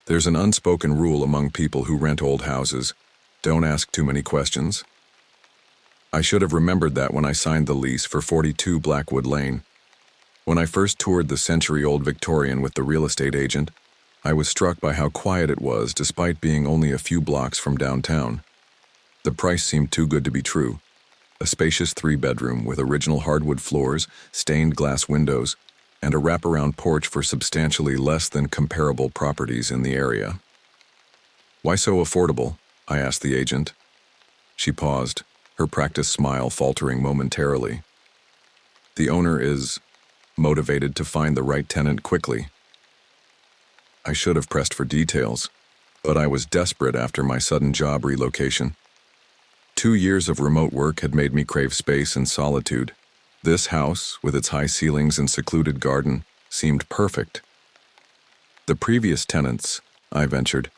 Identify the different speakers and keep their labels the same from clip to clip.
Speaker 1: There's an unspoken rule among people who rent old houses: don't ask too many questions. I should have remembered that when I signed the lease for 42 Blackwood Lane. When I first toured the century-old Victorian with the real estate agent, I was struck by how quiet it was despite being only a few blocks from downtown. The price seemed too good to be true. A spacious 3-bedroom with original hardwood floors, stained glass windows, and a wraparound porch for substantially less than comparable properties in the area. "Why so affordable?" I asked the agent. She paused, her practiced smile faltering momentarily. "The owner is motivated to find the right tenant quickly." I should have pressed for details, but I was desperate after my sudden job relocation. 2 years of remote work had made me crave space and solitude. This house, with its high ceilings and secluded garden, seemed perfect. "The previous tenants," I ventured,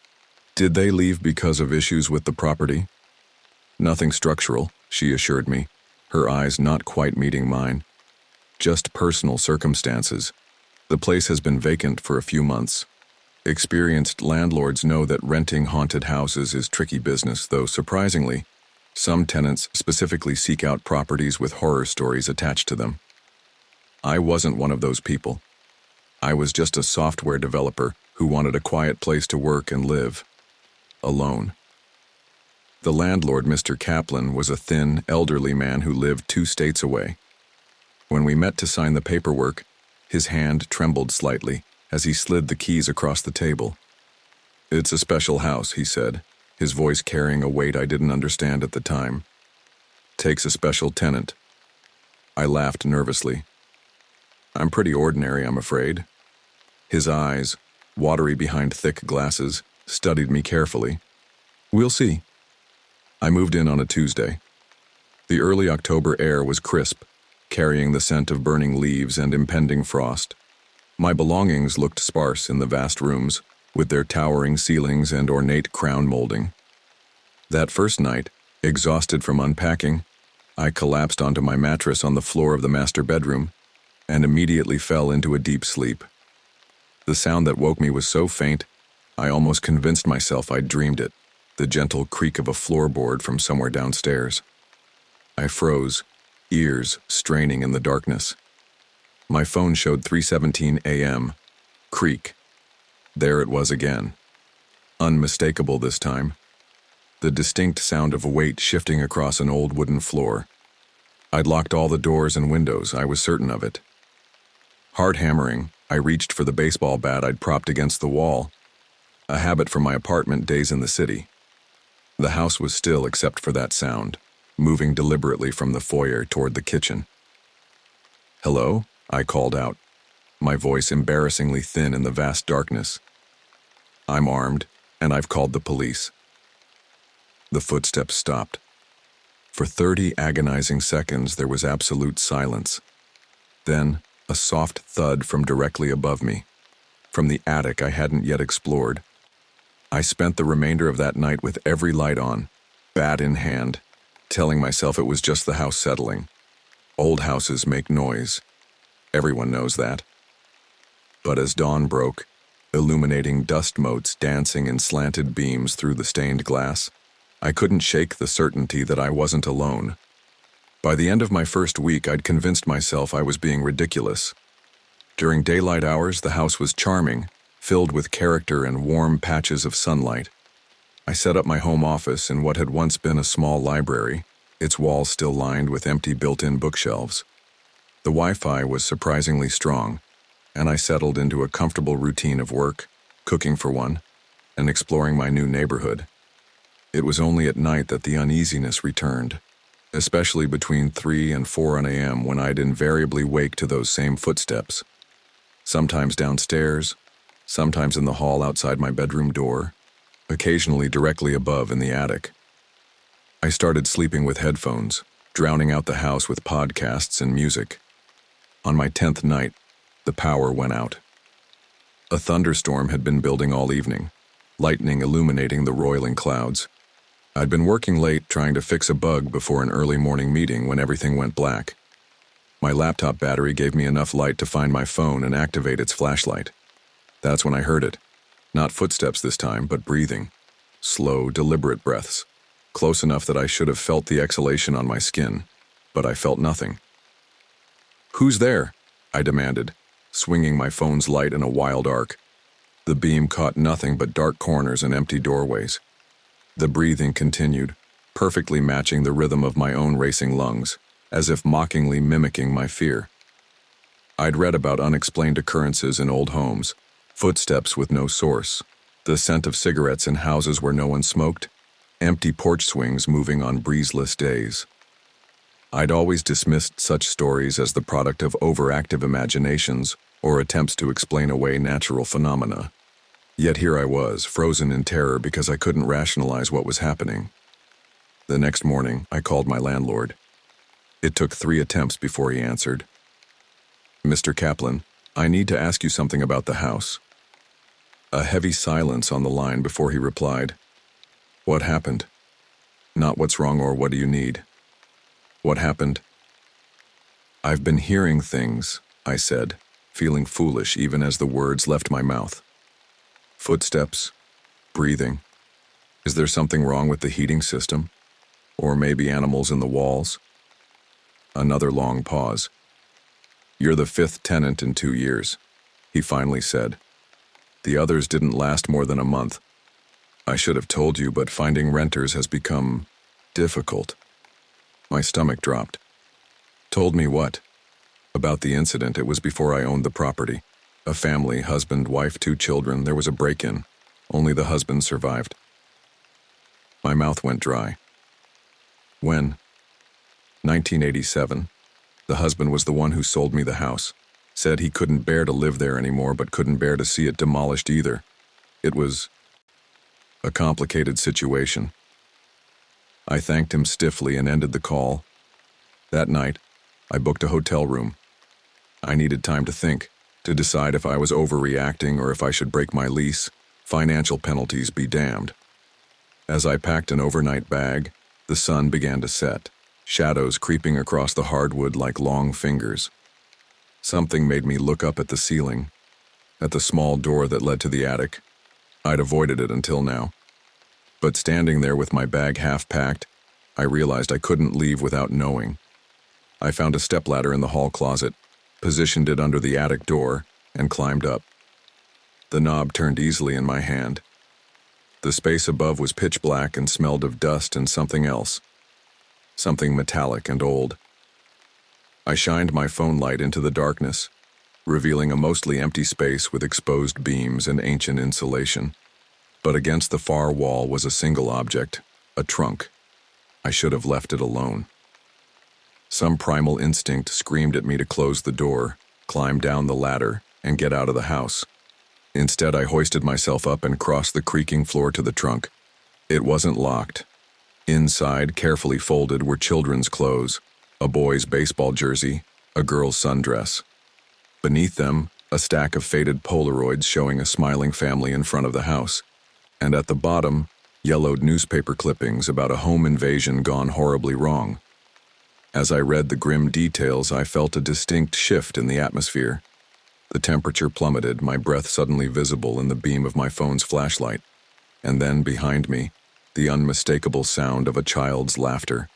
Speaker 1: "did they leave because of issues with the property?" "Nothing structural," she assured me, her eyes not quite meeting mine. "Just personal circumstances. The place has been vacant for a few months. Experienced landlords know that renting haunted houses is tricky business, though surprisingly, some tenants specifically seek out properties with horror stories attached to them. I wasn't one of those people. I was just a software developer who wanted a quiet place to work and live. Alone. The landlord, Mr. Kaplan, was a thin, elderly man who lived 2 states away. When we met to sign the paperwork, his hand trembled slightly as he slid the keys across the table. "It's a special house," he said, his voice carrying a weight I didn't understand at the time. "Takes a special tenant." I laughed nervously. "I'm pretty ordinary, I'm afraid." His eyes, watery behind thick glasses, studied me carefully. "We'll see." I moved in on a Tuesday. The early October air was crisp, carrying the scent of burning leaves and impending frost. My belongings looked sparse in the vast rooms, with their towering ceilings and ornate crown molding. That first night, exhausted from unpacking, I collapsed onto my mattress on the floor of the master bedroom and immediately fell into a deep sleep. The sound that woke me was so faint, I almost convinced myself I'd dreamed it, the gentle creak of a floorboard from somewhere downstairs. I froze, ears straining in the darkness. My phone showed 3:17 a.m. Creak. There it was again. Unmistakable this time. The distinct sound of a weight shifting across an old wooden floor. I'd locked all the doors and windows, I was certain of it. Hard hammering, I reached for the baseball bat I'd propped against the wall, a habit from my apartment days in the city. The house was still except for that sound, moving deliberately from the foyer toward the kitchen. "Hello?" I called out, my voice embarrassingly thin in the vast darkness. "I'm armed, and I've called the police." The footsteps stopped. For 30 agonizing seconds, there was absolute silence. Then, a soft thud from directly above me, from the attic I hadn't yet explored. I spent the remainder of that night with every light on, bat in hand, telling myself it was just the house settling. Old houses make noise. Everyone knows that. But as dawn broke, illuminating dust motes dancing in slanted beams through the stained glass, I couldn't shake the certainty that I wasn't alone. By the end of my first week, I'd convinced myself I was being ridiculous. During daylight hours, the house was charming, filled with character and warm patches of sunlight. I set up my home office in what had once been a small library, its walls still lined with empty built-in bookshelves. The Wi-Fi was surprisingly strong, and I settled into a comfortable routine of work, cooking for one, and exploring my new neighborhood. It was only at night that the uneasiness returned, especially between 3 and 4 a.m. when I'd invariably wake to those same footsteps. Sometimes downstairs, sometimes in the hall outside my bedroom door, occasionally directly above in the attic. I started sleeping with headphones, drowning out the house with podcasts and music. On my 10th night, the power went out. A thunderstorm had been building all evening, lightning illuminating the roiling clouds. I'd been working late trying to fix a bug before an early morning meeting when everything went black. My laptop battery gave me enough light to find my phone and activate its flashlight. That's when I heard it. Not footsteps this time, but breathing. Slow, deliberate breaths. Close enough that I should have felt the exhalation on my skin, but I felt nothing. "Who's there?" I demanded, swinging my phone's light in a wild arc. The beam caught nothing but dark corners and empty doorways. The breathing continued, perfectly matching the rhythm of my own racing lungs, as if mockingly mimicking my fear. I'd read about unexplained occurrences in old homes, footsteps with no source, the scent of cigarettes in houses where no one smoked, empty porch swings moving on breezeless days. I'd always dismissed such stories as the product of overactive imaginations or attempts to explain away natural phenomena. Yet here I was, frozen in terror because I couldn't rationalize what was happening. The next morning, I called my landlord. It took 3 attempts before he answered. "Mr. Kaplan, I need to ask you something about the house." A heavy silence on the line before he replied. "What happened? Not what's wrong or what do you need? What happened?" "I've been hearing things," I said, feeling foolish even as the words left my mouth. "Footsteps, breathing. Is there something wrong with the heating system? Or maybe animals in the walls?" Another long pause. "You're the 5th tenant in 2 years," he finally said. "The others didn't last more than a month. I should have told you, but finding renters has become difficult." My stomach dropped. "Told me what?" "About the incident. It was before I owned the property. A family, husband, wife, 2 children. There was a break-in. Only the husband survived." My mouth went dry. "When?" 1987. The husband was the one who sold me the house. Said he couldn't bear to live there anymore, but couldn't bear to see it demolished either. It was a complicated situation. I thanked him stiffly and ended the call. That night, I booked a hotel room. I needed time to think, to decide if I was overreacting or if I should break my lease. Financial penalties be damned. As I packed an overnight bag, the sun began to set, shadows creeping across the hardwood like long fingers. Something made me look up at the ceiling, at the small door that led to the attic. I'd avoided it until now. But standing there with my bag half packed, I realized I couldn't leave without knowing. I found a stepladder in the hall closet, positioned it under the attic door, and climbed up. The knob turned easily in my hand. The space above was pitch black and smelled of dust and something else. Something metallic and old. I shined my phone light into the darkness, revealing a mostly empty space with exposed beams and ancient insulation. But against the far wall was a single object, a trunk. I should have left it alone. Some primal instinct screamed at me to close the door, climb down the ladder, and get out of the house. Instead, I hoisted myself up and crossed the creaking floor to the trunk. It wasn't locked. Inside, carefully folded, were children's clothes, a boy's baseball jersey, a girl's sundress. Beneath them, a stack of faded Polaroids showing a smiling family in front of the house. And at the bottom, yellowed newspaper clippings about a home invasion gone horribly wrong. As I read the grim details, I felt a distinct shift in the atmosphere. The temperature plummeted, my breath suddenly visible in the beam of my phone's flashlight. And then, behind me, the unmistakable sound of a child's laughter.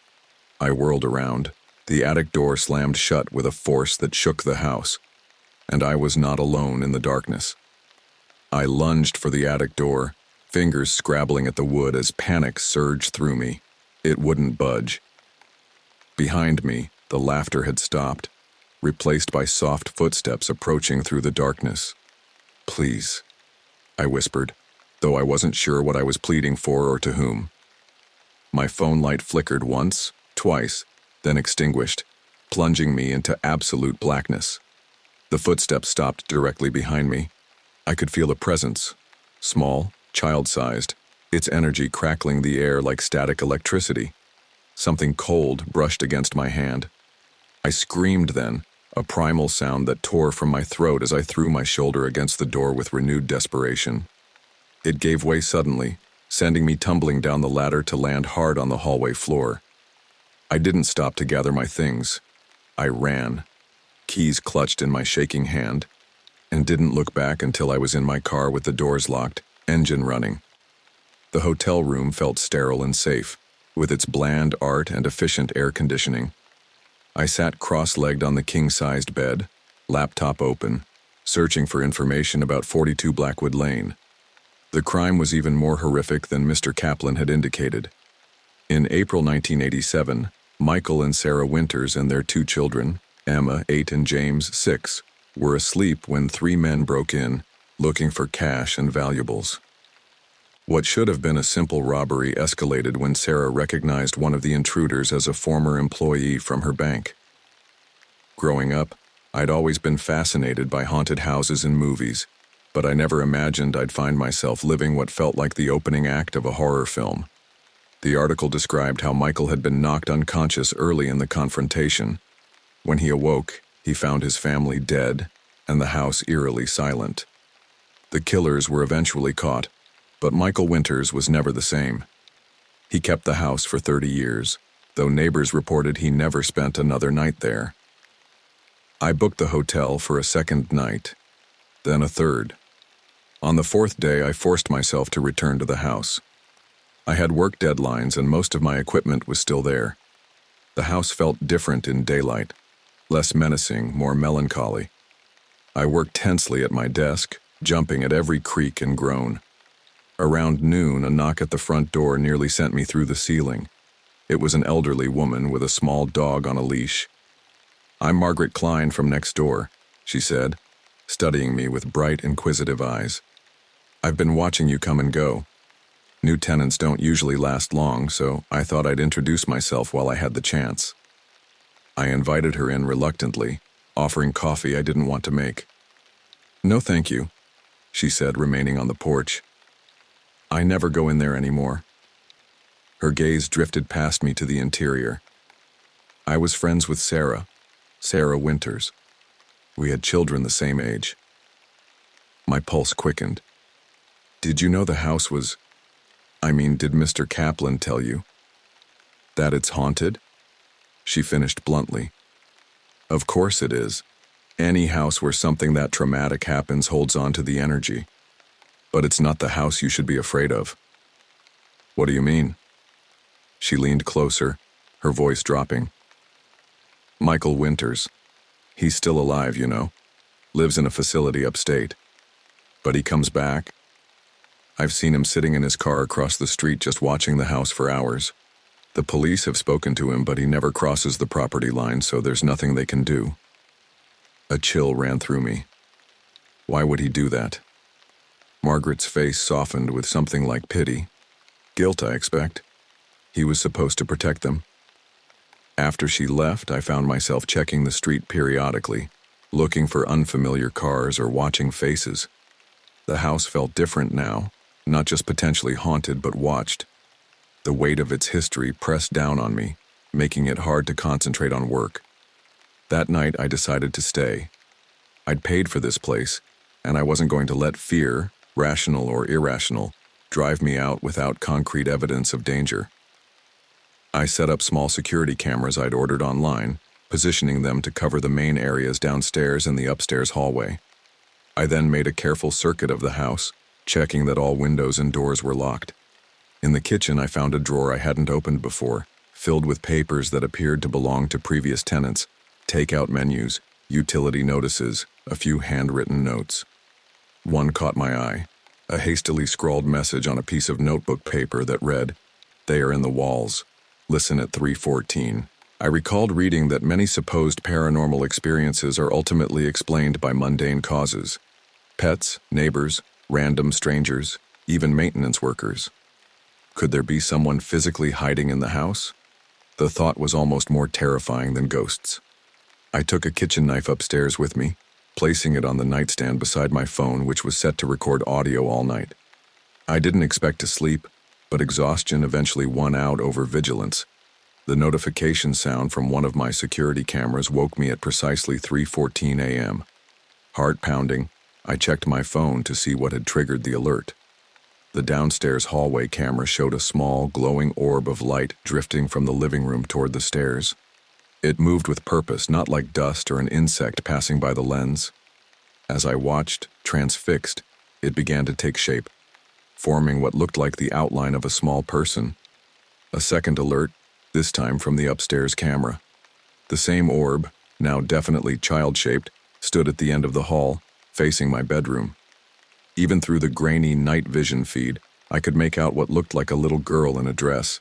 Speaker 1: I whirled around. The attic door slammed shut with a force that shook the house. And I was not alone in the darkness. I lunged for the attic door, fingers scrabbling at the wood as panic surged through me. It wouldn't budge. Behind me, the laughter had stopped, replaced by soft footsteps approaching through the darkness. "Please," I whispered, though I wasn't sure what I was pleading for or to whom. My phone light flickered once, twice, then extinguished, plunging me into absolute blackness. The footsteps stopped directly behind me. I could feel a presence, small, child-sized, its energy crackling the air like static electricity. Something cold brushed against my hand. I screamed then, a primal sound that tore from my throat as I threw my shoulder against the door with renewed desperation. It gave way suddenly, sending me tumbling down the ladder to land hard on the hallway floor. I didn't stop to gather my things. I ran, keys clutched in my shaking hand, and didn't look back until I was in my car with the doors locked, engine running. The hotel room felt sterile and safe, with its bland art and efficient air conditioning. I sat cross-legged on the king-sized bed, laptop open, searching for information about 42 Blackwood Lane. The crime was even more horrific than Mr. Kaplan had indicated. In April 1987, Michael and Sarah Winters and their 2 children, Emma, 8, and James, 6, were asleep when 3 men broke in, looking for cash and valuables. What should have been a simple robbery escalated when Sarah recognized one of the intruders as a former employee from her bank. Growing up, I'd always been fascinated by haunted houses in movies, but I never imagined I'd find myself living what felt like the opening act of a horror film. The article described how Michael had been knocked unconscious early in the confrontation. When he awoke, he found his family dead and the house eerily silent. The killers were eventually caught, but Michael Winters was never the same. He kept the house for 30 years, though neighbors reported he never spent another night there. I booked the hotel for a second night, then a third. On the 4th day, I forced myself to return to the house. I had work deadlines and most of my equipment was still there. The house felt different in daylight, less menacing, more melancholy. I worked tensely at my desk, jumping at every creak and groan. Around noon, a knock at the front door nearly sent me through the ceiling. It was an elderly woman with a small dog on a leash. "I'm Margaret Klein from next door," she said, studying me with bright, inquisitive eyes. "I've been watching you come and go. New tenants don't usually last long, so I thought I'd introduce myself while I had the chance." I invited her in reluctantly, offering coffee I didn't want to make. "No, thank you," she said, remaining on the porch. "I never go in there anymore." Her gaze drifted past me to the interior. I was friends with Sarah Winters. We had children the same age. My pulse quickened. "Did you know the house was... did Mr. Kaplan tell you that it's haunted?" She finished bluntly. "Of course it is. Any house where something that traumatic happens holds on to the energy. But it's not the house you should be afraid of." "What do you mean?" She leaned closer, her voice dropping. "Michael Winters. He's still alive, you know. Lives in a facility upstate. But he comes back. I've seen him sitting in his car across the street just watching the house for hours. The police have spoken to him, but he never crosses the property line, so there's nothing they can do." A chill ran through me. Why would he do that? Margaret's face softened with something like pity. Guilt, I expect. He was supposed to protect them. After she left, I found myself checking the street periodically, looking for unfamiliar cars or watching faces. The house felt different now, not just potentially haunted but watched. The weight of its history pressed down on me, making it hard to concentrate on work. That night, I decided to stay. I'd paid for this place, and I wasn't going to let fear, rational or irrational, drive me out without concrete evidence of danger. I set up small security cameras I'd ordered online, positioning them to cover the main areas downstairs and the upstairs hallway. I then made a careful circuit of the house, checking that all windows and doors were locked. In the kitchen, I found a drawer I hadn't opened before, filled with papers that appeared to belong to previous tenants, takeout menus, utility notices, a few handwritten notes. One caught my eye, a hastily scrawled message on a piece of notebook paper that read, "They are in the walls. Listen at 3:14. I recalled reading that many supposed paranormal experiences are ultimately explained by mundane causes. Pets, neighbors, random strangers, even maintenance workers. Could there be someone physically hiding in the house? The thought was almost more terrifying than ghosts. I took a kitchen knife upstairs with me, placing it on the nightstand beside my phone, which was set to record audio all night. I didn't expect to sleep, but exhaustion eventually won out over vigilance. The notification sound from one of my security cameras woke me at precisely 3:14 a.m. Heart pounding, I checked my phone to see what had triggered the alert. The downstairs hallway camera showed a small, glowing orb of light drifting from the living room toward the stairs. It moved with purpose, not like dust or an insect passing by the lens. As I watched, transfixed, it began to take shape. forming what looked like the outline of a small person. A second alert, this time from the upstairs camera. The same orb, now definitely child-shaped, stood at the end of the hall, facing my bedroom. Even through the grainy night vision feed, I could make out what looked like a little girl in a dress.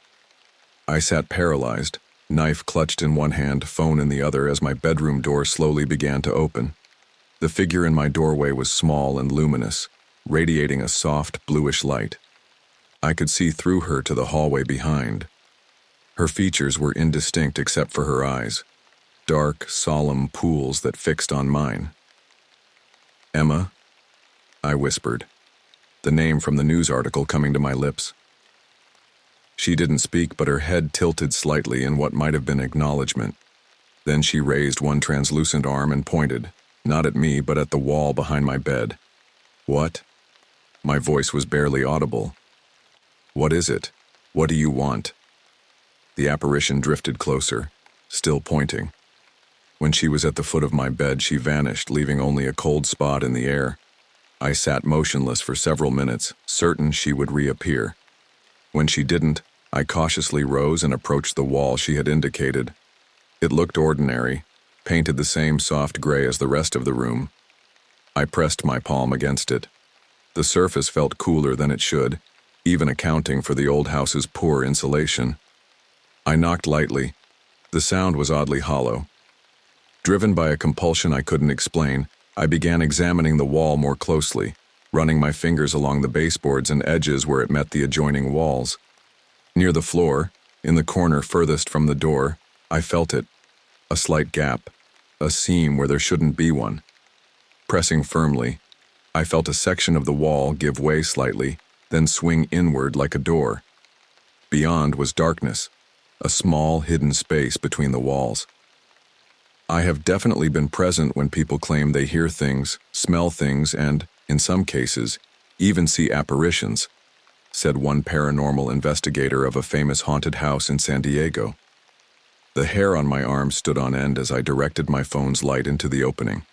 Speaker 1: I sat paralyzed, knife clutched in one hand, phone in the other, as my bedroom door slowly began to open. The figure in my doorway was small and luminous, radiating a soft, bluish light. I could see through her to the hallway behind. Her features were indistinct except for her eyes, dark, solemn pools that fixed on mine. "Emma?" I whispered, the name from the news article coming to my lips. She didn't speak, but her head tilted slightly in what might have been acknowledgement. Then she raised one translucent arm and pointed, not at me, but at the wall behind my bed. "What?" My voice was barely audible. "What is it? What do you want?" The apparition drifted closer, still pointing. When she was at the foot of my bed, she vanished, leaving only a cold spot in the air. I sat motionless for several minutes, certain she would reappear. When she didn't, I cautiously rose and approached the wall she had indicated. It looked ordinary, painted the same soft gray as the rest of the room. I pressed my palm against it. The surface felt cooler than it should, even accounting for the old house's poor insulation. I knocked lightly. The sound was oddly hollow. Driven by a compulsion I couldn't explain, I began examining the wall more closely, running my fingers along the baseboards and edges where it met the adjoining walls. Near the floor, in the corner furthest from the door, I felt it. A slight gap, a seam where there shouldn't be one. Pressing firmly, I felt a section of the wall give way slightly, then swing inward like a door. Beyond was darkness, a small hidden space between the walls. I have definitely been present when people claim they hear things, smell things, and, in some cases, even see apparitions, said one paranormal investigator of a famous haunted house in San Diego. The hair on my arm stood on end as I directed my phone's light into the opening.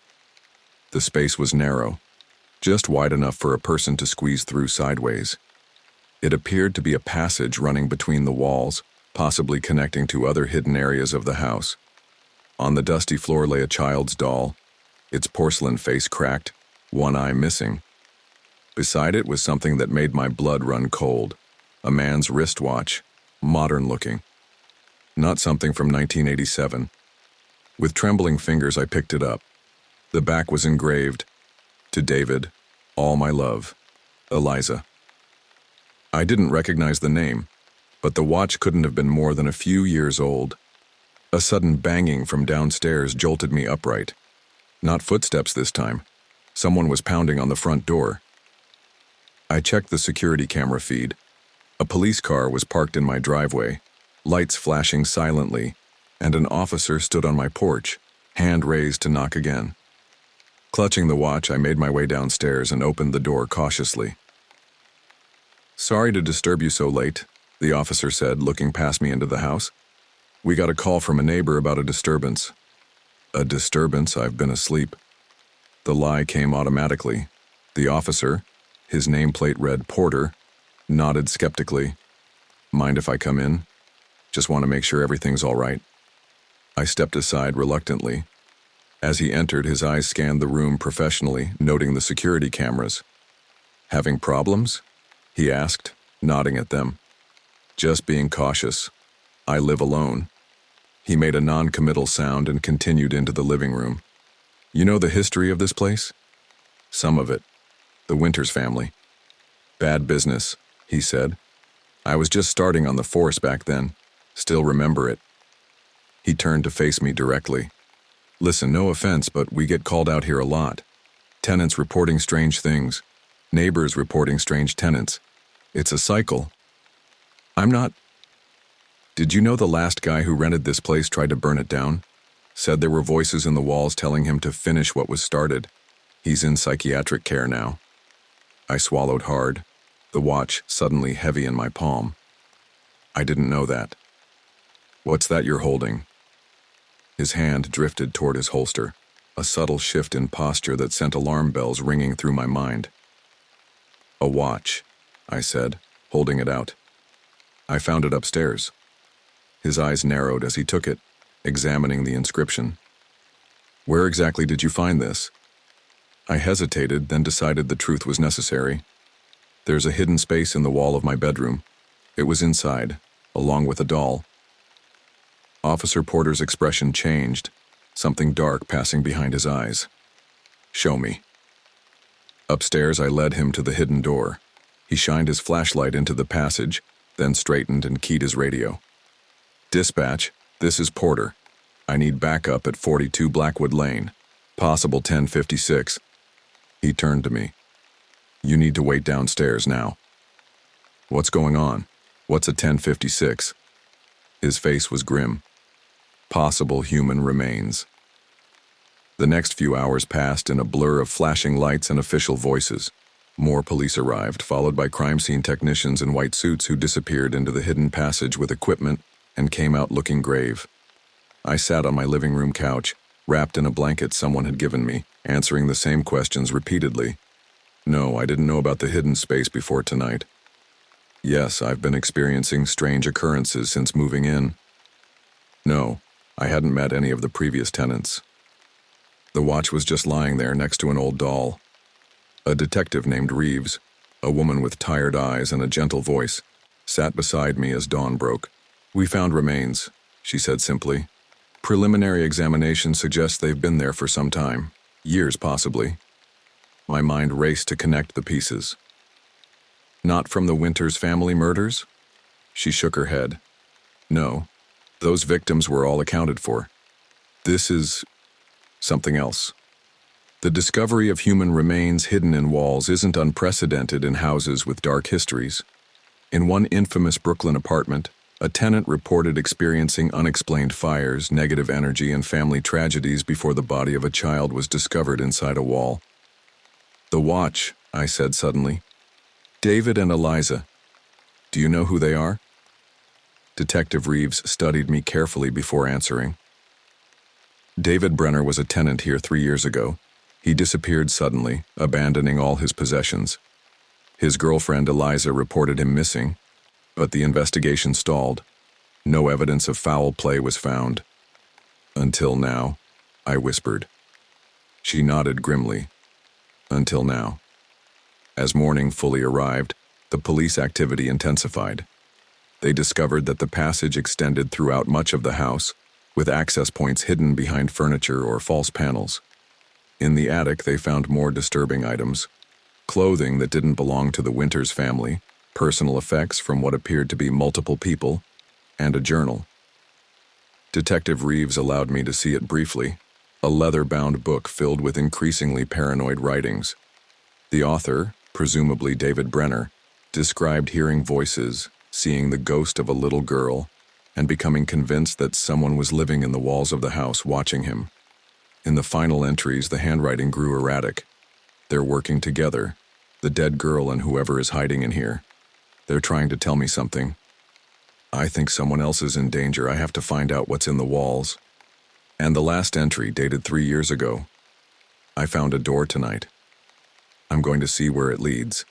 Speaker 1: The space was narrow, just wide enough for a person to squeeze through sideways. It appeared to be a passage running between the walls, possibly connecting to other hidden areas of the house. On the dusty floor lay a child's doll, its porcelain face cracked, one eye missing. Beside it was something that made my blood run cold, a man's wristwatch, modern-looking. Not something from 1987. With trembling fingers, I picked it up. The back was engraved, "To David, all my love, Eliza." I didn't recognize the name, but the watch couldn't have been more than a few years old. A sudden banging from downstairs jolted me upright. Not footsteps this time. Someone was pounding on the front door. I checked the security camera feed. A police car was parked in my driveway, lights flashing silently, and an officer stood on my porch, hand raised to knock again. Clutching the watch, I made my way downstairs and opened the door cautiously. "Sorry to disturb you so late," the officer said, looking past me into the house. "We got a call from a neighbor about a disturbance." "A disturbance? I've been asleep." The lie came automatically. The officer, his nameplate read Porter, nodded skeptically. "Mind if I come in? Just want to make sure everything's all right." I stepped aside reluctantly. As he entered, his eyes scanned the room professionally, noting the security cameras. "Having problems?" he asked, nodding at them. "Just being cautious. I live alone." He made a non-committal sound and continued into the living room. "You know the history of this place?" "Some of it. The Winters family." "Bad business," he said. "I was just starting on the force back then. Still remember it." He turned to face me directly. "Listen, no offense, but we get called out here a lot. Tenants reporting strange things. Neighbors reporting strange tenants. It's a cycle." "I'm not..." "Did you know the last guy who rented this place tried to burn it down? Said there were voices in the walls telling him to finish what was started. He's in psychiatric care now." I swallowed hard, the watch suddenly heavy in my palm. "I didn't know that." "What's that you're holding?" His hand drifted toward his holster, a subtle shift in posture that sent alarm bells ringing through my mind. "A watch," I said, holding it out. I found it upstairs. His eyes narrowed as he took it, examining the inscription. Where exactly did you find this? I hesitated, then decided the truth was necessary. There's a hidden space in the wall of my bedroom. It was inside, along with a doll. Officer Porter's expression changed, something dark passing behind his eyes. Show me. Upstairs, I led him to the hidden door. He shined his flashlight into the passage, then straightened and keyed his radio. Dispatch, this is Porter. I need backup at 42 Blackwood Lane, possible 1056. He turned to me. You need to wait downstairs now. What's going on? What's a 1056? His face was grim. Possible human remains. The next few hours passed in a blur of flashing lights and official voices. More police arrived, followed by crime scene technicians in white suits who disappeared into the hidden passage with equipment and came out looking grave. I sat on my living room couch, wrapped in a blanket someone had given me, answering the same questions repeatedly. No, I didn't know about the hidden space before tonight. Yes, I've been experiencing strange occurrences since moving in. No, I hadn't met any of the previous tenants. The watch was just lying there next to an old doll. A detective named Reeves, a woman with tired eyes and a gentle voice, sat beside me as dawn broke. We found remains, she said simply. Preliminary examination suggests they've been there for some time, years possibly. My mind raced to connect the pieces. Not from the Winters family murders? She shook her head. No, those victims were all accounted for. This is something else. The discovery of human remains hidden in walls isn't unprecedented in houses with dark histories. In one infamous Brooklyn apartment, a tenant reported experiencing unexplained fires, negative energy, and family tragedies before the body of a child was discovered inside a wall. The watch, I said suddenly. David and Eliza. Do you know who they are? Detective Reeves studied me carefully before answering. David Brenner was a tenant here 3 years ago. He disappeared suddenly, abandoning all his possessions. His girlfriend Eliza reported him missing, but the investigation stalled. No evidence of foul play was found. Until now, I whispered. She nodded grimly. Until now. As morning fully arrived, the police activity intensified. They discovered that the passage extended throughout much of the house, with access points hidden behind furniture or false panels. In the attic, they found more disturbing items. Clothing that didn't belong to the Winters family, personal effects from what appeared to be multiple people, and a journal. Detective Reeves allowed me to see it briefly, a leather-bound book filled with increasingly paranoid writings. The author, presumably David Brenner, described hearing voices, seeing the ghost of a little girl, and becoming convinced that someone was living in the walls of the house watching him. In the final entries, the handwriting grew erratic. They're working together, the dead girl and whoever is hiding in here. They're trying to tell me something. I think someone else is in danger. I have to find out what's in the walls. And the last entry, dated 3 years ago. I found a door tonight. I'm going to see where it leads.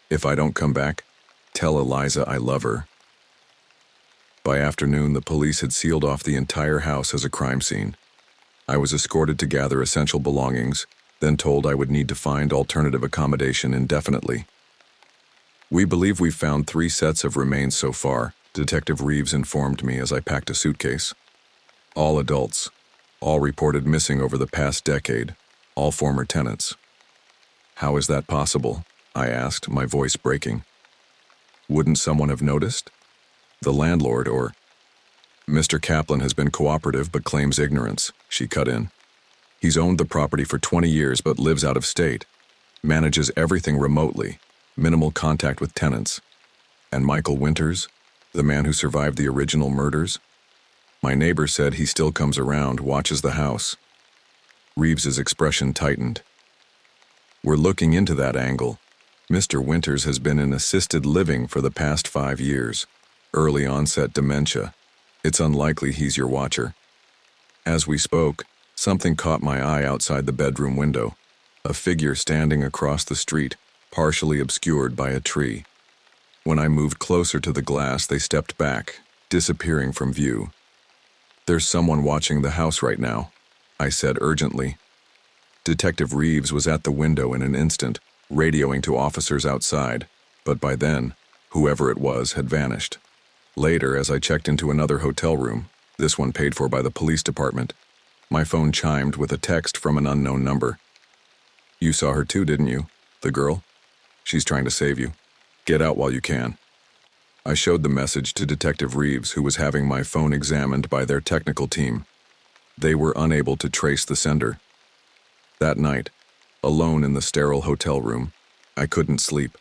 Speaker 1: If I don't come back, tell Eliza I love her. By afternoon, the police had sealed off the entire house as a crime scene. I was escorted to gather essential belongings, then told I would need to find alternative accommodation indefinitely. We believe we've found 3 sets of remains so far, Detective Reeves informed me as I packed a suitcase. All adults, all reported missing over the past decade, all former tenants. How is that possible? I asked, my voice breaking. Wouldn't someone have noticed? The landlord or... Mr. Kaplan has been cooperative but claims ignorance, she cut in. He's owned the property for 20 years but lives out of state, manages everything remotely, minimal contact with tenants. And Michael Winters, the man who survived the original murders? My neighbor said he still comes around, watches the house. Reeves's expression tightened. We're looking into that angle. Mr. Winters has been in assisted living for the past 5 years, early onset dementia. It's unlikely he's your watcher. As we spoke, something caught my eye outside the bedroom window. A figure standing across the street, partially obscured by a tree. When I moved closer to the glass, they stepped back, disappearing from view. "There's someone watching the house right now," I said urgently. Detective Reeves was at the window in an instant, radioing to officers outside, but by then, whoever it was had vanished. Later, as I checked into another hotel room, this one paid for by the police department, my phone chimed with a text from an unknown number. "You saw her too, didn't you? The girl? She's trying to save you. Get out while you can." I showed the message to Detective Reeves, who was having my phone examined by their technical team. They were unable to trace the sender. That night, alone in the sterile hotel room, I couldn't sleep.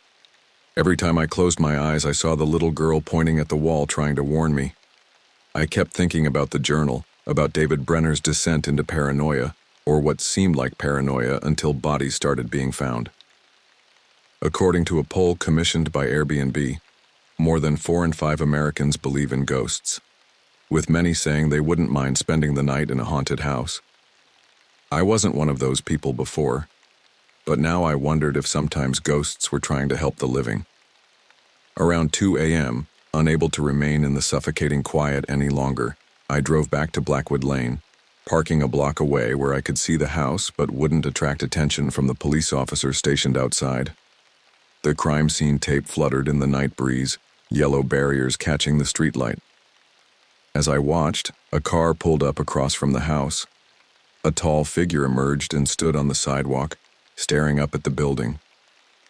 Speaker 1: Every time I closed my eyes, I saw the little girl pointing at the wall trying to warn me. I kept thinking about the journal, about David Brenner's descent into paranoia, or what seemed like paranoia until bodies started being found. According to a poll commissioned by Airbnb, more than 4 in 5 Americans believe in ghosts, with many saying they wouldn't mind spending the night in a haunted house. I wasn't one of those people before, but now I wondered if sometimes ghosts were trying to help the living. Around 2 a.m., unable to remain in the suffocating quiet any longer, I drove back to Blackwood Lane, parking a block away where I could see the house but wouldn't attract attention from the police officers stationed outside. The crime scene tape fluttered in the night breeze, yellow barriers catching the streetlight. As I watched, a car pulled up across from the house. A tall figure emerged and stood on the sidewalk, staring up at the building.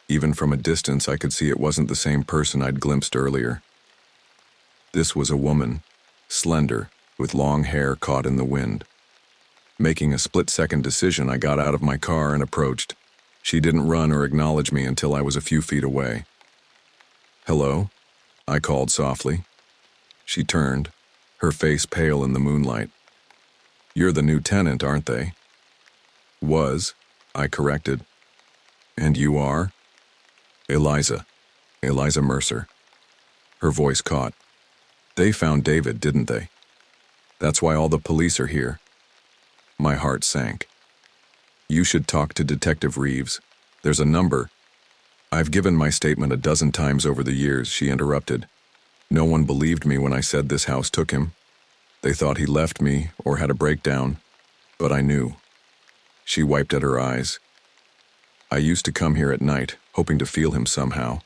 Speaker 1: Even from a distance, I could see it wasn't the same person I'd glimpsed earlier. This was a woman, slender, with long hair caught in the wind. Making a split-second decision, I got out of my car and approached. She didn't run or acknowledge me until I was a few feet away. "Hello?" I called softly. She turned, her face pale in the moonlight. "You're the new tenant, aren't they?" "Was," I corrected. "And you are?" Eliza Mercer." Her voice caught. "They found David, didn't they? That's why all the police are here." My heart sank. "You should talk to Detective Reeves. There's a number." "I've given my statement a dozen times over the years," she interrupted. "No one believed me when I said this house took him. They thought he left me or had a breakdown, but I knew." She wiped at her eyes. "I used to come here at night, hoping to feel him somehow.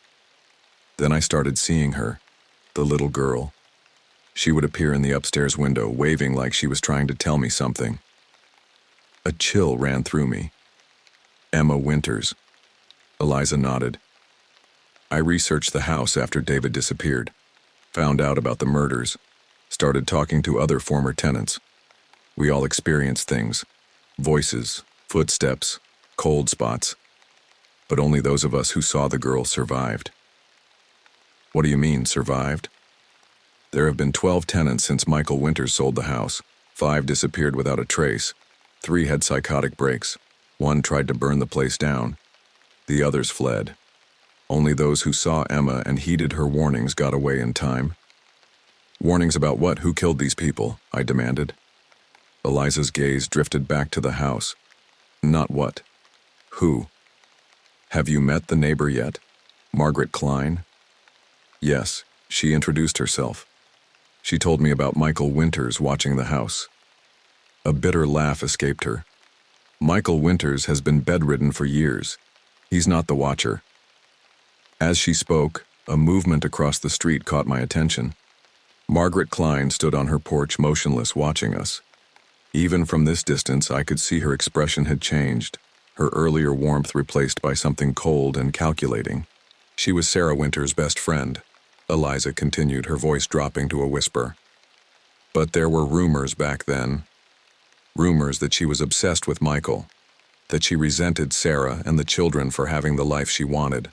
Speaker 1: Then I started seeing her, the little girl. She would appear in the upstairs window, waving like she was trying to tell me something." A chill ran through me. "Emma Winters." Eliza nodded. "I researched the house after David disappeared, found out about the murders, started talking to other former tenants. We all experienced things, voices, footsteps, cold spots. But only those of us who saw the girl survived." "What do you mean, survived?" "There have been 12 tenants since Michael Winters sold the house. 5 disappeared without a trace. 3 had psychotic breaks. 1 tried to burn the place down. The others fled. Only those who saw Emma and heeded her warnings got away in time." "Warnings about what? Who killed these people?" I demanded. Eliza's gaze drifted back to the house. "Not what. Who. Have you met the neighbor yet? Margaret Klein?" "Yes," she introduced herself. "She told me about Michael Winters watching the house." A bitter laugh escaped her. "Michael Winters has been bedridden for years. He's not the watcher." As she spoke, a movement across the street caught my attention. Margaret Klein stood on her porch motionless, watching us. Even from this distance, I could see her expression had changed, her earlier warmth replaced by something cold and calculating. "She was Sarah Winters' best friend," Eliza continued, her voice dropping to a whisper. "But there were rumors back then. Rumors that she was obsessed with Michael, that she resented Sarah and the children for having the life she wanted."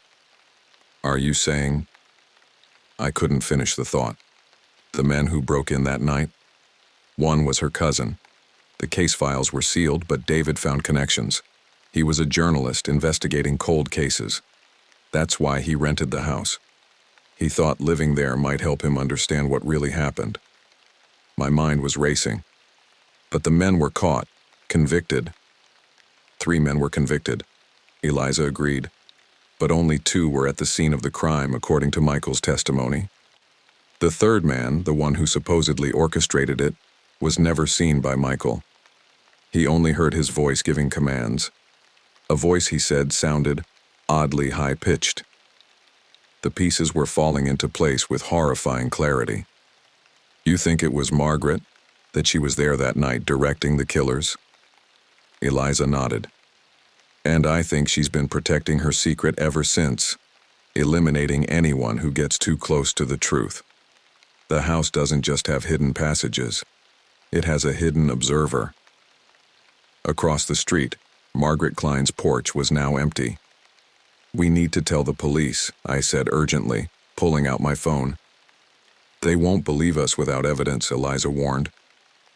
Speaker 1: "Are you saying—" I couldn't finish the thought. "The men who broke in that night? One was her cousin. The case files were sealed, but David found connections. He was a journalist investigating cold cases. That's why he rented the house. He thought living there might help him understand what really happened." My mind was racing. "But the men were caught, convicted." 3 men were convicted," Eliza agreed. but only 2 were at the scene of the crime, according to Michael's testimony. The third man, the one who supposedly orchestrated it, was never seen by Michael. He only heard his voice giving commands. A voice, he said, sounded oddly high-pitched. The pieces were falling into place with horrifying clarity. "You think it was Margaret? That she was there that night directing the killers?" Eliza nodded. "And I think she's been protecting her secret ever since, eliminating anyone who gets too close to the truth. The house doesn't just have hidden passages. It has a hidden observer." Across the street, Margaret Klein's porch was now empty. "We need to tell the police," I said urgently, pulling out my phone. "They won't believe us without evidence," Eliza warned.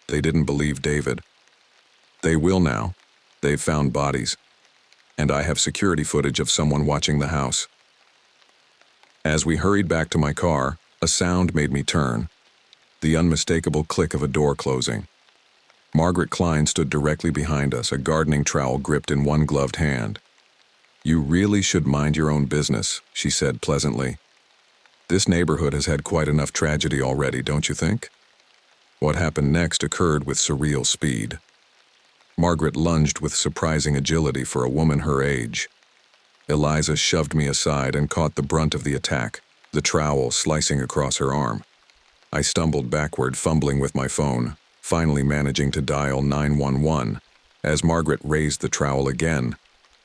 Speaker 1: "They didn't believe David. They will now. They've found bodies. And I have security footage of someone watching the house." As we hurried back to my car, a sound made me turn. The unmistakable click of a door closing. Margaret Klein stood directly behind us, a gardening trowel gripped in one gloved hand. "You really should mind your own business," she said pleasantly. "This neighborhood has had quite enough tragedy already, don't you think?" What happened next occurred with surreal speed. Margaret lunged with surprising agility for a woman her age. Eliza shoved me aside and caught the brunt of the attack, the trowel slicing across her arm. I stumbled backward, fumbling with my phone, finally managing to dial 911, as Margaret raised the trowel again.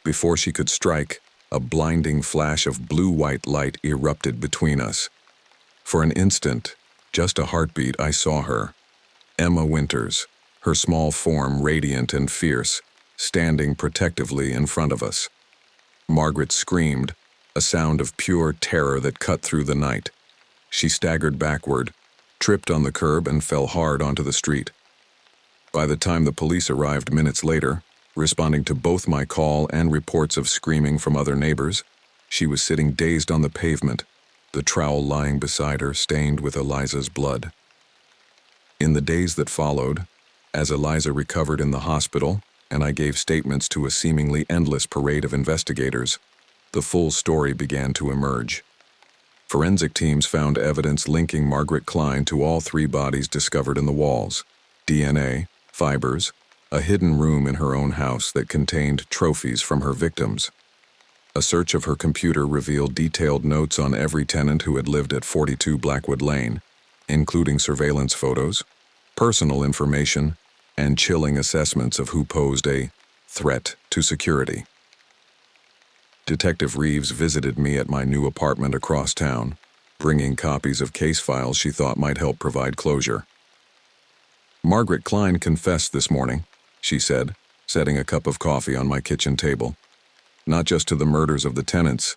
Speaker 1: Before she could strike, a blinding flash of blue-white light erupted between us. For an instant, just a heartbeat, I saw her. Emma Winters, her small form radiant and fierce, standing protectively in front of us. Margaret screamed, a sound of pure terror that cut through the night. She staggered backward, tripped on the curb, and fell hard onto the street. By the time the police arrived minutes later, responding to both my call and reports of screaming from other neighbors, she was sitting dazed on the pavement, the trowel lying beside her stained with Eliza's blood. In the days that followed, as Eliza recovered in the hospital and I gave statements to a seemingly endless parade of investigators, the full story began to emerge. Forensic teams found evidence linking Margaret Klein to all 3 bodies discovered in the walls: DNA, fibers, a hidden room in her own house that contained trophies from her victims. A search of her computer revealed detailed notes on every tenant who had lived at 42 Blackwood Lane, including surveillance photos, personal information, and chilling assessments of who posed a threat to security. Detective Reeves visited me at my new apartment across town, bringing copies of case files she thought might help provide closure. "Margaret Klein confessed this morning," she said, setting a cup of coffee on my kitchen table. "Not just to the murders of the tenants,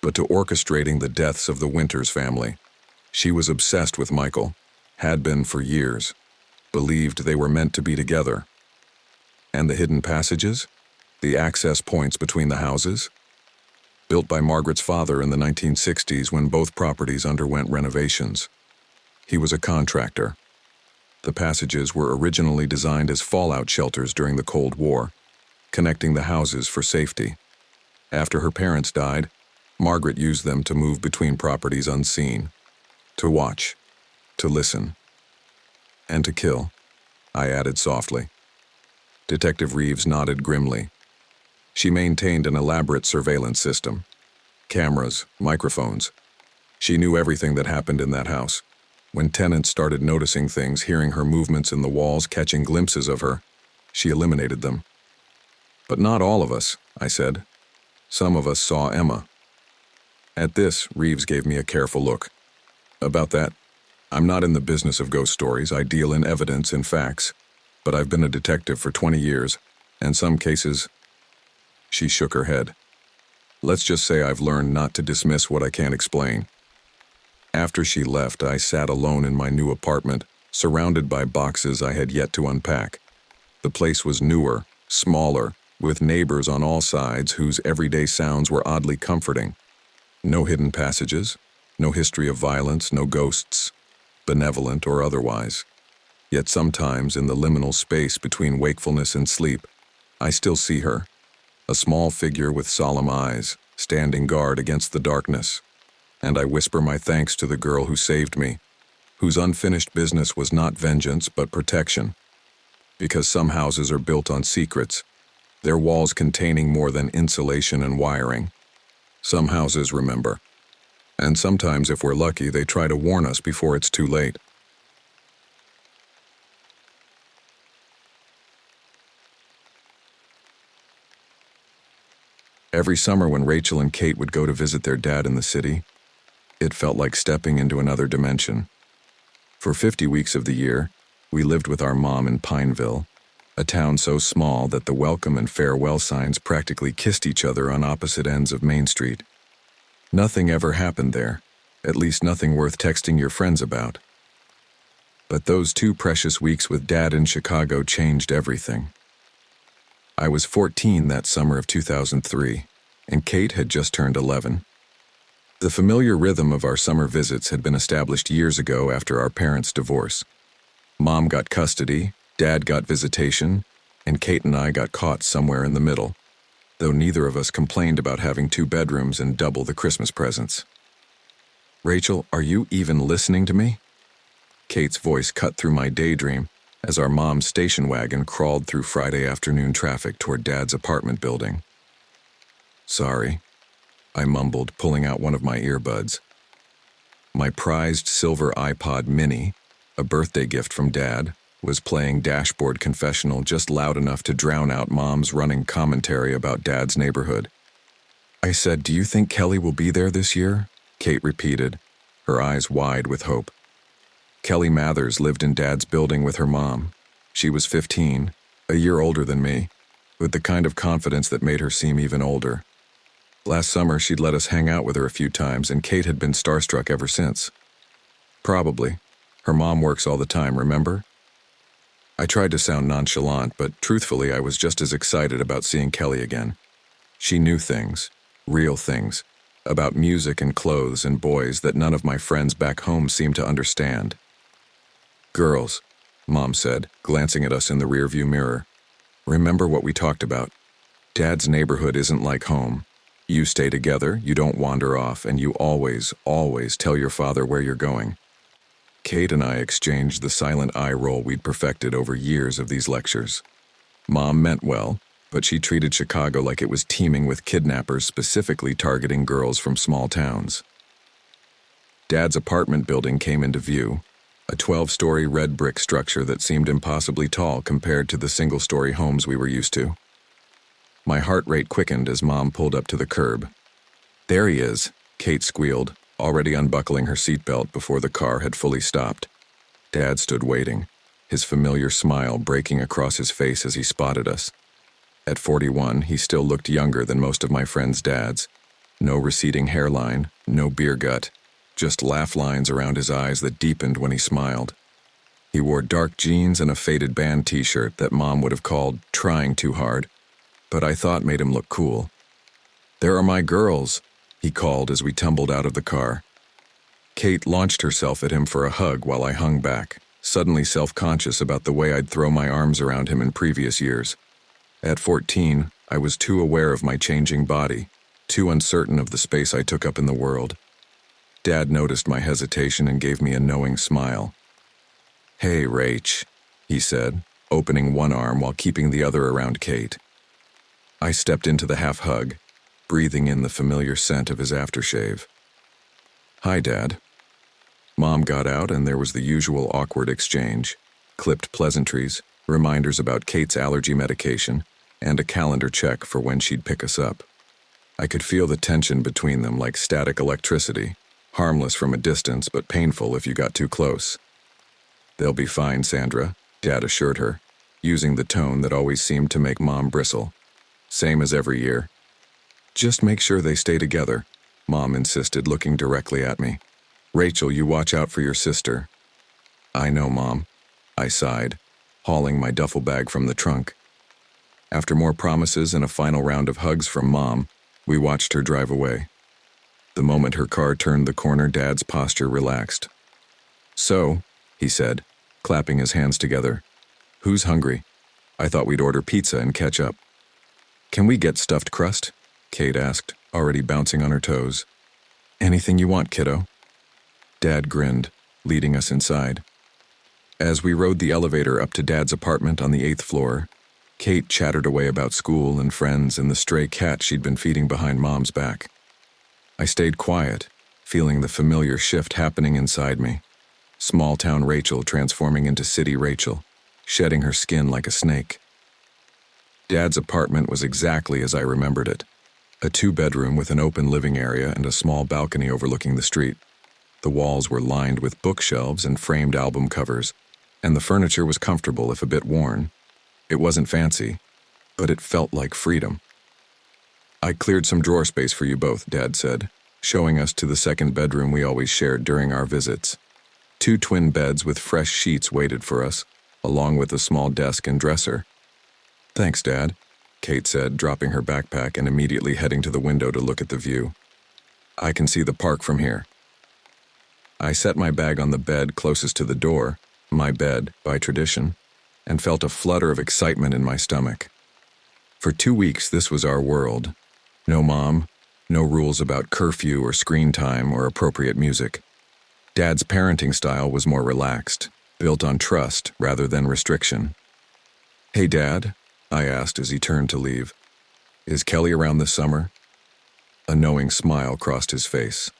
Speaker 1: but to orchestrating the deaths of the Winters family. She was obsessed with Michael, had been for years, believed they were meant to be together. And the hidden passages? The access points between the houses? Built by Margaret's father in the 1960s when both properties underwent renovations. He was a contractor. The passages were originally designed as fallout shelters during the Cold War, connecting the houses for safety. After her parents died, Margaret used them to move between properties unseen, to watch, to listen, and to kill," I added softly. Detective Reeves nodded grimly. "She maintained an elaborate surveillance system. Cameras, microphones. She knew everything that happened in that house. When tenants started noticing things, hearing her movements in the walls, catching glimpses of her, she eliminated them." "But not all of us," I said. "Some of us saw Emma." At this, Reeves gave me a careful look. "About that, I'm not in the business of ghost stories. I deal in evidence and facts. But I've been a detective for 20 years, and some cases..." She shook her head. "Let's just say I've learned not to dismiss what I can't explain." After she left, I sat alone in my new apartment, surrounded by boxes I had yet to unpack. The place was newer, smaller, with neighbors on all sides whose everyday sounds were oddly comforting. No hidden passages, no history of violence, no ghosts, benevolent or otherwise. Yet sometimes, in the liminal space between wakefulness and sleep, I still see her, a small figure with solemn eyes, standing guard against the darkness. And I whisper my thanks to the girl who saved me, whose unfinished business was not vengeance but protection. Because some houses are built on secrets, their walls containing more than insulation and wiring. Some houses remember. And sometimes, if we're lucky, they try to warn us before it's too late. Every summer when Rachel and Kate would go to visit their dad in the city, it felt like stepping into another dimension. For 50 weeks of the year, we lived with our mom in Pineville, a town so small that the welcome and farewell signs practically kissed each other on opposite ends of Main Street. Nothing ever happened there, at least nothing worth texting your friends about. But those 2 precious weeks with Dad in Chicago changed everything. I was 14 that summer of 2003, and Kate had just turned 11. The familiar rhythm of our summer visits had been established years ago after our parents' divorce. Mom got custody, Dad got visitation, and Kate and I got caught somewhere in the middle, though neither of us complained about having 2 bedrooms and double the Christmas presents. "Rachel, are you even listening to me?" Kate's voice cut through my daydream as our mom's station wagon crawled through Friday afternoon traffic toward Dad's apartment building. "Sorry," I mumbled, pulling out one of my earbuds. My prized silver iPod mini, a birthday gift from Dad, was playing Dashboard Confessional just loud enough to drown out Mom's running commentary about Dad's neighborhood. I said, "Do you think Kelly will be there this year?" Kate repeated, her eyes wide with hope. Kelly Mathers lived in Dad's building with her mom. She was 15, a year older than me, with the kind of confidence that made her seem even older. Last summer, she'd let us hang out with her a few times, and Kate had been starstruck ever since. Probably. Her mom works all the time, remember? I tried to sound nonchalant, but truthfully, I was just as excited about seeing Kelly again. She knew things, real things, about music and clothes and boys that none of my friends back home seemed to understand. "Girls," Mom said, glancing at us in the rearview mirror. "Remember what we talked about. Dad's neighborhood isn't like home. You stay together, you don't wander off, and you always, always tell your father where you're going." Kate and I exchanged the silent eye roll we'd perfected over years of these lectures. Mom meant well, but she treated Chicago like it was teeming with kidnappers specifically targeting girls from small towns. Dad's apartment building came into view, a 12-story red brick structure that seemed impossibly tall compared to the single-story homes we were used to. My heart rate quickened as Mom pulled up to the curb. "There he is," Kate squealed, already unbuckling her seatbelt before the car had fully stopped. Dad stood waiting, his familiar smile breaking across his face as he spotted us. At 41, he still looked younger than most of my friends' dads. No receding hairline, no beer gut, just laugh lines around his eyes that deepened when he smiled. He wore dark jeans and a faded band t-shirt that Mom would have called trying too hard, but I thought made him look cool. "There are my girls," he called as we tumbled out of the car. Kate launched herself at him for a hug while I hung back, suddenly self-conscious about the way I'd throw my arms around him in previous years. At 14, I was too aware of my changing body, too uncertain of the space I took up in the world. Dad noticed my hesitation and gave me a knowing smile. "Hey, Rach," he said, opening one arm while keeping the other around Kate. I stepped into the half-hug, breathing in the familiar scent of his aftershave. "Hi, Dad." Mom got out and there was the usual awkward exchange, clipped pleasantries, reminders about Kate's allergy medication, and a calendar check for when she'd pick us up. I could feel the tension between them like static electricity, harmless from a distance but painful if you got too close. "They'll be fine, Sandra," Dad assured her, using the tone that always seemed to make Mom bristle. "Same as every year." "Just make sure they stay together," Mom insisted, looking directly at me. "Rachel, you watch out for your sister." "I know, Mom," I sighed, hauling my duffel bag from the trunk. After more promises and a final round of hugs from Mom, we watched her drive away. The moment her car turned the corner, Dad's posture relaxed. "So," he said, clapping his hands together, "who's hungry? I thought we'd order pizza and catch up." "Can we get stuffed crust?" Kate asked, already bouncing on her toes. "Anything you want, kiddo?" Dad grinned, leading us inside. As we rode the elevator up to Dad's apartment on the 8th floor, Kate chattered away about school and friends and the stray cat she'd been feeding behind Mom's back. I stayed quiet, feeling the familiar shift happening inside me. Small-town Rachel transforming into city Rachel, shedding her skin like a snake. Dad's apartment was exactly as I remembered it. A 2-bedroom with an open living area and a small balcony overlooking the street. The walls were lined with bookshelves and framed album covers, and the furniture was comfortable if a bit worn. It wasn't fancy, but it felt like freedom. "I cleared some drawer space for you both," Dad said, showing us to the 2nd bedroom we always shared during our visits. 2 twin beds with fresh sheets waited for us, along with a small desk and dresser. "Thanks, Dad," Kate said, dropping her backpack and immediately heading to the window to look at the view. "I can see the park from here." I set my bag on the bed closest to the door, my bed, by tradition, and felt a flutter of excitement in my stomach. For 2 weeks, this was our world. No mom, no rules about curfew or screen time or appropriate music. Dad's parenting style was more relaxed, built on trust rather than restriction. "Hey, Dad," I asked as he turned to leave. "Is Kelly around this summer?" A knowing smile crossed his face.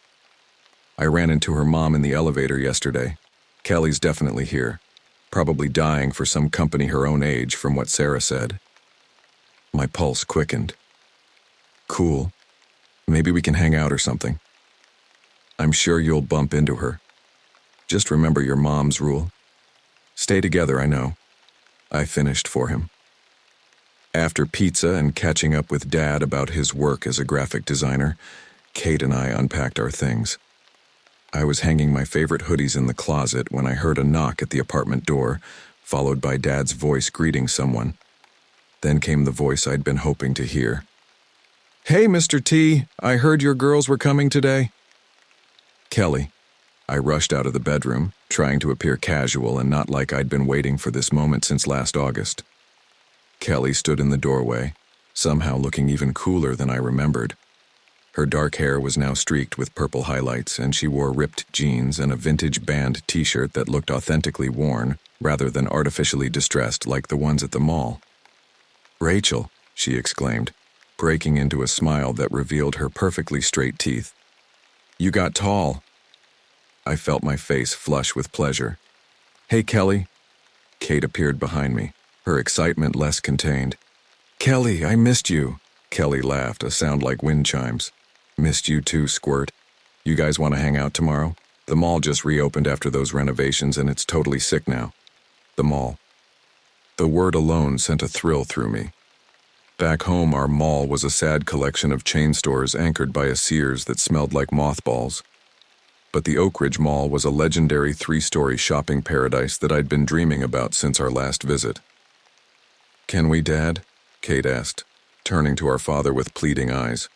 Speaker 1: "I ran into her mom in the elevator yesterday. Kelly's definitely here. Probably dying for some company her own age, from what Sarah said." My pulse quickened. "Cool. Maybe we can hang out or something. I'm sure you'll bump into her. Just remember your mom's rule. Stay together, I know." I finished for him. After pizza and catching up with Dad about his work as a graphic designer, Kate and I unpacked our things. I was hanging my favorite hoodies in the closet when I heard a knock at the apartment door, followed by Dad's voice greeting someone. Then came the voice I'd been hoping to hear. "Hey, Mr. T, I heard your girls were coming today." "Kelly." I rushed out of the bedroom, trying to appear casual and not like I'd been waiting for this moment since last August. Kelly stood in the doorway, somehow looking even cooler than I remembered. Her dark hair was now streaked with purple highlights, and she wore ripped jeans and a vintage band t-shirt that looked authentically worn, rather than artificially distressed like the ones at the mall. "Rachel," she exclaimed, breaking into a smile that revealed her perfectly straight teeth. "You got tall." I felt my face flush with pleasure. "Hey, Kelly." Kate appeared behind me, her excitement less contained. "Kelly, I missed you." Kelly laughed, a sound like wind chimes. "Missed you too, Squirt. You guys want to hang out tomorrow? The mall just reopened after those renovations and it's totally sick now." The mall. The word alone sent a thrill through me. Back home, our mall was a sad collection of chain stores anchored by a Sears that smelled like mothballs. But the Oak Ridge Mall was a legendary 3-story shopping paradise that I'd been dreaming about since our last visit. "Can we, Dad?" Kate asked, turning to our father with pleading eyes.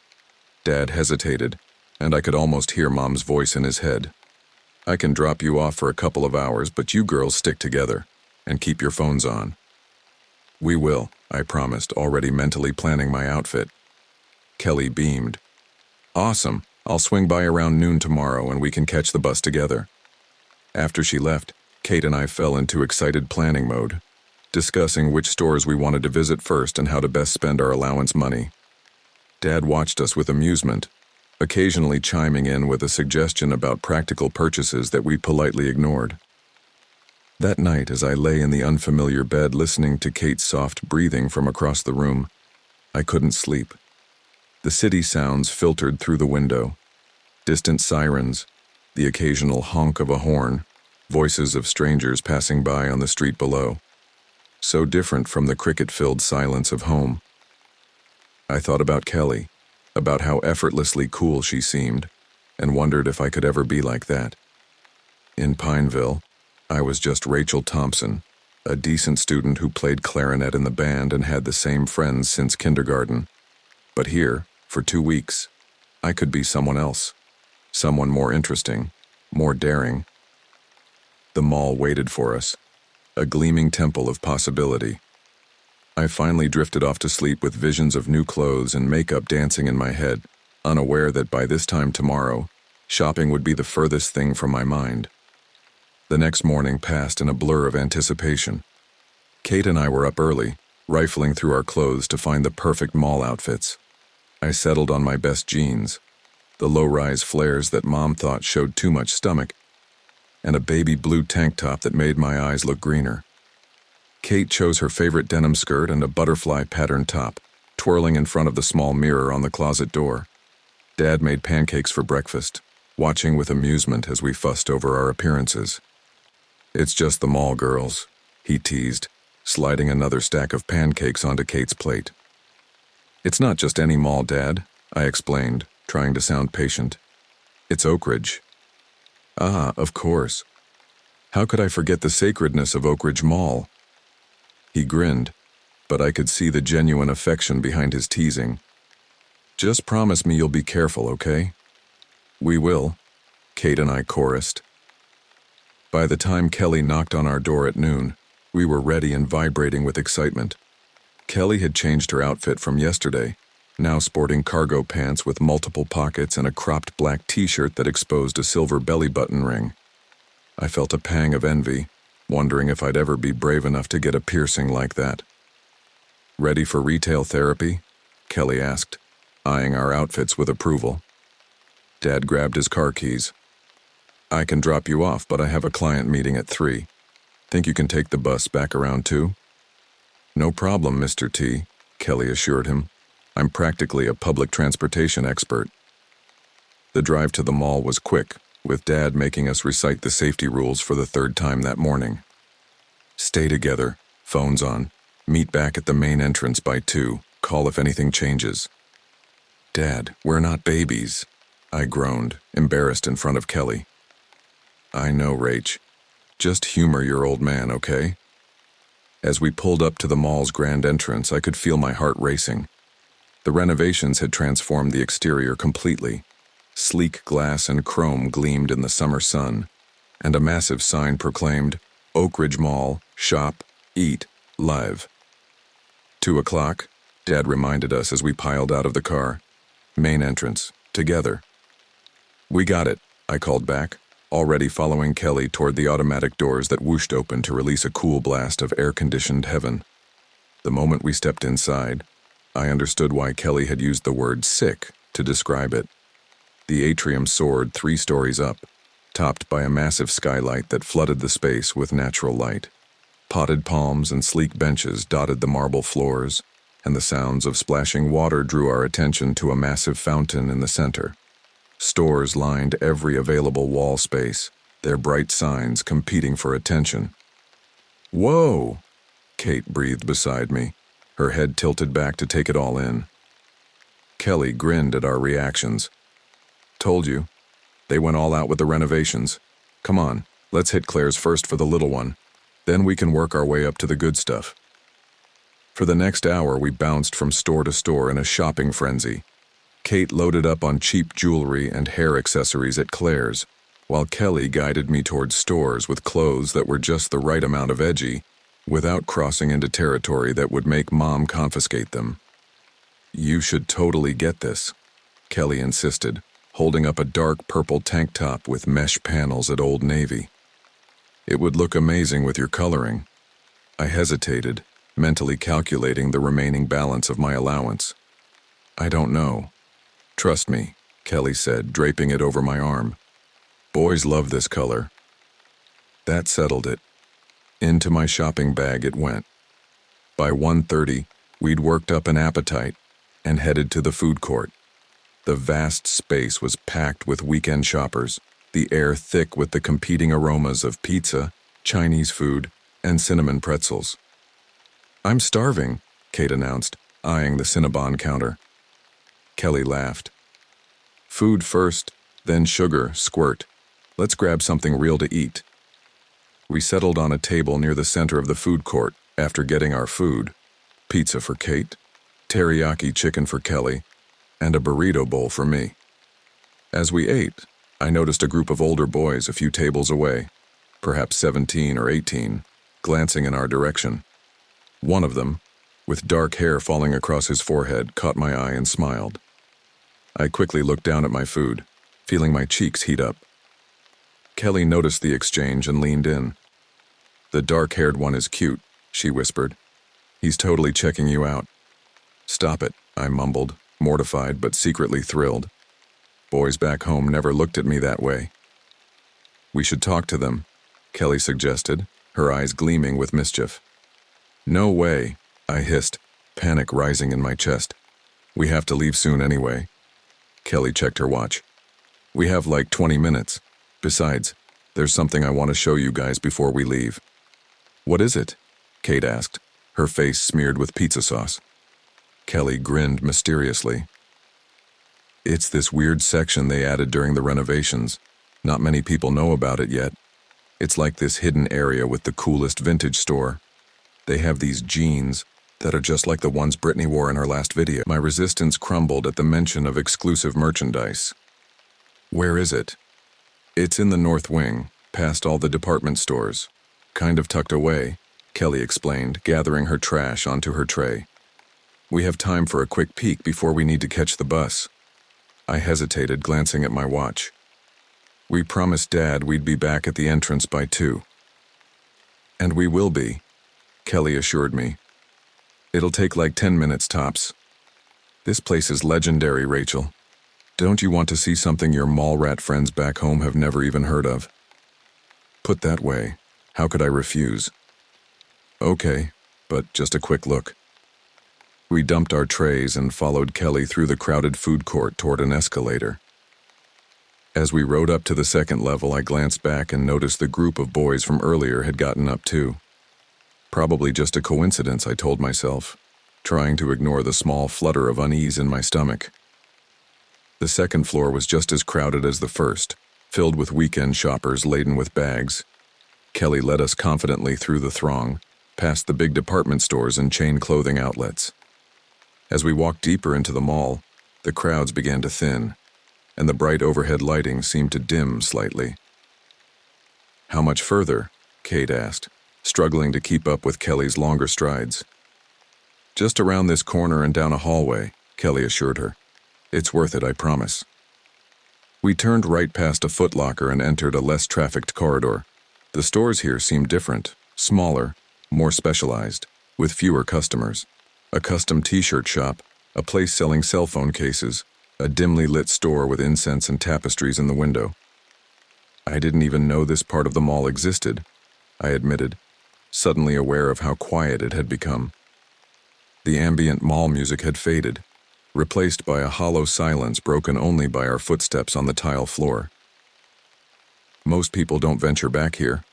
Speaker 1: Dad hesitated, and I could almost hear Mom's voice in his head. "I can drop you off for a couple of hours, but you girls stick together, and keep your phones on." "We will," I promised, already mentally planning my outfit. Kelly beamed. "Awesome. I'll swing by around noon tomorrow and we can catch the bus together." After she left, Kate and I fell into excited planning mode, discussing which stores we wanted to visit first and how to best spend our allowance money. Dad watched us with amusement, occasionally chiming in with a suggestion about practical purchases that we politely ignored. That night, as I lay in the unfamiliar bed listening to Kate's soft breathing from across the room, I couldn't sleep. The city sounds filtered through the window. Distant sirens, the occasional honk of a horn, voices of strangers passing by on the street below. So different from the cricket-filled silence of home. I thought about Kelly, about how effortlessly cool she seemed, and wondered if I could ever be like that. In Pineville, I was just Rachel Thompson, a decent student who played clarinet in the band and had the same friends since kindergarten. But here, for 2 weeks, I could be someone else, someone more interesting, more daring. The mall waited for us, a gleaming temple of possibility. I finally drifted off to sleep with visions of new clothes and makeup dancing in my head, unaware that by this time tomorrow, shopping would be the furthest thing from my mind. The next morning passed in a blur of anticipation. Kate and I were up early, rifling through our clothes to find the perfect mall outfits. I settled on my best jeans, the low-rise flares that Mom thought showed too much stomach, and a baby blue tank top that made my eyes look greener. Kate chose her favorite denim skirt and a butterfly-patterned top, twirling in front of the small mirror on the closet door. Dad made pancakes for breakfast, watching with amusement as we fussed over our appearances. "It's just the mall, girls," he teased, sliding another stack of pancakes onto Kate's plate. "It's not just any mall, Dad," I explained, trying to sound patient. "It's Oak Ridge." "Ah, of course. How could I forget the sacredness of Oak Ridge Mall?" He grinned, but I could see the genuine affection behind his teasing. "Just promise me you'll be careful, okay?" "We will," Kate and I chorused. By the time Kelly knocked on our door at noon, we were ready and vibrating with excitement. Kelly had changed her outfit from yesterday, now sporting cargo pants with multiple pockets and a cropped black t-shirt that exposed a silver belly button ring. I felt a pang of envy, wondering if I'd ever be brave enough to get a piercing like that. "Ready for retail therapy?" Kelly asked, eyeing our outfits with approval. Dad grabbed his car keys. "I can drop you off, but I have a client meeting at 3. Think you can take the bus back around 2? "No problem, Mr. T," Kelly assured him. "I'm practically a public transportation expert." The drive to the mall was quick, with Dad making us recite the safety rules for the 3rd time that morning. "Stay together, phones on, meet back at the main entrance by 2, call if anything changes." "Dad, we're not babies," I groaned, embarrassed in front of Kelly. "I know, Rach. Just humor your old man, okay?" As we pulled up to the mall's grand entrance, I could feel my heart racing. The renovations had transformed the exterior completely. Sleek glass and chrome gleamed in the summer sun, and a massive sign proclaimed, "Oak Ridge Mall, shop, eat, live." 2 o'clock, Dad reminded us as we piled out of the car. "Main entrance, together." "We got it," I called back, already following Kelly toward the automatic doors that whooshed open to release a cool blast of air-conditioned heaven. The moment we stepped inside, I understood why Kelly had used the word sick to describe it. The atrium soared 3 stories up, topped by a massive skylight that flooded the space with natural light. Potted palms and sleek benches dotted the marble floors, and the sounds of splashing water drew our attention to a massive fountain in the center. Stores lined every available wall space, their bright signs competing for attention. "Whoa!" Kate breathed beside me, her head tilted back to take it all in. Kelly grinned at our reactions. "Told you. They went all out with the renovations. Come on, let's hit Claire's first for the little one. Then we can work our way up to the good stuff." For the next hour, we bounced from store to store in a shopping frenzy. Kate loaded up on cheap jewelry and hair accessories at Claire's, while Kelly guided me towards stores with clothes that were just the right amount of edgy, without crossing into territory that would make Mom confiscate them. "You should totally get this," Kelly insisted, holding up a dark purple tank top with mesh panels at Old Navy. "It would look amazing with your coloring." I hesitated, mentally calculating the remaining balance of my allowance. "I don't know. Trust me," Kelly said, draping it over my arm. "Boys love this color." That settled it. Into my shopping bag it went. By 1:30, we'd worked up an appetite and headed to the food court. The vast space was packed with weekend shoppers, the air thick with the competing aromas of pizza, Chinese food, and cinnamon pretzels. "I'm starving," Kate announced, eyeing the Cinnabon counter. Kelly laughed. "Food first, then sugar, squirt. Let's grab something real to eat." We settled on a table near the center of the food court after getting our food: pizza for Kate, teriyaki chicken for Kelly, and a burrito bowl for me. As we ate, I noticed a group of older boys a few tables away, perhaps 17 or 18, glancing in our direction. One of them, with dark hair falling across his forehead, caught my eye and smiled. I quickly looked down at my food, feeling my cheeks heat up. Kelly noticed the exchange and leaned in. "The dark-haired one is cute," she whispered. "He's totally checking you out." "Stop it," I mumbled, mortified but secretly thrilled. Boys back home never looked at me that way. "We should talk to them," Kelly suggested, her eyes gleaming with mischief. "No way," I hissed, panic rising in my chest. "We have to leave soon anyway." Kelly checked her watch. "We have like 20 minutes. Besides, there's something I want to show you guys before we leave." "What is it?" Kate asked, her face smeared with pizza sauce. Kelly grinned mysteriously. "It's this weird section they added during the renovations. Not many people know about it yet. It's like this hidden area with the coolest vintage store. They have these jeans that are just like the ones Brittany wore in her last video." My resistance crumbled at the mention of exclusive merchandise. "Where is it?" "It's in the north wing, past all the department stores. Kind of tucked away," Kelly explained, gathering her trash onto her tray. "We have time for a quick peek before we need to catch the bus." I hesitated, glancing at my watch. "We promised Dad we'd be back at the entrance by 2. "And we will be," Kelly assured me. "It'll take like 10 minutes tops. This place is legendary, Rachel. Don't you want to see something your mall rat friends back home have never even heard of?" Put that way, how could I refuse? "Okay, but just a quick look." We dumped our trays and followed Kelly through the crowded food court toward an escalator. As we rode up to the second level, I glanced back and noticed the group of boys from earlier had gotten up too. Probably just a coincidence, I told myself, trying to ignore the small flutter of unease in my stomach. The second floor was just as crowded as the first, filled with weekend shoppers laden with bags. Kelly led us confidently through the throng, past the big department stores and chain clothing outlets. As we walked deeper into the mall, the crowds began to thin, and the bright overhead lighting seemed to dim slightly. "How much further?" Kate asked, struggling to keep up with Kelly's longer strides. "Just around this corner and down a hallway," Kelly assured her. "It's worth it, I promise." We turned right past a Foot Locker and entered a less trafficked corridor. The stores here seemed different, smaller, more specialized, with fewer customers. A custom t-shirt shop, a place selling cell phone cases, a dimly lit store with incense and tapestries in the window. "I didn't even know this part of the mall existed," I admitted, suddenly aware of how quiet it had become. The ambient mall music had faded, replaced by a hollow silence broken only by our footsteps on the tile floor. "Most people don't venture back here,"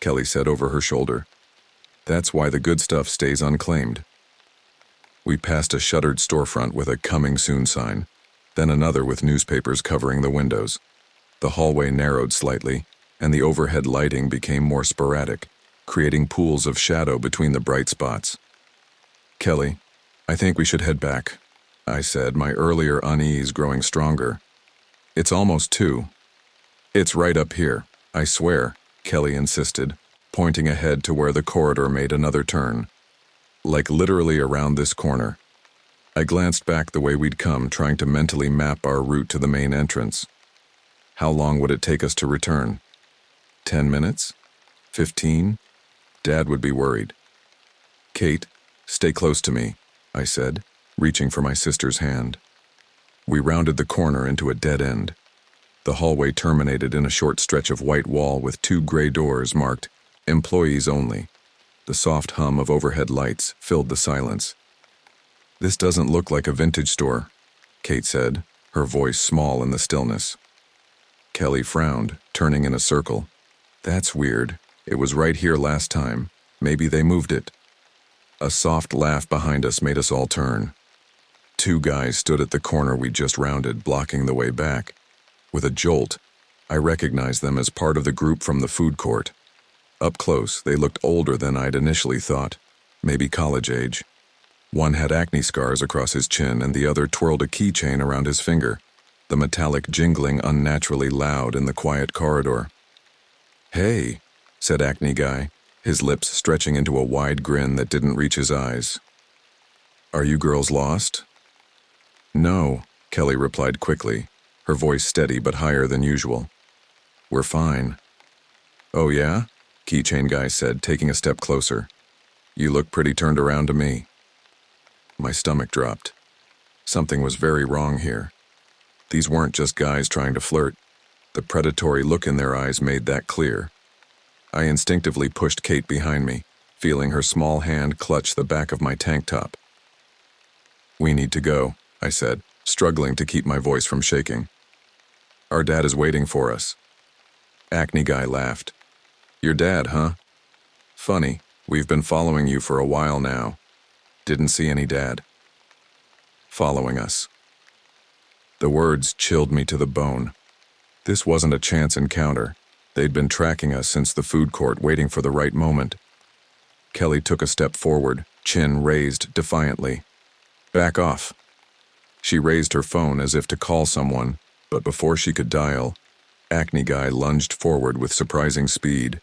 Speaker 1: Kelly said over her shoulder. "That's why the good stuff stays unclaimed." We passed a shuttered storefront with a "Coming Soon" sign, then another with newspapers covering the windows. The hallway narrowed slightly, and the overhead lighting became more sporadic, creating pools of shadow between the bright spots. "Kelly, I think we should head back," I said, my earlier unease growing stronger. "It's almost 2. "It's right up here, I swear," Kelly insisted, pointing ahead to where the corridor made another turn. "Like literally around this corner." I glanced back the way we'd come, trying to mentally map our route to the main entrance. How long would it take us to return? 10 minutes? 15? Dad would be worried. "Kate, stay close to me," I said, reaching for my sister's hand. We rounded the corner into a dead end. The hallway terminated in a short stretch of white wall with 2 gray doors marked "Employees Only." The soft hum of overhead lights filled the silence. "This doesn't look like a vintage store," Kate said, her voice small in the stillness. Kelly frowned, turning in a circle. "That's weird. It was right here last time. Maybe they moved it." A soft laugh behind us made us all turn. 2 guys stood at the corner we just rounded, blocking the way back. With a jolt, I recognized them as part of the group from the food court. Up close, they looked older than I'd initially thought, maybe college age. One had acne scars across his chin and the other twirled a keychain around his finger, the metallic jingling unnaturally loud in the quiet corridor. "Hey," said Acne Guy, his lips stretching into a wide grin that didn't reach his eyes. "Are you girls lost?" "No," Kelly replied quickly, her voice steady but higher than usual. We're fine. Oh yeah? Keychain guy said, taking a step closer. You look pretty turned around to me. My stomach dropped. Something was very wrong here. These weren't just guys trying to flirt. The predatory look in their eyes made that clear. I instinctively pushed Kate behind me, feeling her small hand clutch the back of my tank top. We need to go, I said, struggling to keep my voice from shaking. Our dad is waiting for us. Acne guy laughed. Your dad, huh? Funny, we've been following you for a while now. Didn't see any dad. Following us. The words chilled me to the bone. This wasn't a chance encounter. They'd been tracking us since the food court, waiting for the right moment. Kelly took a step forward, chin raised defiantly. Back off. She raised her phone as if to call someone, but before she could dial, Acne guy lunged forward with surprising speed.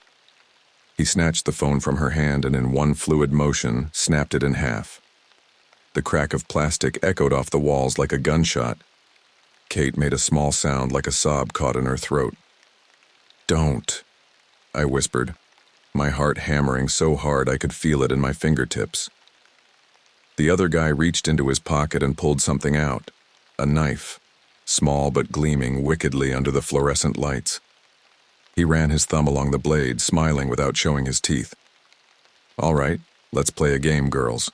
Speaker 1: He snatched the phone from her hand and in one fluid motion snapped it in half. The crack of plastic echoed off the walls like a gunshot. Kate made a small sound like a sob caught in her throat. Don't, I whispered, my heart hammering so hard I could feel it in my fingertips. The other guy reached into his pocket and pulled something out, a knife, small but gleaming wickedly under the fluorescent lights. He ran his thumb along the blade, smiling without showing his teeth. All right, let's play a game, girls,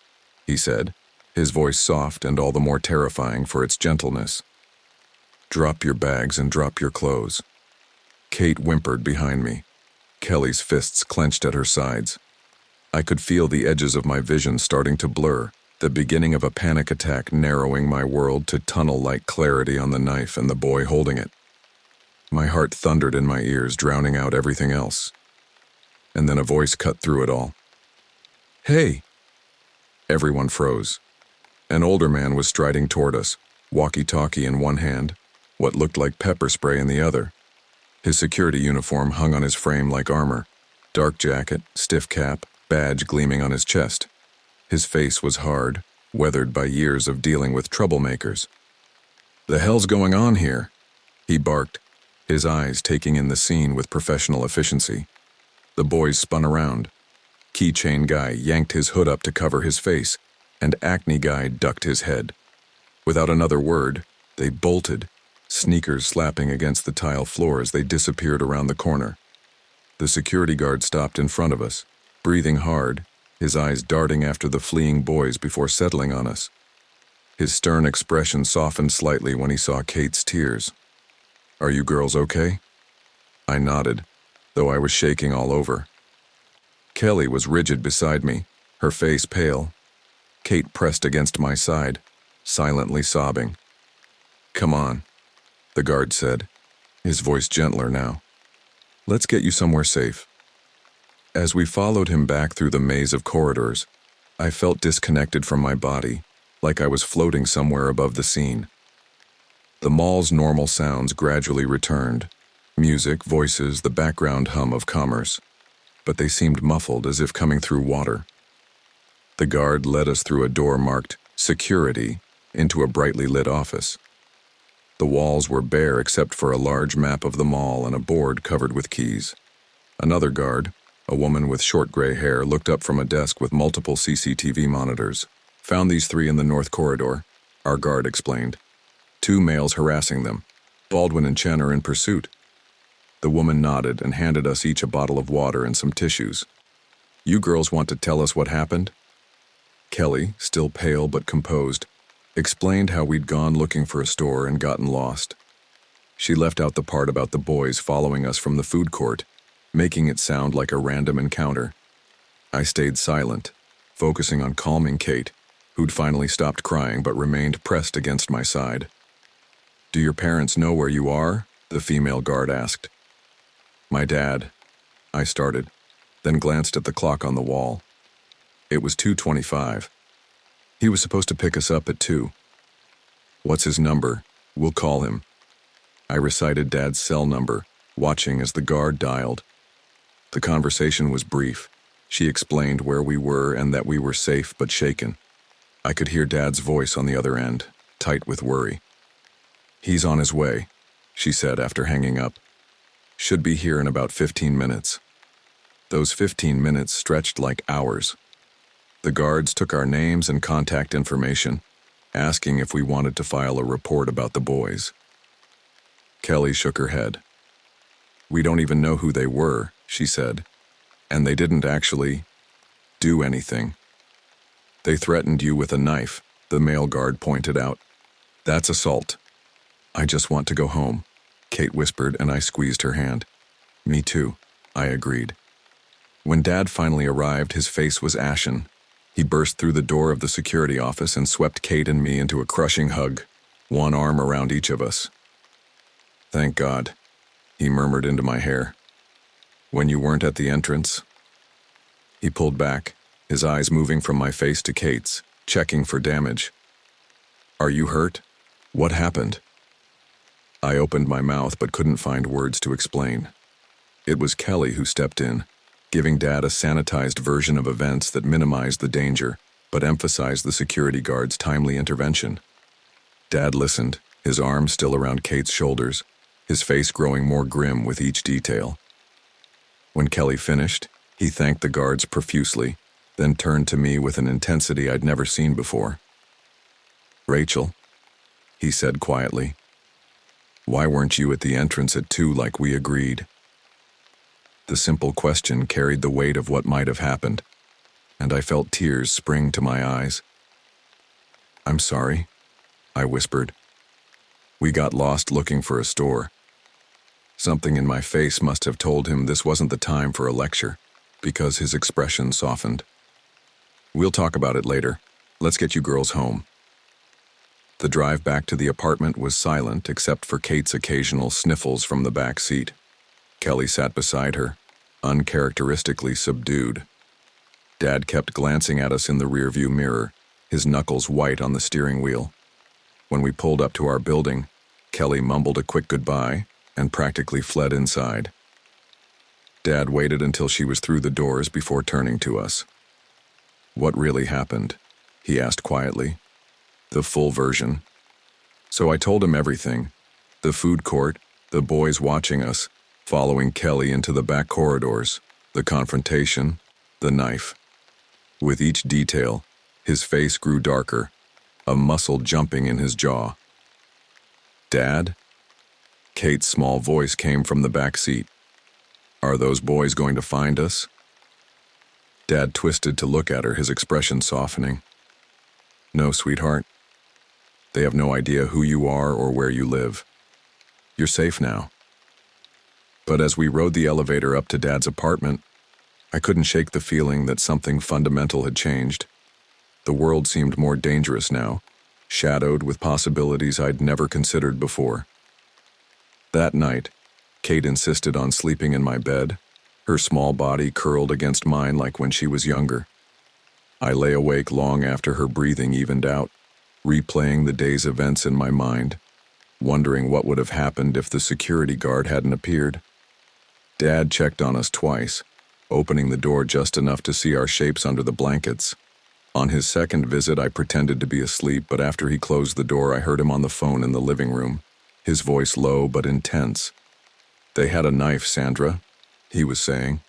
Speaker 1: he said, his voice soft and all the more terrifying for its gentleness. Drop your bags and drop your clothes. Kate whimpered behind me. Kelly's fists clenched at her sides. I could feel the edges of my vision starting to blur, the beginning of a panic attack narrowing my world to tunnel-like clarity on the knife and the boy holding it. My heart thundered in my ears, drowning out everything else. And then a voice cut through it all. Hey! Everyone froze. An older man was striding toward us, walkie-talkie in one hand, what looked like pepper spray in the other. His security uniform hung on his frame like armor, dark jacket, stiff cap, badge gleaming on his chest. His face was hard, weathered by years of dealing with troublemakers. The hell's going on here? He barked, his eyes taking in the scene with professional efficiency. The boys spun around. Keychain guy yanked his hood up to cover his face, and Acne guy ducked his head. Without another word, they bolted, sneakers slapping against the tile floor as they disappeared around the corner. The security guard stopped in front of us, breathing hard, his eyes darting after the fleeing boys before settling on us. His stern expression softened slightly when he saw Kate's tears. Are you girls okay? I nodded, though I was shaking all over. Kelly was rigid beside me, her face pale. Kate pressed against my side, silently sobbing. Come on, the guard said, his voice gentler now. Let's get you somewhere safe. As we followed him back through the maze of corridors, I felt disconnected from my body, like I was floating somewhere above the scene. The mall's normal sounds gradually returned, music, voices, the background hum of commerce, but they seemed muffled as if coming through water. The guard led us through a door marked Security into a brightly lit office. The walls were bare except for a large map of the mall and a board covered with keys. Another guard, a woman with short gray hair, looked up from a desk with multiple CCTV monitors. Found these 3 in the north corridor, our guard explained. 2 males harassing them. Baldwin and Chen are in pursuit. The woman nodded and handed us each a bottle of water and some tissues. You girls want to tell us what happened? Kelly, still pale but composed, explained how we'd gone looking for a store and gotten lost. She left out the part about the boys following us from the food court, making it sound like a random encounter. I stayed silent, focusing on calming Kate, who'd finally stopped crying but remained pressed against my side. Do your parents know where you are? The female guard asked. My dad, I started, then glanced at the clock on the wall. It was 2:25. He was supposed to pick us up at 2. What's his number? We'll call him. I recited Dad's cell number, watching as the guard dialed. The conversation was brief. She explained where we were and that we were safe but shaken. I could hear Dad's voice on the other end, tight with worry. "He's on his way," she said after hanging up. "Should be here in about 15 minutes. Those 15 minutes stretched like hours. The guards took our names and contact information, asking if we wanted to file a report about the boys. Kelly shook her head. "We don't even know who they were," she said, "and they didn't actually do anything." "They threatened you with a knife," the male guard pointed out. "That's assault." "I just want to go home," Kate whispered, and I squeezed her hand. "Me too," I agreed. When Dad finally arrived, his face was ashen. He burst through the door of the security office and swept Kate and me into a crushing hug, one arm around each of us. "Thank God," he murmured into my hair. "When you weren't at the entrance?" He pulled back, his eyes moving from my face to Kate's, checking for damage. "Are you hurt? What happened?" I opened my mouth but couldn't find words to explain. It was Kelly who stepped in, giving Dad a sanitized version of events that minimized the danger, but emphasized the security guard's timely intervention. Dad listened, his arms still around Kate's shoulders, his face growing more grim with each detail. When Kelly finished, he thanked the guards profusely, then turned to me with an intensity I'd never seen before. "Rachel," he said quietly, "why weren't you at the entrance at 2 like we agreed?" The simple question carried the weight of what might have happened, and I felt tears spring to my eyes. "I'm sorry," I whispered. "We got lost looking for a store." Something in my face must have told him this wasn't the time for a lecture, because his expression softened. "We'll talk about it later. Let's get you girls home." The drive back to the apartment was silent except for Kate's occasional sniffles from the back seat. Kelly sat beside her, uncharacteristically subdued. Dad kept glancing at us in the rearview mirror, his knuckles white on the steering wheel. When we pulled up to our building, Kelly mumbled a quick goodbye and practically fled inside. Dad waited until she was through the doors before turning to us. "What really happened?" he asked quietly. "The full version." So I told him everything. The food court, the boys watching us, following Kelly into the back corridors, the confrontation, the knife. With each detail, his face grew darker, a muscle jumping in his jaw. "Dad?" Kate's small voice came from the back seat. "Are those boys going to find us?" Dad twisted to look at her, his expression softening. "No, sweetheart. They have no idea who you are or where you live. You're safe now." But as we rode the elevator up to Dad's apartment, I couldn't shake the feeling that something fundamental had changed. The world seemed more dangerous now, shadowed with possibilities I'd never considered before. That night, Kate insisted on sleeping in my bed, her small body curled against mine like when she was younger. I lay awake long after her breathing evened out, replaying the day's events in my mind, wondering what would have happened if the security guard hadn't appeared. Dad checked on us twice, opening the door just enough to see our shapes under the blankets. On his second visit, I pretended to be asleep, but after he closed the door, I heard him on the phone in the living room, his voice low but intense. "They had a knife, Sandra," he was saying.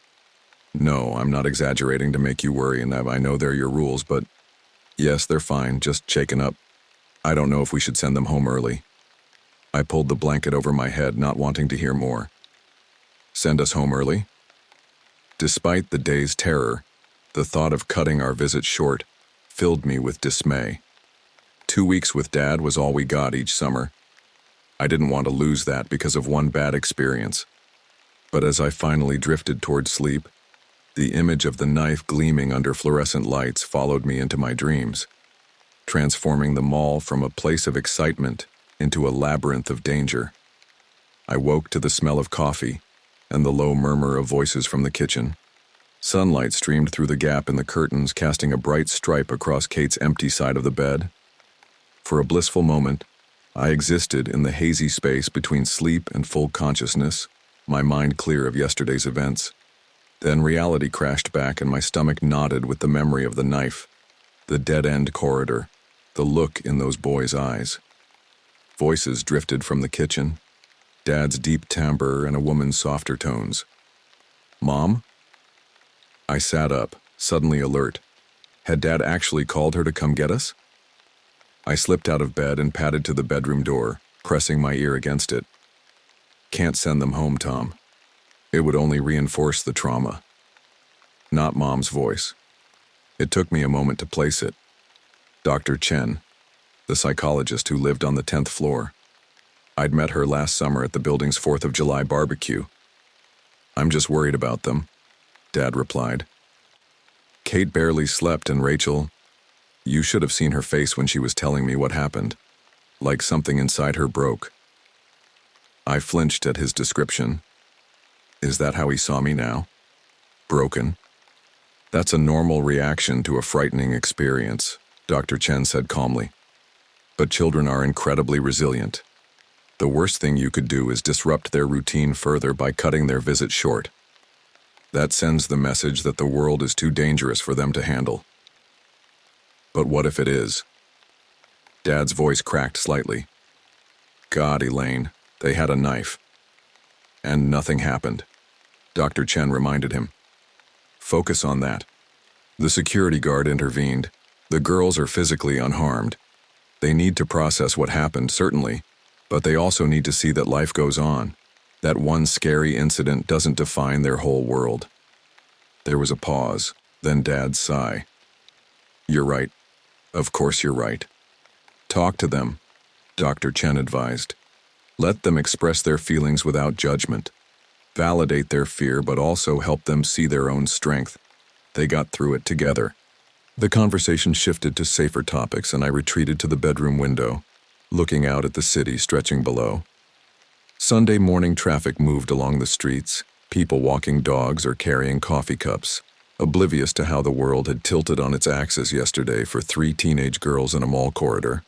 Speaker 1: "No, I'm not exaggerating to make you worry, and I know they're your rules, but yes, they're fine, just shaken up. I don't know if we should send them home early." I pulled the blanket over my head, not wanting to hear more. "Send us home early?" Despite the day's terror, the thought of cutting our visit short filled me with dismay. 2 weeks with Dad was all we got each summer. I didn't want to lose that because of one bad experience. But as I finally drifted toward sleep, the image of the knife gleaming under fluorescent lights followed me into my dreams, transforming the mall from a place of excitement into a labyrinth of danger. I woke to the smell of coffee and the low murmur of voices from the kitchen. Sunlight streamed through the gap in the curtains, casting a bright stripe across Kate's empty side of the bed. For a blissful moment, I existed in the hazy space between sleep and full consciousness, my mind clear of yesterday's events. Then reality crashed back and my stomach knotted with the memory of the knife, the dead-end corridor, the look in those boys' eyes. Voices drifted from the kitchen, Dad's deep timbre and a woman's softer tones. "Mom?" I sat up, suddenly alert. Had Dad actually called her to come get us? I slipped out of bed and padded to the bedroom door, pressing my ear against it. "Can't send them home, Tom. It would only reinforce the trauma." Not Mom's voice. It took me a moment to place it. Dr. Chen, the psychologist who lived on the 10th floor. I'd met her last summer at the building's 4th of July barbecue. "I'm just worried about them," Dad replied. Kate barely slept, and Rachel, you should have seen her face when she was telling me what happened. Like something inside her broke. I flinched at his description. Is that how he saw me now? Broken? "That's a normal reaction to a frightening experience," Dr. Chen said calmly. "But children are incredibly resilient. The worst thing you could do is disrupt their routine further by cutting their visit short. That sends the message that the world is too dangerous for them to handle." "But what if it is?" Dad's voice cracked slightly. "God, Elaine, they had a knife." "And nothing happened," Dr. Chen reminded him. "Focus on that." The security guard intervened. "The girls are physically unharmed. They need to process what happened, certainly, but they also need to see that life goes on. That one scary incident doesn't define their whole world." There was a pause, then Dad's sigh. "You're right. Of course you're right. Talk to them," Dr. Chen advised. "Let them express their feelings without judgment. Validate their fear, but also help them see their own strength. They got through it together." The conversation shifted to safer topics, and I retreated to the bedroom window, looking out at the city stretching below. Sunday morning traffic moved along the streets, people walking dogs or carrying coffee cups, oblivious to how the world had tilted on its axis yesterday for 3 teenage girls in a mall corridor.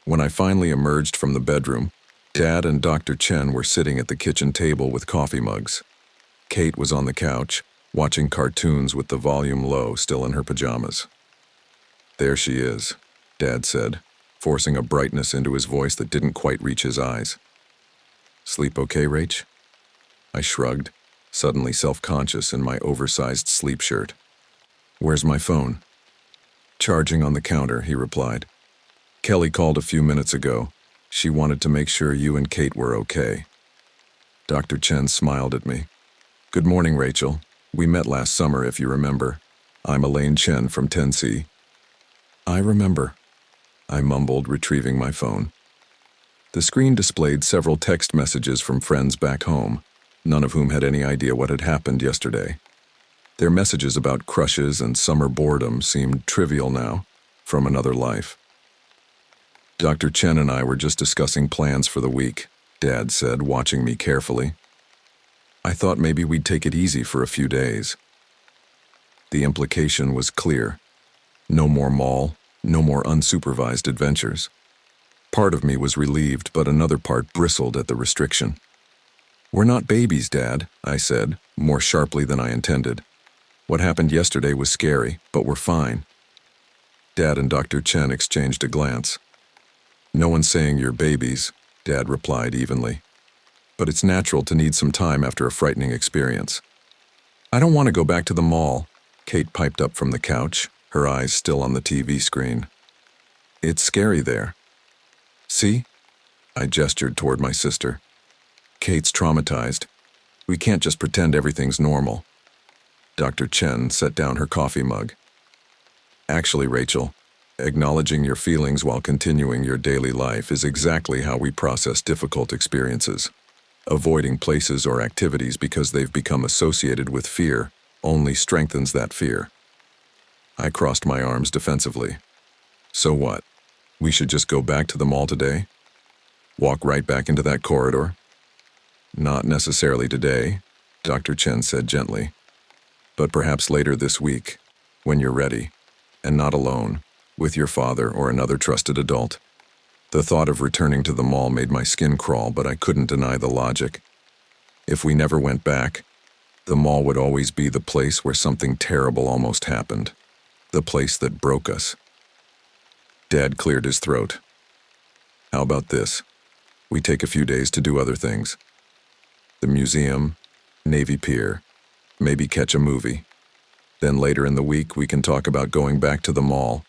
Speaker 1: When I finally emerged from the bedroom, Dad and Dr. Chen were sitting at the kitchen table with coffee mugs. Kate was on the couch, watching cartoons with the volume low, still in her pajamas. "There she is," Dad said, forcing a brightness into his voice that didn't quite reach his eyes. "Sleep okay, Rach?" I shrugged, suddenly self-conscious in my oversized sleep shirt. "Where's my phone?" "Charging on the counter," he replied. "Kelly called a few minutes ago. She wanted to make sure you and Kate were okay." Dr. Chen smiled at me. "Good morning, Rachel. We met last summer, if you remember. I'm Elaine Chen from 10C. "I remember," I mumbled, retrieving my phone. The screen displayed several text messages from friends back home, none of whom had any idea what had happened yesterday. Their messages about crushes and summer boredom seemed trivial now, from another life. "Dr. Chen and I were just discussing plans for the week," Dad said, watching me carefully. "I thought maybe we'd take it easy for a few days." The implication was clear. No more mall, no more unsupervised adventures. Part of me was relieved, but another part bristled at the restriction. "We're not babies, Dad," I said, more sharply than I intended. "What happened yesterday was scary, but we're fine." Dad and Dr. Chen exchanged a glance. "No one's saying you're babies," Dad replied evenly. "But it's natural to need some time after a frightening experience." "I don't want to go back to the mall," Kate piped up from the couch, her eyes still on the TV screen. "It's scary there." "See?" I gestured toward my sister. "Kate's traumatized. We can't just pretend everything's normal." Dr. Chen set down her coffee mug. "Actually, Rachel, acknowledging your feelings while continuing your daily life is exactly how we process difficult experiences. Avoiding places or activities because they've become associated with fear only strengthens that fear." I crossed my arms defensively. "So what? We should just go back to the mall today? Walk right back into that corridor?" "Not necessarily today," Dr. Chen said gently. "But perhaps later this week, when you're ready, and not alone, with your father or another trusted adult." The thought of returning to the mall made my skin crawl, but I couldn't deny the logic. If we never went back, the mall would always be the place where something terrible almost happened. The place that broke us. Dad cleared his throat. "How about this? We take a few days to do other things. The museum, Navy Pier, maybe catch a movie. Then later in the week, we can talk about going back to the mall,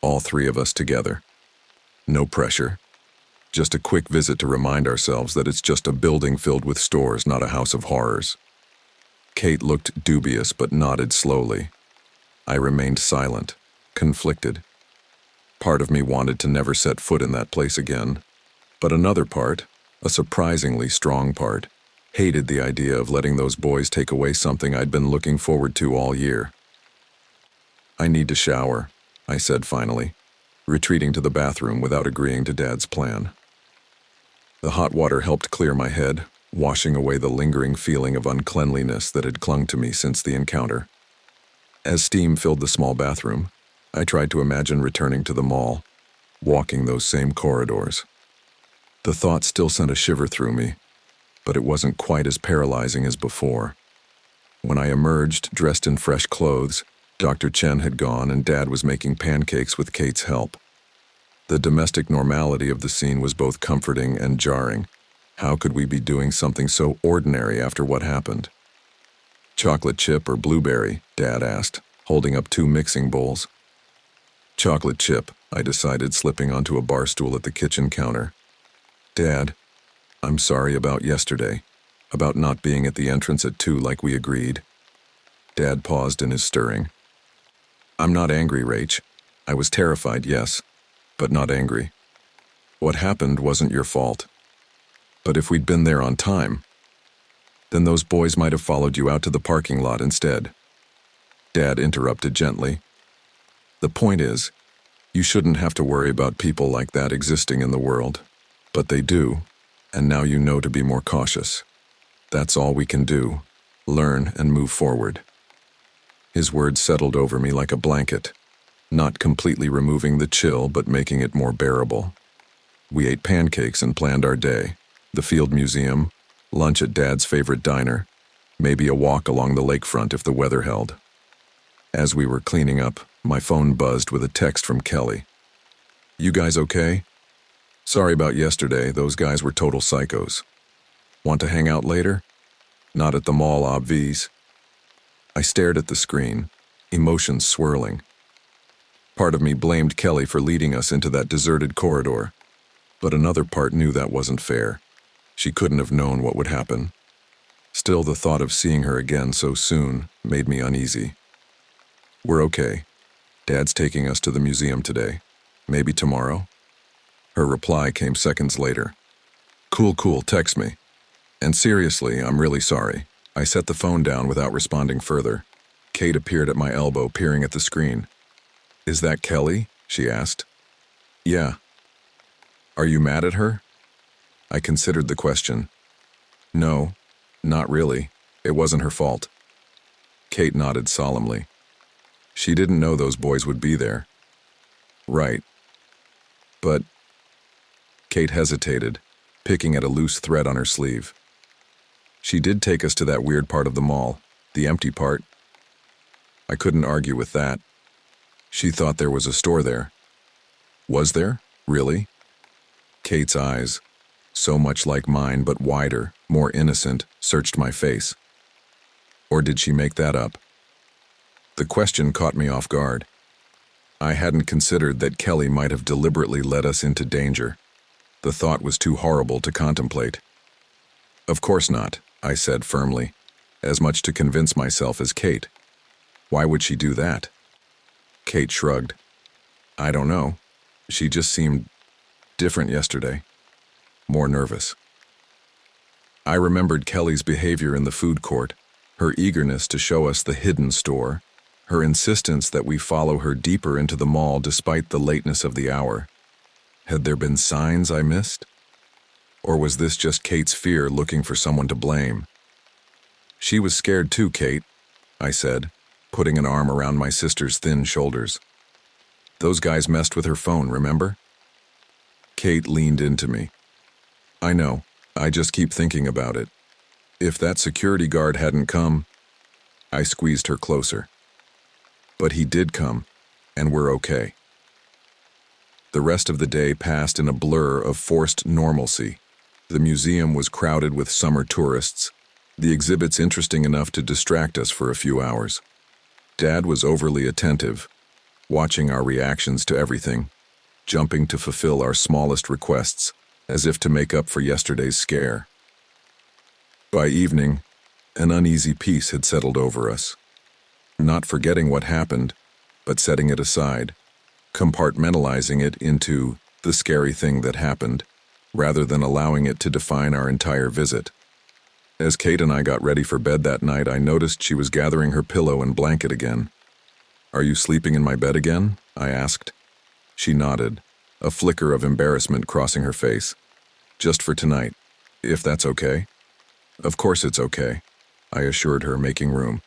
Speaker 1: all three of us together. No pressure. Just a quick visit to remind ourselves that it's just a building filled with stores, not a house of horrors. Kate looked dubious but nodded slowly. I remained silent, conflicted. Part of me wanted to never set foot in that place again, but another part, a surprisingly strong part, hated the idea of letting those boys take away something I'd been looking forward to all year. I need to shower, I said finally, retreating to the bathroom without agreeing to Dad's plan. The hot water helped clear my head, washing away the lingering feeling of uncleanliness that had clung to me since the encounter. As steam filled the small bathroom, I tried to imagine returning to the mall, walking those same corridors. The thought still sent a shiver through me, but it wasn't quite as paralyzing as before. When I emerged, dressed in fresh clothes, Dr. Chen had gone and Dad was making pancakes with Kate's help. The domestic normality of the scene was both comforting and jarring. How could we be doing something so ordinary after what happened? Chocolate chip or blueberry? Dad asked, holding up 2 mixing bowls. Chocolate chip, I decided, slipping onto a bar stool at the kitchen counter. Dad, I'm sorry about yesterday, about not being at the entrance at 2 like we agreed. Dad paused in his stirring. I'm not angry, Rach. I was terrified, yes, but not angry. What happened wasn't your fault. But if we'd been there on time, then those boys might have followed you out to the parking lot instead. Dad interrupted gently. The point is, you shouldn't have to worry about people like that existing in the world. But they do, and now you know to be more cautious. That's all we can do, learn and move forward. His words settled over me like a blanket, not completely removing the chill but making it more bearable. We ate pancakes and planned our day. The Field Museum, lunch at Dad's favorite diner, maybe a walk along the lakefront if the weather held. As we were cleaning up, my phone buzzed with a text from Kelly. You guys okay? Sorry about yesterday, those guys were total psychos. Want to hang out later? Not at the mall, obvies. I stared at the screen, emotions swirling. Part of me blamed Kelly for leading us into that deserted corridor, but another part knew that wasn't fair. She couldn't have known what would happen. Still, the thought of seeing her again so soon made me uneasy. We're okay. Dad's taking us to the museum today. Maybe tomorrow? Her reply came seconds later. Cool, text me. And seriously, I'm really sorry. I set the phone down without responding further. Kate appeared at my elbow, peering at the screen. Is that Kelly? She asked. Yeah. Are you mad at her? I considered the question. No, not really. It wasn't her fault. Kate nodded solemnly. She didn't know those boys would be there. Right. But... Kate hesitated, picking at a loose thread on her sleeve. She did take us to that weird part of the mall, the empty part. I couldn't argue with that. She thought there was a store there. Was there? Really? Kate's eyes, so much like mine but wider, more innocent, searched my face. Or did she make that up? The question caught me off guard. I hadn't considered that Kelly might have deliberately led us into danger. The thought was too horrible to contemplate. Of course not, I said firmly, as much to convince myself as Kate. Why would she do that? Kate shrugged. I don't know. She just seemed different yesterday. More nervous. I remembered Kelly's behavior in the food court, her eagerness to show us the hidden store, her insistence that we follow her deeper into the mall despite the lateness of the hour. Had there been signs I missed? Or was this just Kate's fear looking for someone to blame? She was scared too, Kate, I said, putting an arm around my sister's thin shoulders. Those guys messed with her phone, remember? Kate leaned into me. I know, I just keep thinking about it. If that security guard hadn't come... I squeezed her closer. But he did come, and we're okay. The rest of the day passed in a blur of forced normalcy. The museum was crowded with summer tourists, the exhibits interesting enough to distract us for a few hours. Dad was overly attentive, watching our reactions to everything, jumping to fulfill our smallest requests, as if to make up for yesterday's scare. By evening, an uneasy peace had settled over us. Not forgetting what happened, but setting it aside, compartmentalizing it into the scary thing that happened, rather than allowing it to define our entire visit. As Kate and I got ready for bed that night, I noticed she was gathering her pillow and blanket again. "Are you sleeping in my bed again?" I asked. She nodded, a flicker of embarrassment crossing her face. "Just for tonight, if that's okay." "Of course it's okay," I assured her, making room.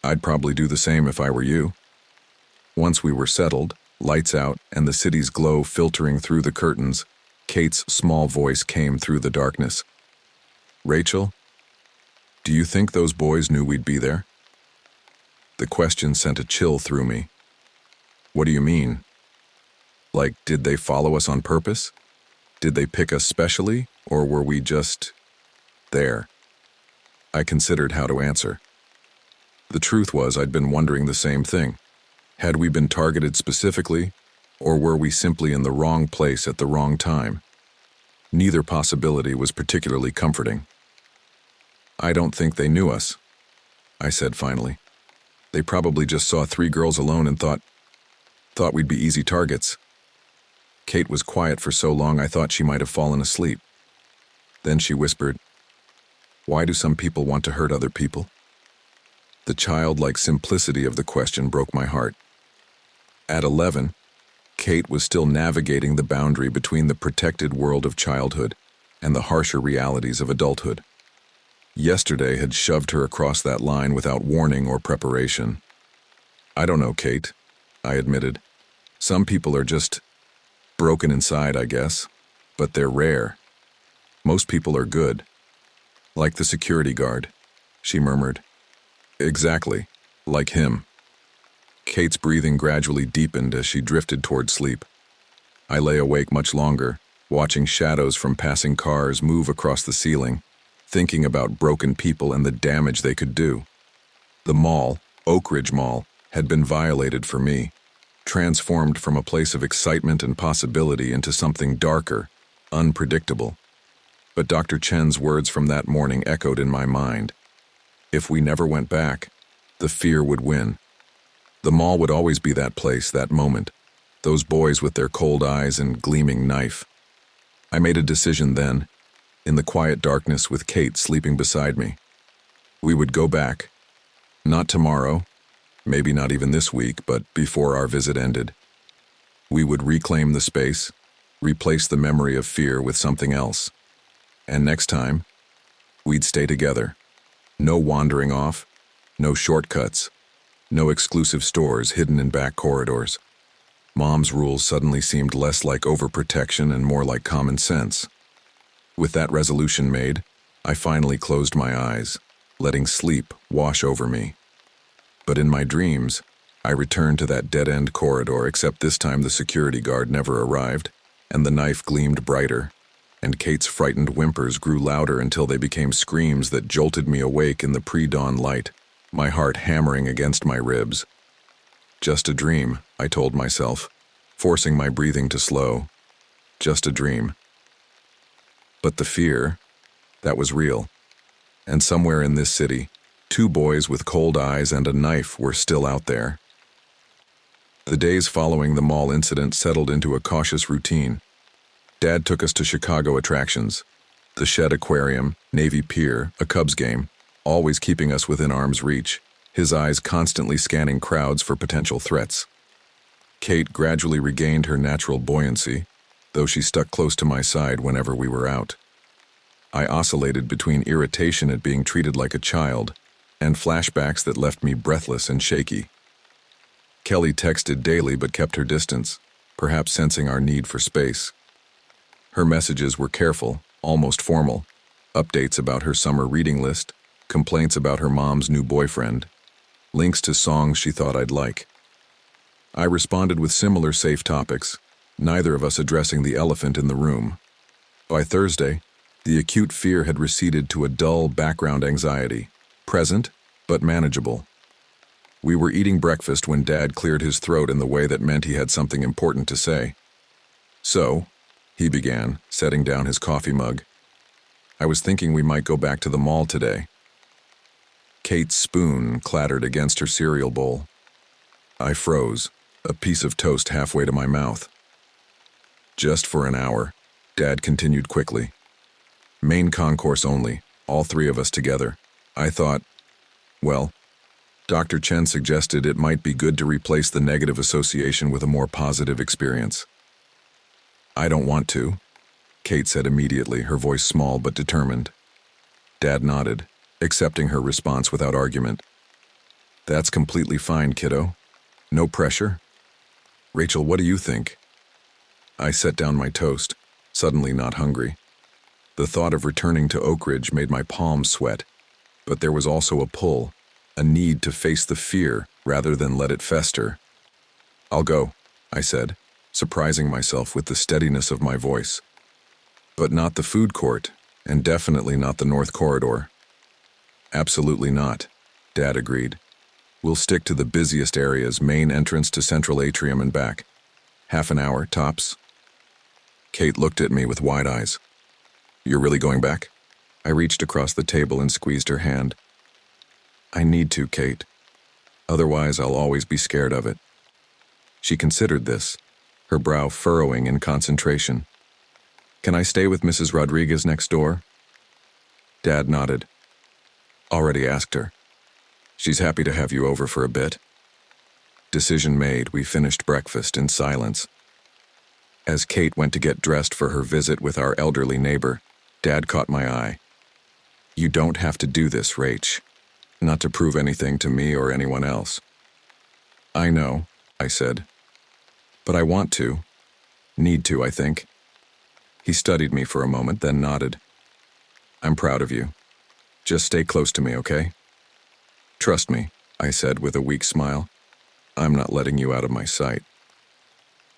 Speaker 1: "I'd probably do the same if I were you." Once we were settled, lights out and the city's glow filtering through the curtains, Kate's small voice came through the darkness. "Rachel, do you think those boys knew we'd be there?" The question sent a chill through me. "What do you mean? Like, did they follow us on purpose? Did they pick us specially, or were we just there?" I considered how to answer. The truth was, I'd been wondering the same thing. Had we been targeted specifically, or were we simply in the wrong place at the wrong time? Neither possibility was particularly comforting. "I don't think they knew us," I said finally. "They probably just saw 3 girls alone and thought we'd be easy targets." Kate was quiet for so long I thought she might have fallen asleep. Then she whispered, "Why do some people want to hurt other people?" The childlike simplicity of the question broke my heart. At 11, Kate was still navigating the boundary between the protected world of childhood and the harsher realities of adulthood. Yesterday had shoved her across that line without warning or preparation. "I don't know, Kate," I admitted. "Some people are just broken inside, I guess, but they're rare. Most people are good. Like the security guard," she murmured. "Exactly, like him." Kate's breathing gradually deepened as she drifted toward sleep. I lay awake much longer, watching shadows from passing cars move across the ceiling, thinking about broken people and the damage they could do. The mall, Oak Ridge Mall, had been violated for me, transformed from a place of excitement and possibility into something darker, unpredictable. But Dr. Chen's words from that morning echoed in my mind. If we never went back, the fear would win. The mall would always be that place, that moment, those boys with their cold eyes and gleaming knife. I made a decision then, in the quiet darkness with Kate sleeping beside me. We would go back. Not tomorrow, maybe not even this week, but before our visit ended. We would reclaim the space, replace the memory of fear with something else. And next time, we'd stay together. No wandering off, no shortcuts, no exclusive stores hidden in back corridors. Mom's rules suddenly seemed less like overprotection and more like common sense. With that resolution made, I finally closed my eyes, letting sleep wash over me. But in my dreams, I returned to that dead-end corridor, except this time the security guard never arrived, and the knife gleamed brighter, and Kate's frightened whimpers grew louder until they became screams that jolted me awake in the pre-dawn light, my heart hammering against my ribs. Just a dream, I told myself, forcing my breathing to slow. Just a dream. But the fear, that was real. And somewhere in this city, 2 boys with cold eyes and a knife were still out there. The days following the mall incident settled into a cautious routine. Dad took us to Chicago attractions, the Shed Aquarium, Navy Pier, a Cubs game, always keeping us within arm's reach, his eyes constantly scanning crowds for potential threats. Kate gradually regained her natural buoyancy, though she stuck close to my side whenever we were out. I oscillated between irritation at being treated like a child and flashbacks that left me breathless and shaky. Kelly texted daily but kept her distance, perhaps sensing our need for space. Her messages were careful, almost formal, updates about her summer reading list, complaints about her mom's new boyfriend, links to songs she thought I'd like. I responded with similar safe topics, neither of us addressing the elephant in the room. By Thursday, The acute fear had receded to a dull background anxiety, present but manageable. We were eating breakfast when Dad cleared his throat in the way that meant he had something important to say. "So," he began, setting down his coffee mug, "I was thinking we might go back to the mall today." Kate's spoon clattered against her cereal bowl. I froze, a piece of toast halfway to my mouth. "Just for an hour," Dad continued quickly. "Main concourse only, all three of us together. I thought, well, Dr. Chen suggested it might be good to replace the negative association with a more positive experience." "I don't want to," Kate said immediately, her voice small but determined. Dad nodded, accepting her response without argument. "That's completely fine, kiddo. No pressure. Rachel, what do you think?" I set down my toast, suddenly not hungry. The thought of returning to Oak Ridge made my palms sweat, but there was also a pull, a need to face the fear rather than let it fester. "I'll go," I said, surprising myself with the steadiness of my voice. "But not the food court, and definitely not the North Corridor." "Absolutely not," Dad agreed. "We'll stick to the busiest areas, main entrance to Central Atrium and back. Half an hour, tops." Kate looked at me with wide eyes. "You're really going back?" I reached across the table and squeezed her hand. "I need to, Kate. Otherwise, I'll always be scared of it." She considered this, her brow furrowing in concentration. "Can I stay with Mrs. Rodriguez next door?" Dad nodded. "Already asked her. She's happy to have you over for a bit." Decision made, we finished breakfast in silence. As Kate went to get dressed for her visit with our elderly neighbor, Dad caught my eye. "You don't have to do this, Rach. Not to prove anything to me or anyone else." "I know," I said. "But I want to. Need to, I think." He studied me for a moment, then nodded. "I'm proud of you. Just stay close to me, okay?" "Trust me," I said with a weak smile. "I'm not letting you out of my sight."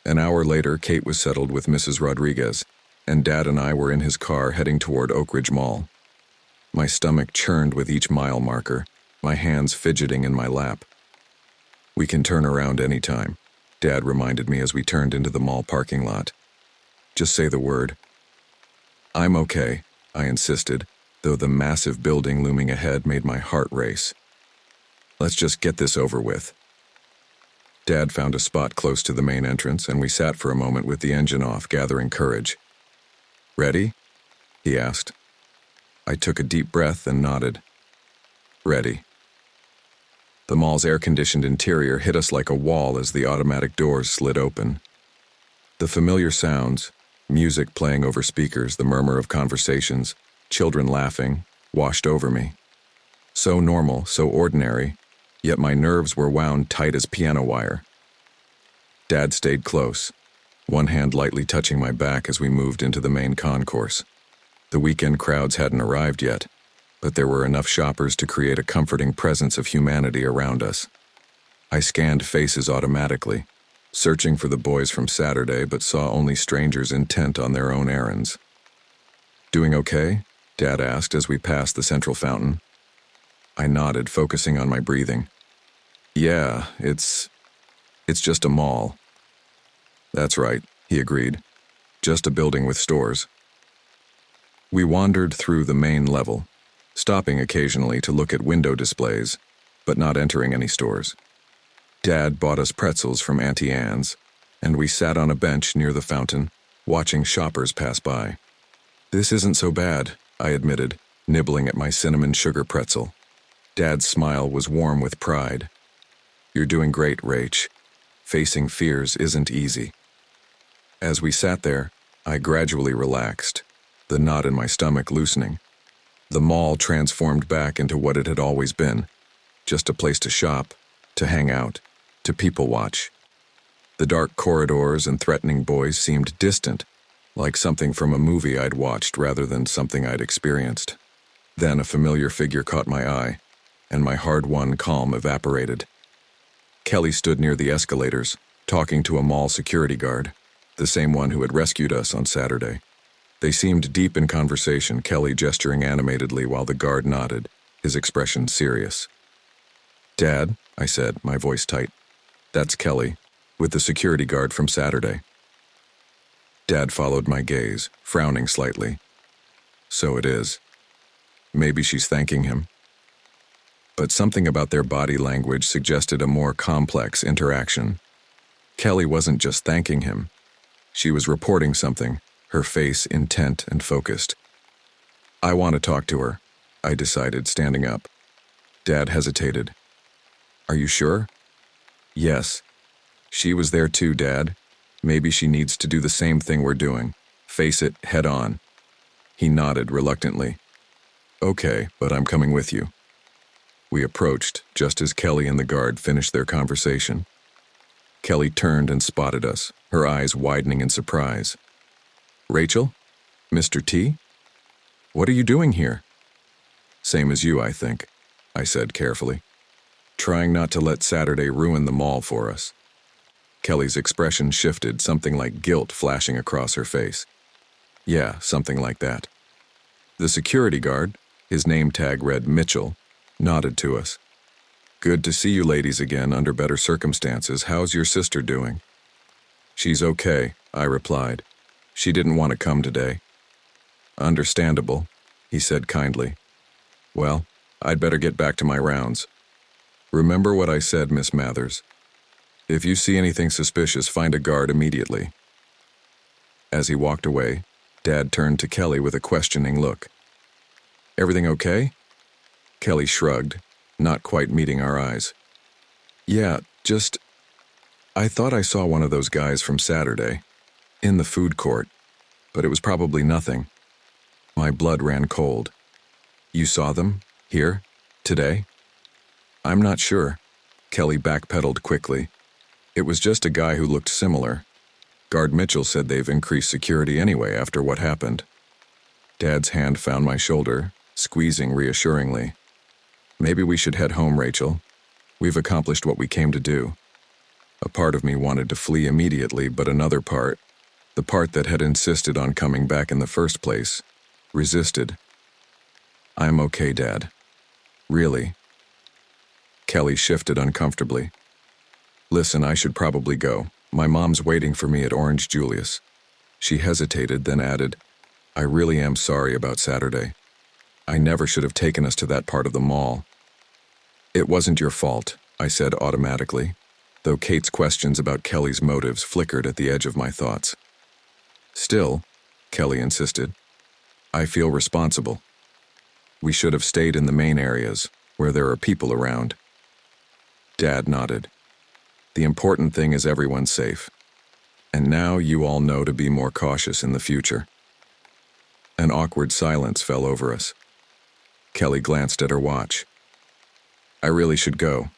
Speaker 1: An hour later, Kate was settled with Mrs. Rodriguez, and Dad and I were in his car heading toward Oak Ridge Mall. My stomach churned with each mile marker, my hands fidgeting in my lap. "We can turn around any time," Dad reminded me as we turned into the mall parking lot. "Just say the word." "I'm okay," I insisted, though the massive building looming ahead made my heart race. "Let's just get this over with." Dad found a spot close to the main entrance, and we sat for a moment with the engine off, gathering courage. "Ready?" he asked. I took a deep breath and nodded. "Ready." The mall's air-conditioned interior hit us like a wall as the automatic doors slid open. The familiar sounds, music playing over speakers, the murmur of conversations, children laughing, washed over me. So normal, so ordinary, yet my nerves were wound tight as piano wire. Dad stayed close, one hand lightly touching my back as we moved into the main concourse. The weekend crowds hadn't arrived yet, but there were enough shoppers to create a comforting presence of humanity around us. I scanned faces automatically, searching for the boys from Saturday, but saw only strangers intent on their own errands. "Doing okay?" Dad asked as we passed the central fountain. I nodded, focusing on my breathing. "Yeah, it's just a mall." "That's right," he agreed. "Just a building with stores." We wandered through the main level, stopping occasionally to look at window displays, but not entering any stores. Dad bought us pretzels from Auntie Anne's, and we sat on a bench near the fountain, watching shoppers pass by. "This isn't so bad," I admitted, nibbling at my cinnamon sugar pretzel. Dad's smile was warm with pride. "You're doing great, Rach. Facing fears isn't easy." As we sat there, I gradually relaxed, the knot in my stomach loosening. The mall transformed back into what it had always been, just a place to shop, to hang out, to people watch. The dark corridors and threatening boys seemed distant, like something from a movie I'd watched rather than something I'd experienced. Then a familiar figure caught my eye, and my hard-won calm evaporated. Kelly stood near the escalators, talking to a mall security guard, the same one who had rescued us on Saturday. They seemed deep in conversation, Kelly gesturing animatedly while the guard nodded, his expression serious. "Dad," I said, my voice tight. "That's Kelly, with the security guard from Saturday." Dad followed my gaze, frowning slightly. "So it is. Maybe she's thanking him." But something about their body language suggested a more complex interaction. Kelly wasn't just thanking him. She was reporting something, her face intent and focused. "I want to talk to her," I decided, standing up. Dad hesitated. "Are you sure?" "Yes. She was there too, Dad. Maybe she needs to do the same thing we're doing. Face it head on." He nodded reluctantly. "Okay, but I'm coming with you." We approached just as Kelly and the guard finished their conversation. Kelly turned and spotted us, her eyes widening in surprise. "Rachel? Mr. T? What are you doing here?" "Same as you, I think," I said carefully, trying not to let Saturday ruin the mall for us. Kelly's expression shifted, something like guilt flashing across her face. "Yeah, something like that." The security guard, his name tag read Mitchell, nodded to us. "Good to see you ladies again under better circumstances. How's your sister doing?" "She's okay," I replied. "She didn't want to come today." "Understandable," he said kindly. "Well, I'd better get back to my rounds. Remember what I said, Miss Mathers. If you see anything suspicious, find a guard immediately." As he walked away, Dad turned to Kelly with a questioning look. "Everything okay?" Kelly shrugged, not quite meeting our eyes. "Yeah, I thought I saw one of those guys from Saturday, in the food court, but it was probably nothing." My blood ran cold. "You saw them? Here? Today?" "I'm not sure." Kelly backpedaled quickly. "It was just a guy who looked similar. Guard Mitchell said they've increased security anyway after what happened." Dad's hand found my shoulder, squeezing reassuringly. "Maybe we should head home, Rachel. We've accomplished what we came to do." A part of me wanted to flee immediately, but another part, the part that had insisted on coming back in the first place, resisted. "I'm okay, Dad. Really." Kelly shifted uncomfortably. "Listen, I should probably go. My mom's waiting for me at Orange Julius." She hesitated, then added, "I really am sorry about Saturday. I never should have taken us to that part of the mall." "It wasn't your fault," I said automatically, though Kate's questions about Kelly's motives flickered at the edge of my thoughts. "Still," Kelly insisted, "I feel responsible. We should have stayed in the main areas, where there are people around." Dad nodded. "The important thing is everyone's safe. And now you all know to be more cautious in the future." An awkward silence fell over us. Kelly glanced at her watch. "I really should go.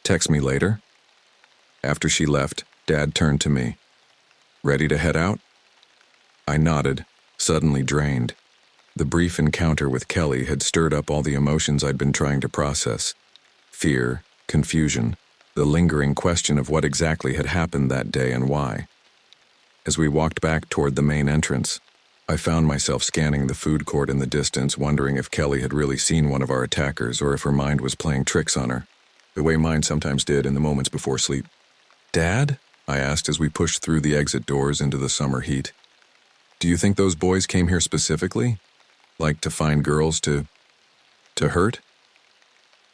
Speaker 1: Text me later?" After she left, Dad turned to me. "Ready to head out?" I nodded, suddenly drained. The brief encounter with Kelly had stirred up all the emotions I'd been trying to process. Fear, confusion, the lingering question of what exactly had happened that day and why. As we walked back toward the main entrance, I found myself scanning the food court in the distance, wondering if Kelly had really seen one of our attackers or if her mind was playing tricks on her, the way mine sometimes did in the moments before sleep. "Dad?" I asked as we pushed through the exit doors into the summer heat. "Do you think those boys came here specifically? Like to find girls to hurt?"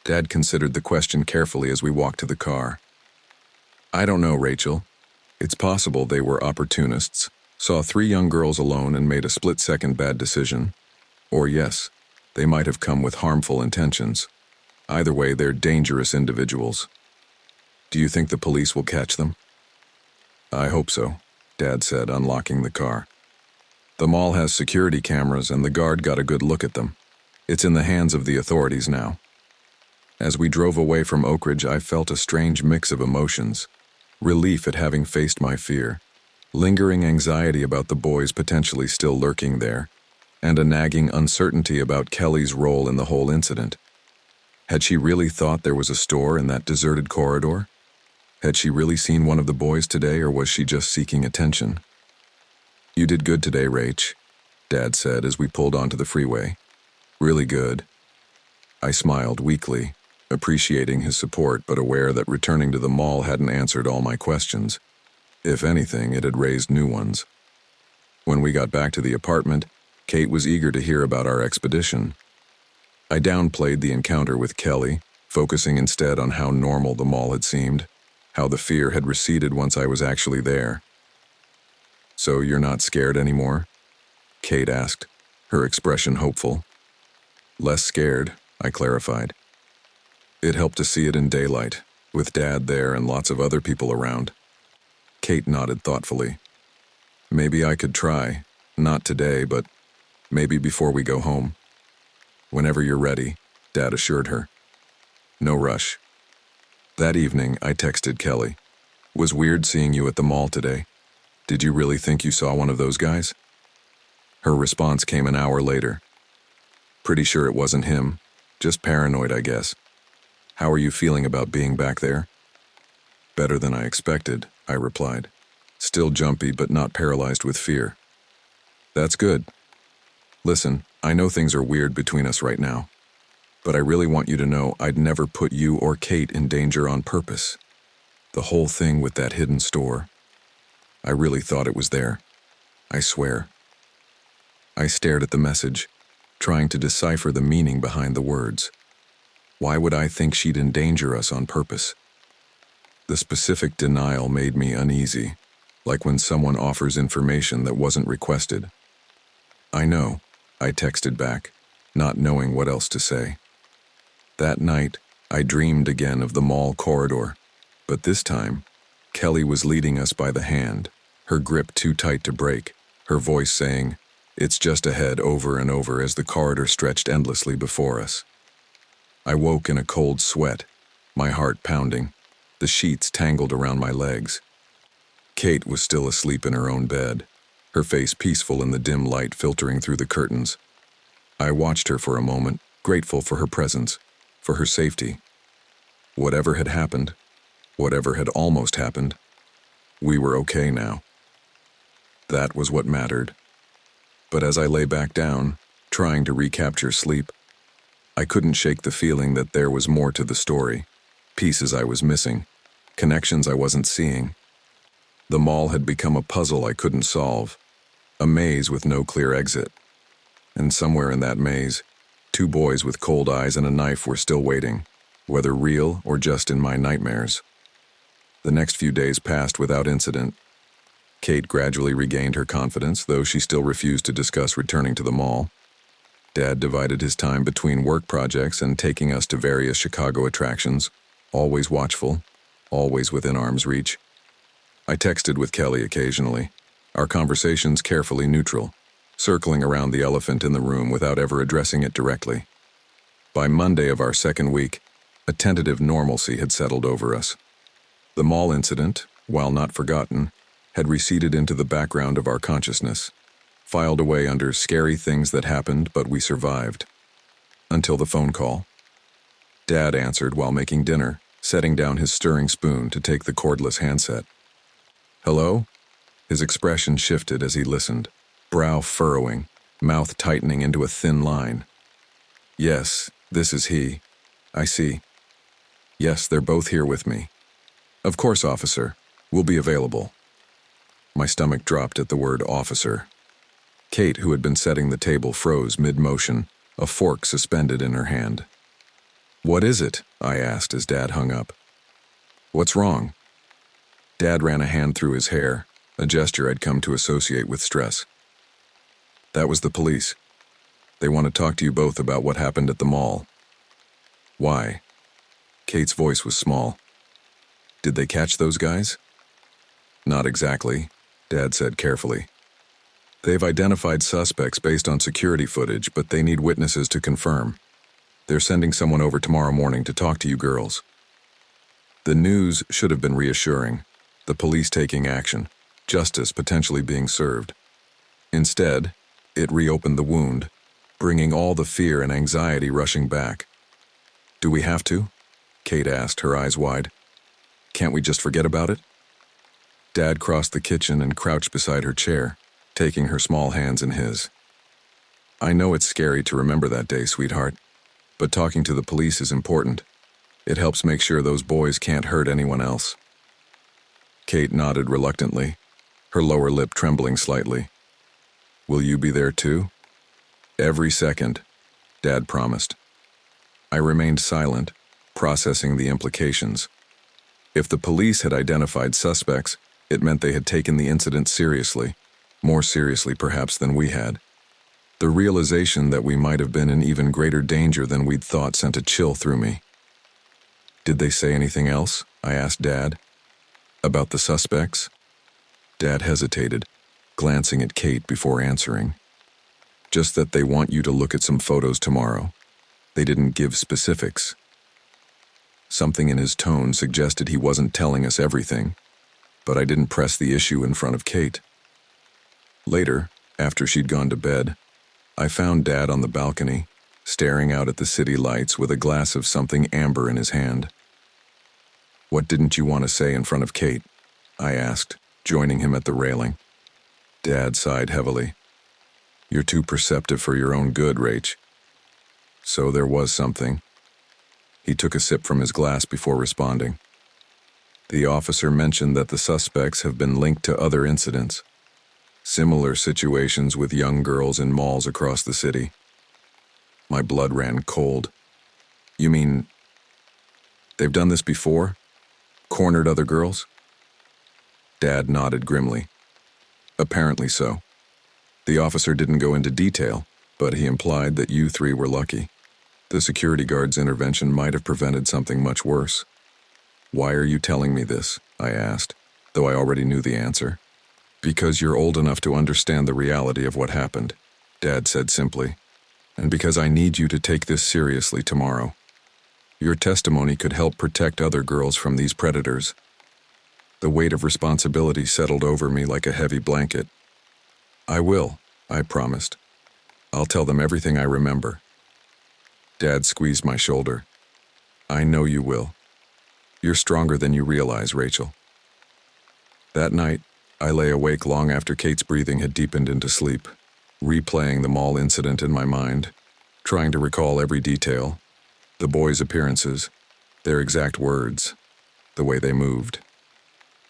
Speaker 1: Dad considered the question carefully as we walked to the car. "I don't know, Rachel. It's possible they were opportunists, saw 3 young girls alone and made a split-second bad decision. Or yes, they might have come with harmful intentions. Either way, they're dangerous individuals. Do you think the police will catch them?" "I hope so," Dad said, unlocking the car. "The mall has security cameras and the guard got a good look at them. It's in the hands of the authorities now." As we drove away from Oak Ridge, I felt a strange mix of emotions. Relief at having faced my fear, lingering anxiety about the boys potentially still lurking there, and a nagging uncertainty about Kelly's role in the whole incident. Had she really thought there was a store in that deserted corridor? Had she really seen one of the boys today, or was she just seeking attention? "You did good today, Rach," Dad said as we pulled onto the freeway. Really good. I smiled weakly, appreciating his support but aware that returning to the mall hadn't answered all my questions. If anything, it had raised new ones. When we got back to the apartment, Kate was eager to hear about our expedition. I downplayed the encounter with Kelly, focusing instead on how normal the mall had seemed, how the fear had receded once I was actually there. "So you're not scared anymore?" Kate asked, her expression hopeful. "Less scared," I clarified. It helped to see it in daylight, with Dad there and lots of other people around. Kate nodded thoughtfully. "Maybe I could try, not today, but maybe before we go home." "Whenever you're ready," Dad assured her. No rush. That evening, I texted Kelly. "Was weird seeing you at the mall today. Did you really think you saw one of those guys?" Her response came an hour later. "Pretty sure it wasn't him. Just paranoid, I guess. How are you feeling about being back there?" "Better than I expected," I replied. "Still jumpy, but not paralyzed with fear." "That's good. Listen, I know things are weird between us right now, but I really want you to know I'd never put you or Kate in danger on purpose. The whole thing with that hidden store, I really thought it was there. I swear." I stared at the message, trying to decipher the meaning behind the words. Why would I think she'd endanger us on purpose? The specific denial made me uneasy, like when someone offers information that wasn't requested. "I know," I texted back, not knowing what else to say. That night, I dreamed again of the mall corridor, but this time, Kelly was leading us by the hand, her grip too tight to break, her voice saying, "It's just ahead," over and over as the corridor stretched endlessly before us. I woke in a cold sweat, my heart pounding, the sheets tangled around my legs. Kate was still asleep in her own bed, her face peaceful in the dim light filtering through the curtains. I watched her for a moment, grateful for her presence, for her safety. Whatever had happened, whatever had almost happened, we were okay now. That was what mattered. But as I lay back down, trying to recapture sleep, I couldn't shake the feeling that there was more to the story, pieces I was missing, connections I wasn't seeing. The mall had become a puzzle I couldn't solve, a maze with no clear exit. And somewhere in that maze, two boys with cold eyes and a knife were still waiting, whether real or just in my nightmares. The next few days passed without incident. Kate gradually regained her confidence, though she still refused to discuss returning to the mall. Dad divided his time between work projects and taking us to various Chicago attractions, always watchful, always within arm's reach. I texted with Kelly occasionally, our conversations carefully neutral, circling around the elephant in the room without ever addressing it directly. By Monday of our second week, a tentative normalcy had settled over us. The mall incident, while not forgotten, had receded into the background of our consciousness, filed away under scary things that happened, but we survived. Until the phone call. Dad answered while making dinner, setting down his stirring spoon to take the cordless handset. "Hello?" His expression shifted as he listened, brow furrowing, mouth tightening into a thin line. "Yes, this is he. I see. Yes, they're both here with me. Of course, officer. We'll be available." My stomach dropped at the word officer. Kate, who had been setting the table, froze mid-motion, a fork suspended in her hand. "What is it?" I asked as Dad hung up. "What's wrong?" Dad ran a hand through his hair, a gesture I'd come to associate with stress. "That was the police. They want to talk to you both about what happened at the mall." "Why?" Kate's voice was small. "Did they catch those guys?" "Not exactly," Dad said carefully. "They've identified suspects based on security footage, but they need witnesses to confirm. They're sending someone over tomorrow morning to talk to you girls." The news should have been reassuring, the police taking action, justice potentially being served. Instead, it reopened the wound, bringing all the fear and anxiety rushing back. "Do we have to?" Kate asked, her eyes wide. "Can't we just forget about it?" Dad crossed the kitchen and crouched beside her chair, taking her small hands in his. I know it's scary to remember that day, sweetheart, but talking to the police is important. It helps make sure those boys can't hurt anyone else. Kate nodded reluctantly, her lower lip trembling slightly. Will you be there too? Every second, Dad promised. I remained silent, processing the implications. If the police had identified suspects, it meant they had taken the incident seriously, more seriously perhaps than we had. The realization that we might have been in even greater danger than we'd thought sent a chill through me. Did they say anything else? I asked Dad. About the suspects? Dad hesitated, glancing at Kate before answering. Just that they want you to look at some photos tomorrow. They didn't give specifics. Something in his tone suggested he wasn't telling us everything, but I didn't press the issue in front of Kate. Later, after she'd gone to bed, I found Dad on the balcony, staring out at the city lights with a glass of something amber in his hand. What didn't you want to say in front of Kate? I asked, joining him at the railing. Dad sighed heavily. You're too perceptive for your own good, Rach. So there was something. He took a sip from his glass before responding. The officer mentioned that the suspects have been linked to other incidents. Similar situations with young girls in malls across the city. My blood ran cold. You mean they've done this before? Cornered other girls? Dad nodded grimly. Apparently so. The officer didn't go into detail, but he implied that you three were lucky. The security guard's intervention might have prevented something much worse. Why are you telling me this? I asked, though I already knew the answer. Because you're old enough to understand the reality of what happened, Dad said simply, and because I need you to take this seriously tomorrow. Your testimony could help protect other girls from these predators. The weight of responsibility settled over me like a heavy blanket. I will, I promised. I'll tell them everything I remember. Dad squeezed my shoulder. I know you will. You're stronger than you realize, Rachel. That night, I lay awake long after Kate's breathing had deepened into sleep, replaying the mall incident in my mind, trying to recall every detail, the boys' appearances, their exact words, the way they moved.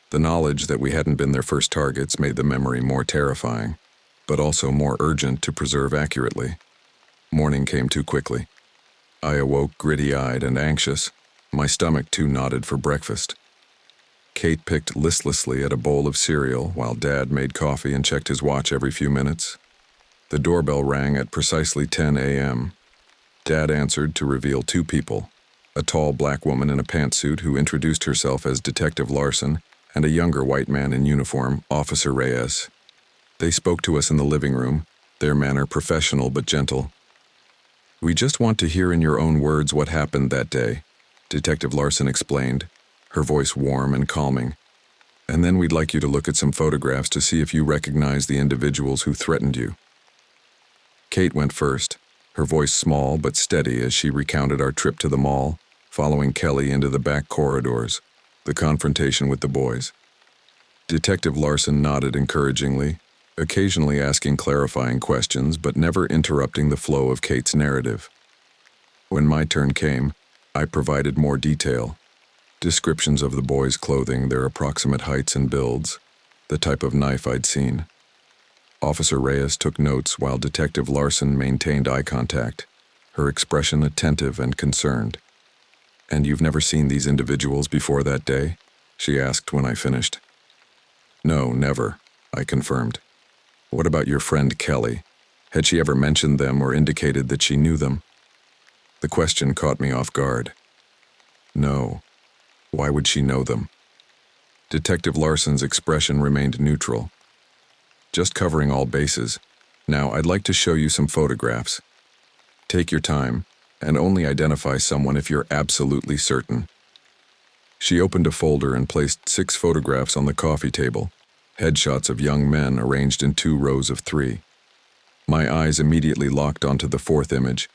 Speaker 1: The knowledge that we hadn't been their first targets made the memory more terrifying, but also more urgent to preserve accurately. Morning came too quickly. I awoke gritty-eyed and anxious, my stomach too knotted for breakfast. Kate picked listlessly at a bowl of cereal while Dad made coffee and checked his watch every few minutes. The doorbell rang at precisely 10 a.m. Dad answered to reveal two people, a tall black woman in a pantsuit who introduced herself as Detective Larson and a younger white man in uniform, Officer Reyes. They spoke to us in the living room, their manner professional but gentle. We just want to hear in your own words what happened that day, Detective Larson explained, her voice warm and calming. And then we'd like you to look at some photographs to see if you recognize the individuals who threatened you. Kate went first, her voice small but steady as she recounted our trip to the mall, following Kelly into the back corridors, the confrontation with the boys. Detective Larson nodded encouragingly, occasionally asking clarifying questions but never interrupting the flow of Kate's narrative. When my turn came, I provided more detail. Descriptions of the boys' clothing, their approximate heights and builds, the type of knife I'd seen. Officer Reyes took notes while Detective Larson maintained eye contact, her expression attentive and concerned. And you've never seen these individuals before that day? She asked when I finished. No, never, I confirmed. What about your friend Kelly? Had she ever mentioned them or indicated that she knew them? The question caught me off guard. No. Why would she know them? Detective Larson's expression remained neutral. Just covering all bases. Now, I'd like to show you some photographs. Take your time, and only identify someone if you're absolutely certain. She opened a folder and placed 6 photographs on the coffee table, headshots of young men arranged in 2 rows of 3. My eyes immediately locked onto the 4th image,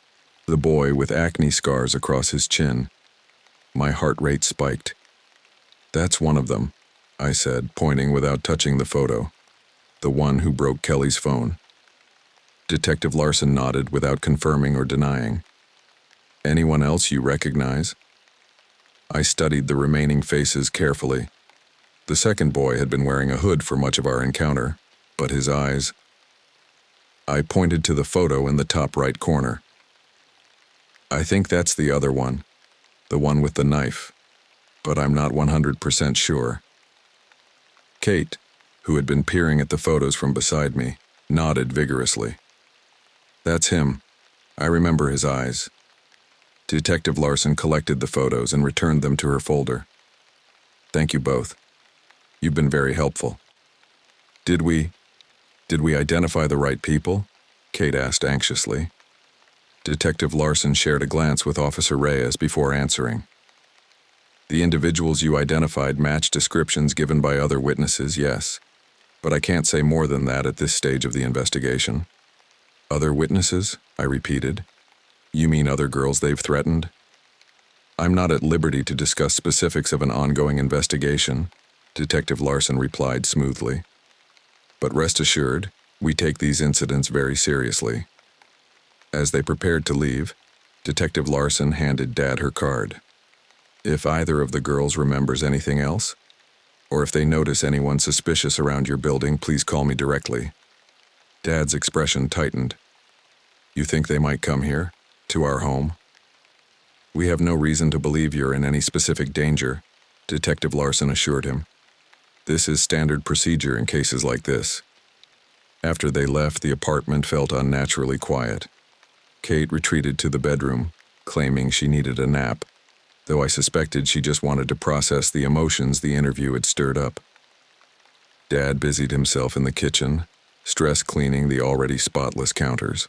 Speaker 1: the boy with acne scars across his chin. My heart rate spiked. That's one of them, I said, pointing without touching the photo. The one who broke Kelly's phone. Detective Larson nodded without confirming or denying. Anyone else you recognize? I studied the remaining faces carefully. The second boy had been wearing a hood for much of our encounter, but his eyes... I pointed to the photo in the top right corner. I think that's the other one, the one with the knife, but I'm not 100% sure. Kate, who had been peering at the photos from beside me, nodded vigorously. That's him. I remember his eyes. Detective Larson collected the photos and returned them to her folder. Thank you both. You've been very helpful. Did we identify the right people? Kate asked anxiously. Detective Larson shared a glance with Officer Reyes before answering. The individuals you identified match descriptions given by other witnesses, yes, but I can't say more than that at this stage of the investigation. Other witnesses? I repeated. You mean other girls they've threatened? I'm not at liberty to discuss specifics of an ongoing investigation, Detective Larson replied smoothly. But rest assured, we take these incidents very seriously. As they prepared to leave, Detective Larson handed Dad her card. If either of the girls remembers anything else, or if they notice anyone suspicious around your building, please call me directly. Dad's expression tightened. You think they might come here, to our home? We have no reason to believe you're in any specific danger, Detective Larson assured him. This is standard procedure in cases like this. After they left, the apartment felt unnaturally quiet. Kate retreated to the bedroom, claiming she needed a nap, though I suspected she just wanted to process the emotions the interview had stirred up. Dad busied himself in the kitchen, stress cleaning the already spotless counters.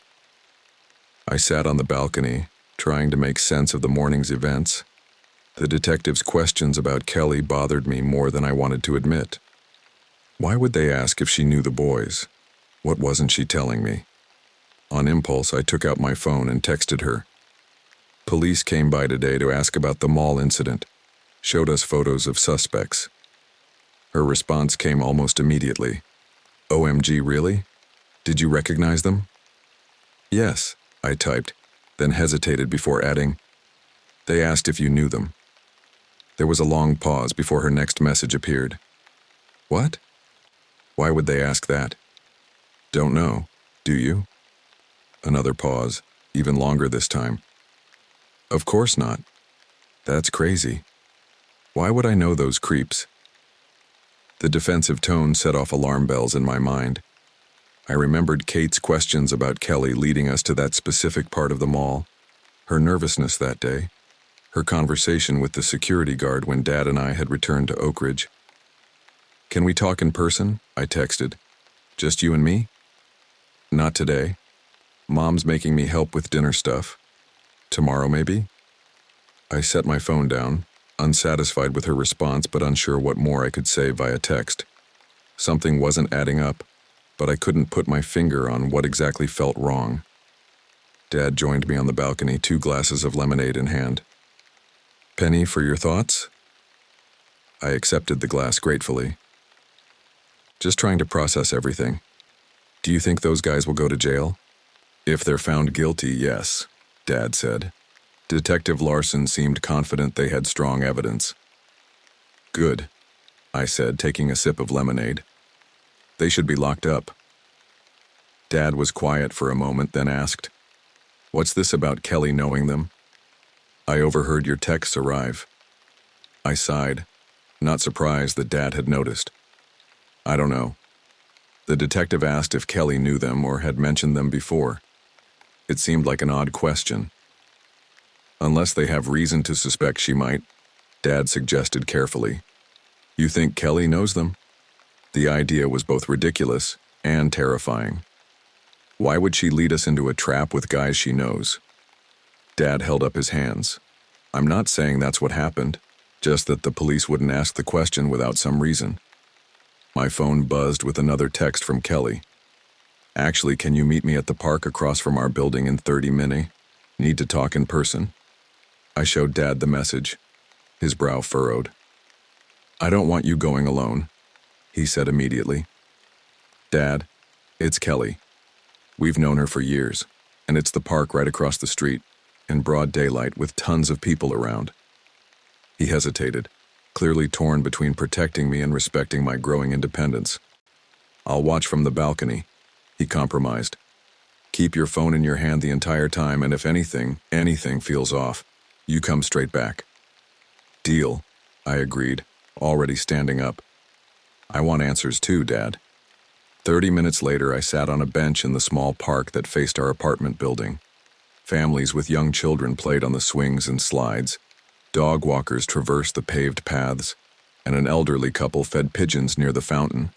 Speaker 1: I sat on the balcony, trying to make sense of the morning's events. The detective's questions about Kelly bothered me more than I wanted to admit. Why would they ask if she knew the boys? What wasn't she telling me? On impulse, I took out my phone and texted her. Police came by today to ask about the mall incident, showed us photos of suspects. Her response came almost immediately. OMG, really? Did you recognize them? Yes, I typed, then hesitated before adding, they asked if you knew them. There was a long pause before her next message appeared. What? Why would they ask that? Don't know, do you? Another pause, even longer this time. Of course not. That's crazy. Why would I know those creeps? The defensive tone set off alarm bells in my mind. I remembered Kate's questions about Kelly leading us to that specific part of the mall, her nervousness that day, her conversation with the security guard when Dad and I had returned to Oak Ridge. Can we talk in person? I texted. Just you and me? Not today. Mom's making me help with dinner stuff. Tomorrow, maybe? I set my phone down, unsatisfied with her response but unsure what more I could say via text. Something wasn't adding up, but I couldn't put my finger on what exactly felt wrong. Dad joined me on the balcony, 2 glasses of lemonade in hand. Penny, for your thoughts? I accepted the glass gratefully. Just trying to process everything. Do you think those guys will go to jail? If they're found guilty, yes, Dad said. Detective Larson seemed confident they had strong evidence. Good, I said, taking a sip of lemonade. They should be locked up. Dad was quiet for a moment, then asked, What's this about Kelly knowing them? I overheard your texts arrive. I sighed, not surprised that Dad had noticed. I don't know. The detective asked if Kelly knew them or had mentioned them before. It seemed like an odd question. Unless they have reason to suspect she might, Dad suggested carefully. You think Kelly knows them? The idea was both ridiculous and terrifying. Why would she lead us into a trap with guys she knows? Dad held up his hands. I'm not saying that's what happened, just that the police wouldn't ask the question without some reason. My phone buzzed with another text from Kelly. Actually, can you meet me at the park across from our building in 30 minutes? Need to talk in person. I showed Dad the message. His brow furrowed. I don't want you going alone, he said immediately. Dad, it's Kelly. We've known her for years, and it's the park right across the street, in broad daylight with tons of people around. He hesitated, clearly torn between protecting me and respecting my growing independence. I'll watch from the balcony, he compromised. Keep your phone in your hand the entire time, and if anything feels off, you come straight back. Deal, I agreed, already standing up. I want answers too, Dad. 30 minutes later, I sat on a bench in the small park that faced our apartment building. Families with young children played on the swings and slides. Dog walkers traversed the paved paths, and an elderly couple fed pigeons near the fountain.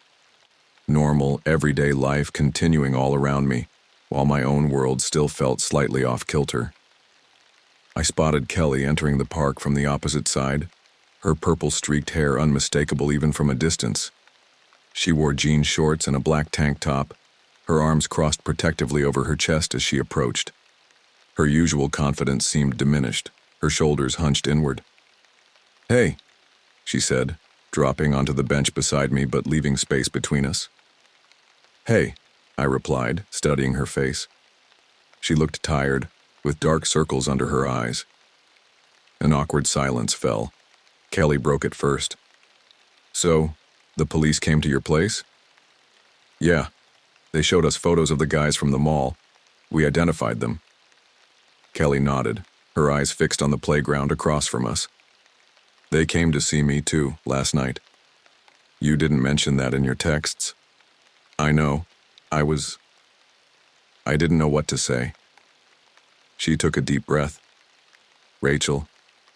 Speaker 1: Normal, everyday life continuing all around me, while my own world still felt slightly off kilter. I spotted Kelly entering the park from the opposite side, her purple-streaked hair unmistakable even from a distance. She wore jean shorts and a black tank top, her arms crossed protectively over her chest as she approached. Her usual confidence seemed diminished, her shoulders hunched inward. "Hey," she said, dropping onto the bench beside me but leaving space between us. "Hey," I replied, studying her face. She looked tired, with dark circles under her eyes. An awkward silence fell. Kelly broke it first. "So, the police came to your place?" "Yeah. They showed us photos of the guys from the mall. We identified them." Kelly nodded, her eyes fixed on the playground across from us. "They came to see me, too, last night. You didn't mention that in your texts." "I know. I didn't know what to say." She took a deep breath. "Rachel,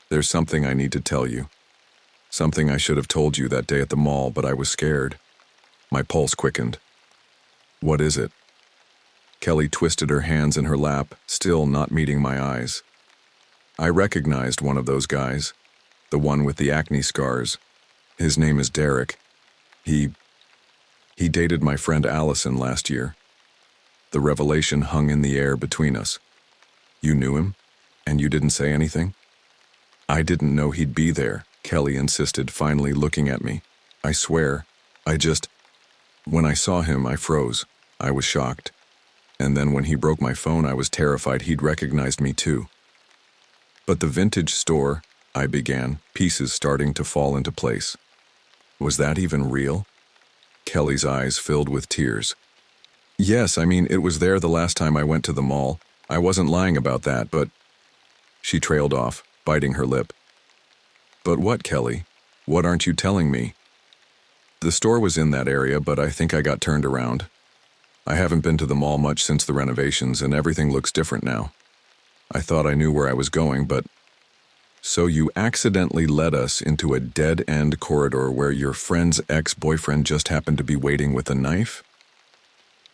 Speaker 1: there's something I need to tell you. Something I should have told you that day at the mall, but I was scared." My pulse quickened. "What is it?" Kelly twisted her hands in her lap, still not meeting my eyes. "I recognized one of those guys, the one with the acne scars. His name is Derek. He dated my friend Allison last year." The revelation hung in the air between us. "You knew him? And you didn't say anything?" "I didn't know he'd be there," Kelly insisted, finally looking at me. "I swear, when I saw him, I froze. I was shocked. And then when he broke my phone, I was terrified he'd recognized me too." "But the vintage store," I began, pieces starting to fall into place. "Was that even real?" Kelly's eyes filled with tears. "Yes, it was there the last time I went to the mall. I wasn't lying about that, but—" She trailed off, biting her lip. "But what, Kelly? What aren't you telling me?" "The store was in that area, but I think I got turned around. I haven't been to the mall much since the renovations, and everything looks different now. I thought I knew where I was going, but—" "So you accidentally led us into a dead-end corridor where your friend's ex-boyfriend just happened to be waiting with a knife?"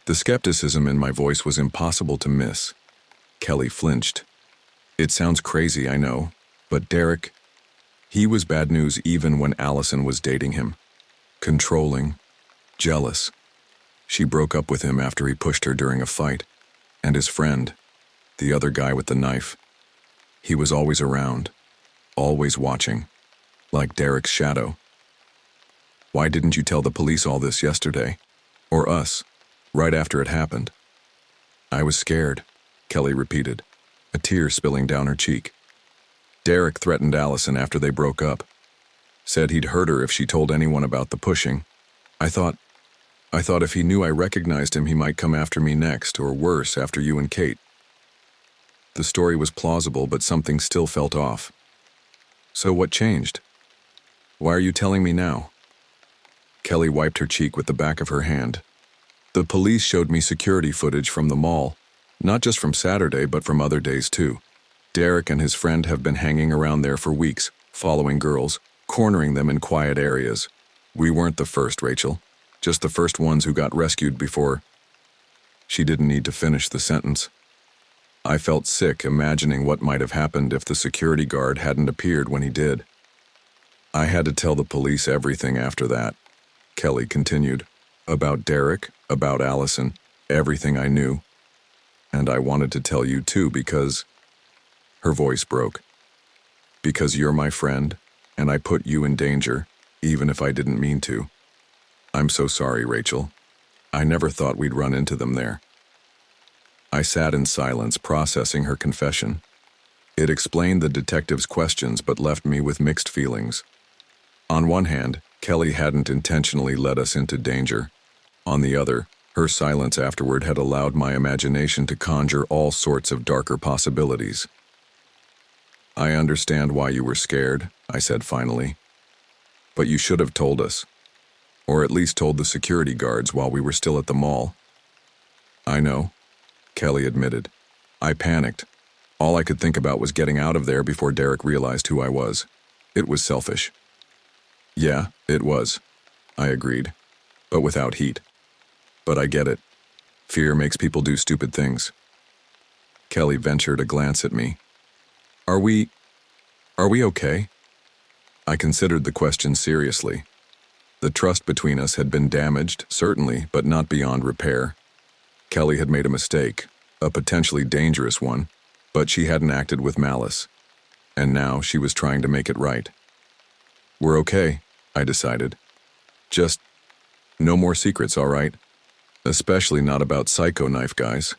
Speaker 1: The skepticism in my voice was impossible to miss. Kelly flinched. "It sounds crazy, I know, but Derek, he was bad news even when Allison was dating him. Controlling, jealous. She broke up with him after he pushed her during a fight. And his friend, the other guy with the knife, he was always around, always watching, like Derek's shadow. Why didn't you tell the police all this yesterday? Or us, right after it happened?" "I was scared," Kelly repeated, a tear spilling down her cheek. "Derek threatened Allison after they broke up. Said he'd hurt her if she told anyone about the pushing. I thought if he knew I recognized him, he might come after me next, or worse, after you and Kate." The story was plausible, but something still felt off. "So what changed? Why are you telling me now?" Kelly wiped her cheek with the back of her hand. "The police showed me security footage from the mall, not just from Saturday, but from other days too. Derek and his friend have been hanging around there for weeks, following girls, cornering them in quiet areas. We weren't the first, Rachel. Just the first ones who got rescued before—" She didn't need to finish the sentence. I felt sick imagining what might have happened if the security guard hadn't appeared when he did. "I had to tell the police everything after that," Kelly continued. "About Derek, about Allison, everything I knew. And I wanted to tell you too because—" Her voice broke. "Because you're my friend, and I put you in danger, even if I didn't mean to. I'm so sorry, Rachel. I never thought we'd run into them there." I sat in silence, processing her confession. It explained the detective's questions but left me with mixed feelings. On one hand, Kelly hadn't intentionally led us into danger. On the other, her silence afterward had allowed my imagination to conjure all sorts of darker possibilities. "I understand why you were scared," I said finally. "But you should have told us. Or at least told the security guards while we were still at the mall." "I know," Kelly admitted. "I panicked. All I could think about was getting out of there before Derek realized who I was. It was selfish." "Yeah, it was," I agreed, but without heat. "But I get it. Fear makes people do stupid things." Kelly ventured a glance at me. Are we okay?" I considered the question seriously. The trust between us had been damaged, certainly, but not beyond repair. Kelly had made a mistake, a potentially dangerous one, but she hadn't acted with malice. And now she was trying to make it right. "We're okay," I decided. "Just no more secrets, all right? Especially not about psycho knife guys."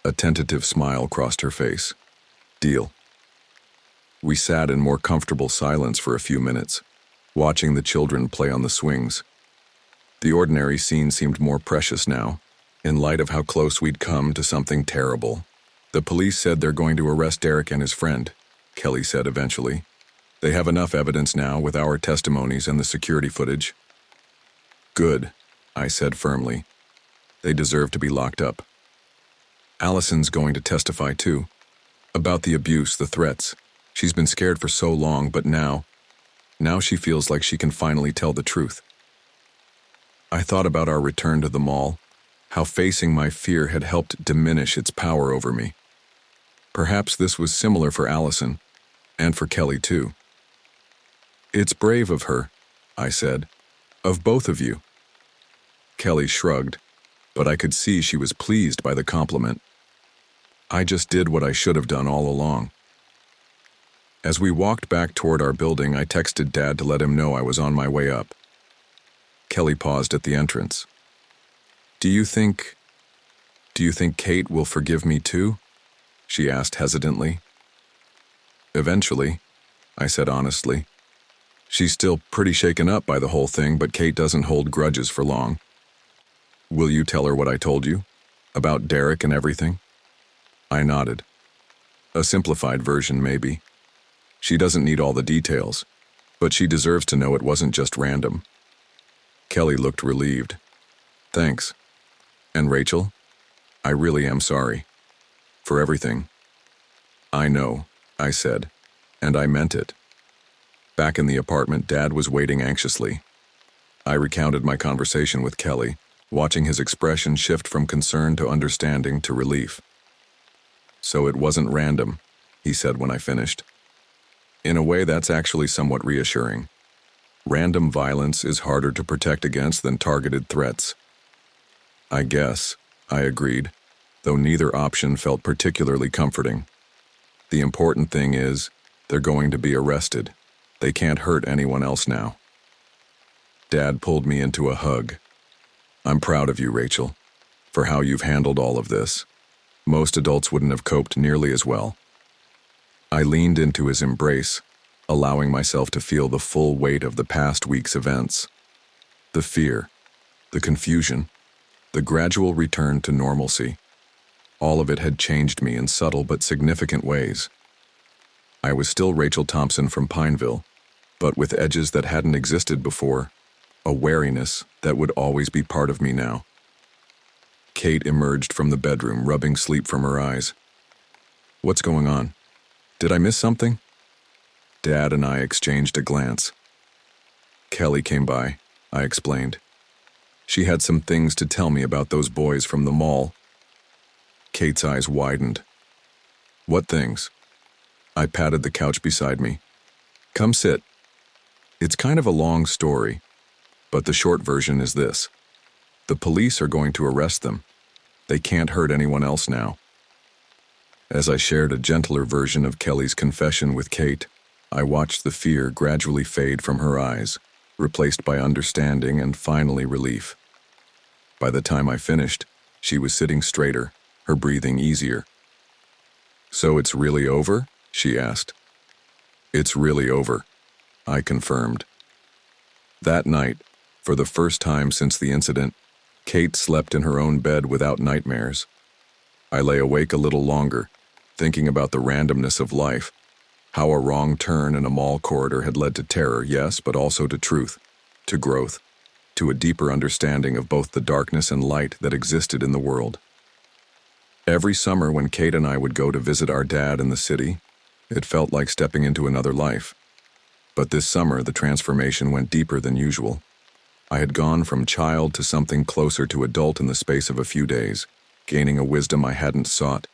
Speaker 1: A tentative smile crossed her face. "Deal." We sat in more comfortable silence for a few minutes, watching the children play on the swings. The ordinary scene seemed more precious now, in light of how close we'd come to something terrible. "The police said they're going to arrest Derek and his friend," Kelly said eventually. "They have enough evidence now with our testimonies and the security footage." "Good," I said firmly. "They deserve to be locked up." "Allison's going to testify too. About the abuse, the threats. She's been scared for so long, but now she feels like she can finally tell the truth." I thought about our return to the mall, how facing my fear had helped diminish its power over me. Perhaps this was similar for Allison, and for Kelly too. "It's brave of her," I said. "Of both of you." Kelly shrugged, but I could see she was pleased by the compliment. "I just did what I should have done all along." As we walked back toward our building, I texted Dad to let him know I was on my way up. Kelly paused at the entrance. Do you think Kate will forgive me too?" she asked hesitantly. "Eventually," I said honestly. "She's still pretty shaken up by the whole thing, but Kate doesn't hold grudges for long." "Will you tell her what I told you? About Derek and everything?" I nodded. "A simplified version, maybe. She doesn't need all the details, but she deserves to know it wasn't just random." Kelly looked relieved. "Thanks. And Rachel, I really am sorry. For everything." "I know," I said, and I meant it. Back in the apartment, Dad was waiting anxiously. I recounted my conversation with Kelly, watching his expression shift from concern to understanding to relief. "So it wasn't random," he said when I finished. "In a way, that's actually somewhat reassuring. Random violence is harder to protect against than targeted threats." "I guess," I agreed, though neither option felt particularly comforting. "The important thing is, they're going to be arrested. They can't hurt anyone else now." Dad pulled me into a hug. "I'm proud of you, Rachel, for how you've handled all of this. Most adults wouldn't have coped nearly as well." I leaned into his embrace, allowing myself to feel the full weight of the past week's events. The fear, the confusion, the gradual return to normalcy. All of it had changed me in subtle but significant ways. I was still Rachel Thompson from Pineville, but with edges that hadn't existed before, a wariness that would always be part of me now. Kate emerged from the bedroom, rubbing sleep from her eyes. "What's going on? Did I miss something?" Dad and I exchanged a glance. "Kelly came by," I explained. "She had some things to tell me about those boys from the mall." Kate's eyes widened. "What things?" I patted the couch beside me. "Come sit." It's kind of a long story, but the short version is this. The police are going to arrest them. They can't hurt anyone else now. As I shared a gentler version of Kelly's confession with Kate, I watched the fear gradually fade from her eyes, replaced by understanding and finally relief. By the time I finished, she was sitting straighter, her breathing easier. "So it's really over?" she asked. "It's really over," I confirmed. That night, for the first time since the incident, Kate slept in her own bed without nightmares. I lay awake a little longer, thinking about the randomness of life, how a wrong turn in a mall corridor had led to terror, yes, but also to truth, to growth, to a deeper understanding of both the darkness and light that existed in the world. Every summer when Kate and I would go to visit our dad in the city, it felt like stepping into another life. But this summer, the transformation went deeper than usual. I had gone from child to something closer to adult in the space of a few days, gaining a wisdom I hadn't sought,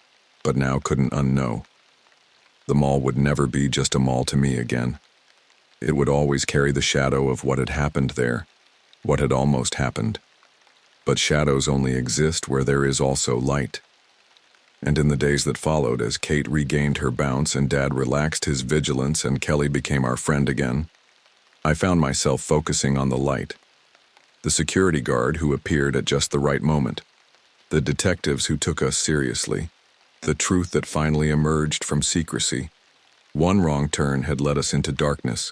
Speaker 1: but now couldn't unknow. The mall would never be just a mall to me again. It would always carry the shadow of what had happened there, what had almost happened. But shadows only exist where there is also light. And in the days that followed, as Kate regained her bounce and Dad relaxed his vigilance and Kelly became our friend again, I found myself focusing on the light. The security guard who appeared at just the right moment, the detectives who took us seriously, the truth that finally emerged from secrecy. One wrong turn had led us into darkness,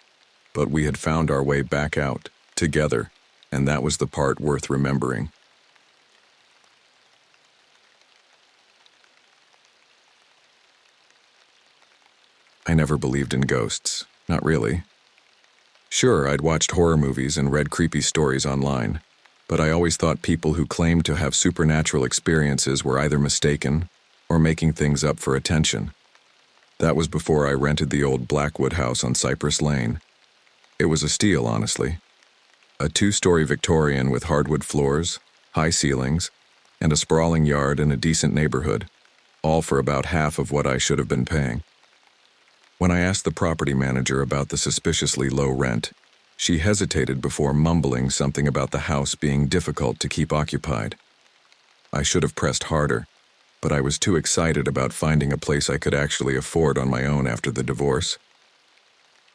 Speaker 1: but we had found our way back out, together, and that was the part worth remembering. I never believed in ghosts. Not really. Sure, I'd watched horror movies and read creepy stories online, but I always thought people who claimed to have supernatural experiences were either mistaken or making things up for attention. That was before I rented the old Blackwood house on Cypress Lane. It was a steal, honestly. A 2-story Victorian with hardwood floors, high ceilings, and a sprawling yard in a decent neighborhood, all for about half of what I should have been paying. When I asked the property manager about the suspiciously low rent, she hesitated before mumbling something about the house being difficult to keep occupied. I should have pressed harder, but I was too excited about finding a place I could actually afford on my own after the divorce.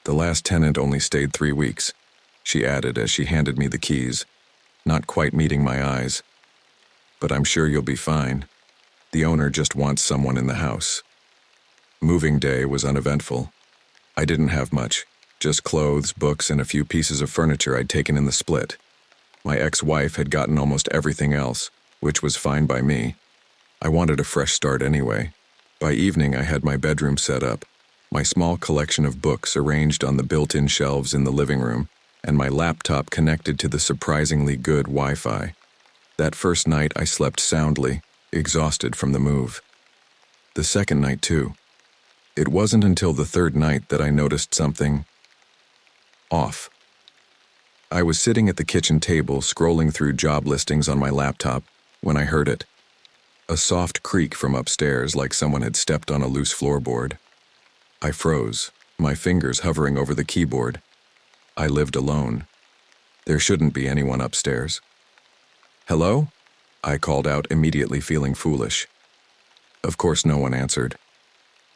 Speaker 1: "The last tenant only stayed 3 weeks," she added as she handed me the keys, not quite meeting my eyes. "But I'm sure you'll be fine. The owner just wants someone in the house." Moving day was uneventful. I didn't have much, just clothes, books, and a few pieces of furniture I'd taken in the split. My ex-wife had gotten almost everything else, which was fine by me. I wanted a fresh start anyway. By evening, I had my bedroom set up, my small collection of books arranged on the built-in shelves in the living room, and my laptop connected to the surprisingly good Wi-Fi. That first night, I slept soundly, exhausted from the move. The second night, too. It wasn't until the third night that I noticed something off. I was sitting at the kitchen table scrolling through job listings on my laptop when I heard it. A soft creak from upstairs, like someone had stepped on a loose floorboard. I froze, my fingers hovering over the keyboard. I lived alone. There shouldn't be anyone upstairs. "Hello?" I called out, immediately feeling foolish. Of course, no one answered.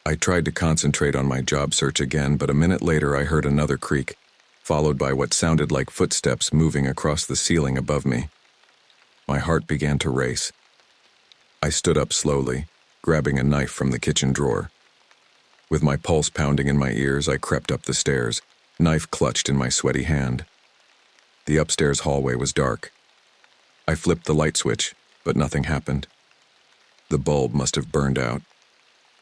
Speaker 1: I tried to concentrate on my job search again, but a minute later I heard another creak, followed by what sounded like footsteps moving across the ceiling above me. My heart began to race. I stood up slowly, grabbing a knife from the kitchen drawer. With my pulse pounding in my ears, I crept up the stairs, knife clutched in my sweaty hand. The upstairs hallway was dark. I flipped the light switch, but nothing happened. The bulb must have burned out.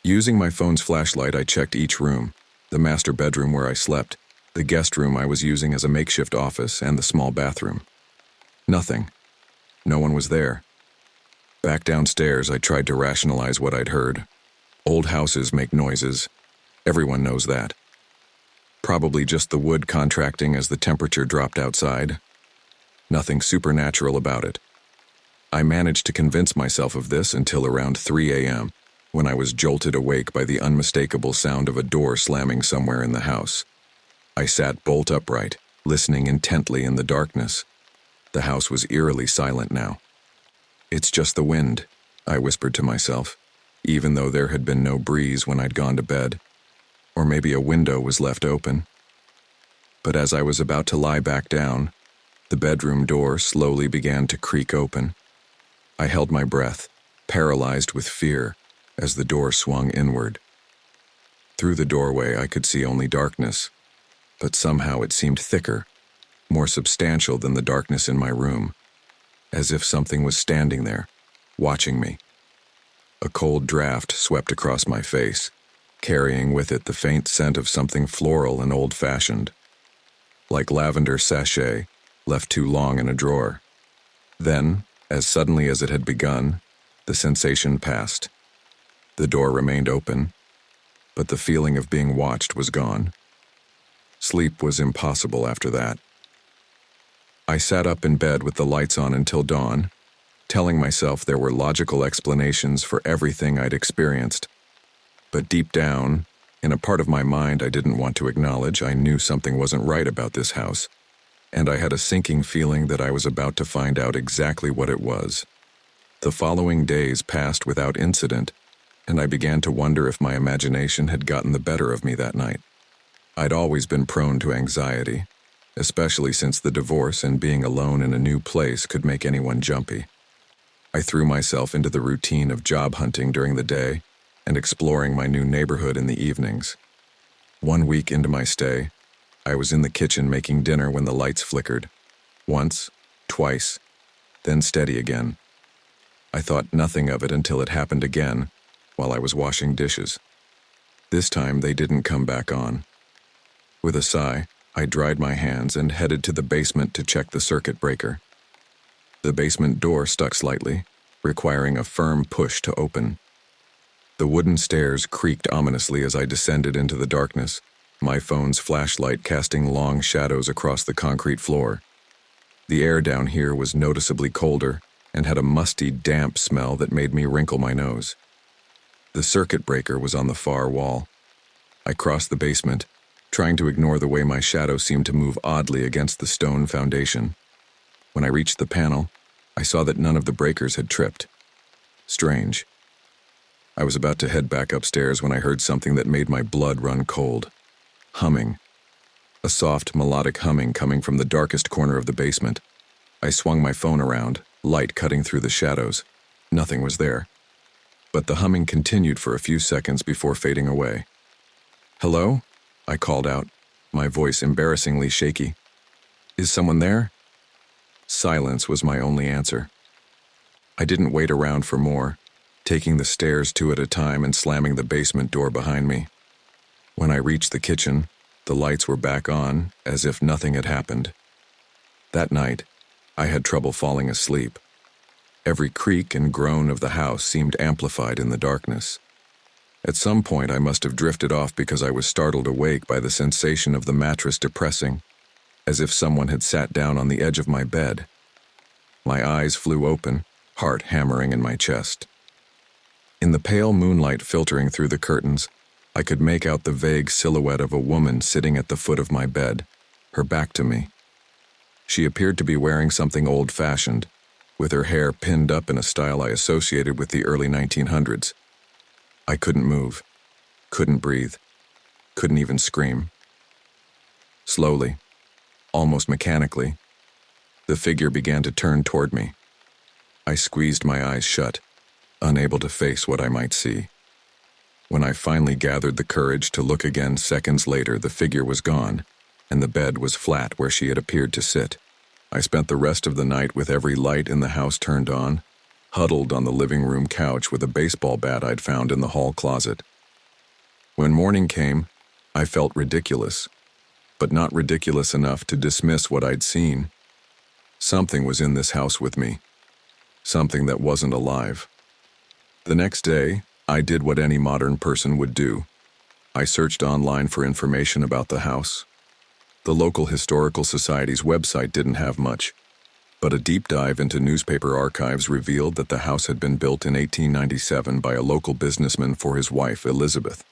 Speaker 1: Using my phone's flashlight, I checked each room, the master bedroom where I slept, the guest room I was using as a makeshift office, and the small bathroom. Nothing. No one was there. Back downstairs, I tried to rationalize what I'd heard. Old houses make noises. Everyone knows that. Probably just the wood contracting as the temperature dropped outside. Nothing supernatural about it. I managed to convince myself of this until around 3 a.m., when I was jolted awake by the unmistakable sound of a door slamming somewhere in the house. I sat bolt upright, listening intently in the darkness. The house was eerily silent now. "It's just the wind," I whispered to myself, even though there had been no breeze when I'd gone to bed. Or maybe a window was left open. But as I was about to lie back down, the bedroom door slowly began to creak open. I held my breath, paralyzed with fear as the door swung inward. Through the doorway, I could see only darkness, but somehow it seemed thicker, more substantial than the darkness in my room, as if something was standing there, watching me. A cold draft swept across my face, carrying with it the faint scent of something floral and old-fashioned, like lavender sachet left too long in a drawer. Then, as suddenly as it had begun, the sensation passed. The door remained open, but the feeling of being watched was gone. Sleep was impossible after that. I sat up in bed with the lights on until dawn, telling myself there were logical explanations for everything I'd experienced. But deep down, in a part of my mind I didn't want to acknowledge, I knew something wasn't right about this house, and I had a sinking feeling that I was about to find out exactly what it was. The following days passed without incident, and I began to wonder if my imagination had gotten the better of me that night. I'd always been prone to anxiety, especially since the divorce and being alone in a new place could make anyone jumpy. I threw myself into the routine of job hunting during the day and exploring my new neighborhood in the evenings. 1 week into my stay, I was in the kitchen making dinner when the lights flickered. Once, twice, then steady again. I thought nothing of it until it happened again while I was washing dishes. This time they didn't come back on. With a sigh, I dried my hands and headed to the basement to check the circuit breaker. The basement door stuck slightly, requiring a firm push to open. The wooden stairs creaked ominously as I descended into the darkness, my phone's flashlight casting long shadows across the concrete floor. The air down here was noticeably colder and had a musty, damp smell that made me wrinkle my nose. The circuit breaker was on the far wall. I crossed the basement, trying to ignore the way my shadow seemed to move oddly against the stone foundation. When I reached the panel, I saw that none of the breakers had tripped. Strange. I was about to head back upstairs when I heard something that made my blood run cold. Humming. A soft, melodic humming coming from the darkest corner of the basement. I swung my phone around, light cutting through the shadows. Nothing was there. But the humming continued for a few seconds before fading away. "Hello?" I called out, my voice embarrassingly shaky. "Is someone there?" Silence was my only answer. I didn't wait around for more, taking the stairs two at a time and slamming the basement door behind me. When I reached the kitchen, the lights were back on, as if nothing had happened. That night, I had trouble falling asleep. Every creak and groan of the house seemed amplified in the darkness. At some point, I must have drifted off because I was startled awake by the sensation of the mattress depressing, as if someone had sat down on the edge of my bed. My eyes flew open, heart hammering in my chest. In the pale moonlight filtering through the curtains, I could make out the vague silhouette of a woman sitting at the foot of my bed, her back to me. She appeared to be wearing something old-fashioned, with her hair pinned up in a style I associated with the early 1900s. I couldn't move, couldn't breathe, couldn't even scream. Slowly, almost mechanically, the figure began to turn toward me. I squeezed my eyes shut, unable to face what I might see. When I finally gathered the courage to look again seconds later, the figure was gone, and the bed was flat where she had appeared to sit. I spent the rest of the night with every light in the house turned on, huddled on the living room couch with a baseball bat I'd found in the hall closet. When morning came, I felt ridiculous, but not ridiculous enough to dismiss what I'd seen. Something was in this house with me, something that wasn't alive. The next day, I did what any modern person would do. I searched online for information about the house. The local historical society's website didn't have much, but a deep dive into newspaper archives revealed that the house had been built in 1897 by a local businessman for his wife, Elizabeth.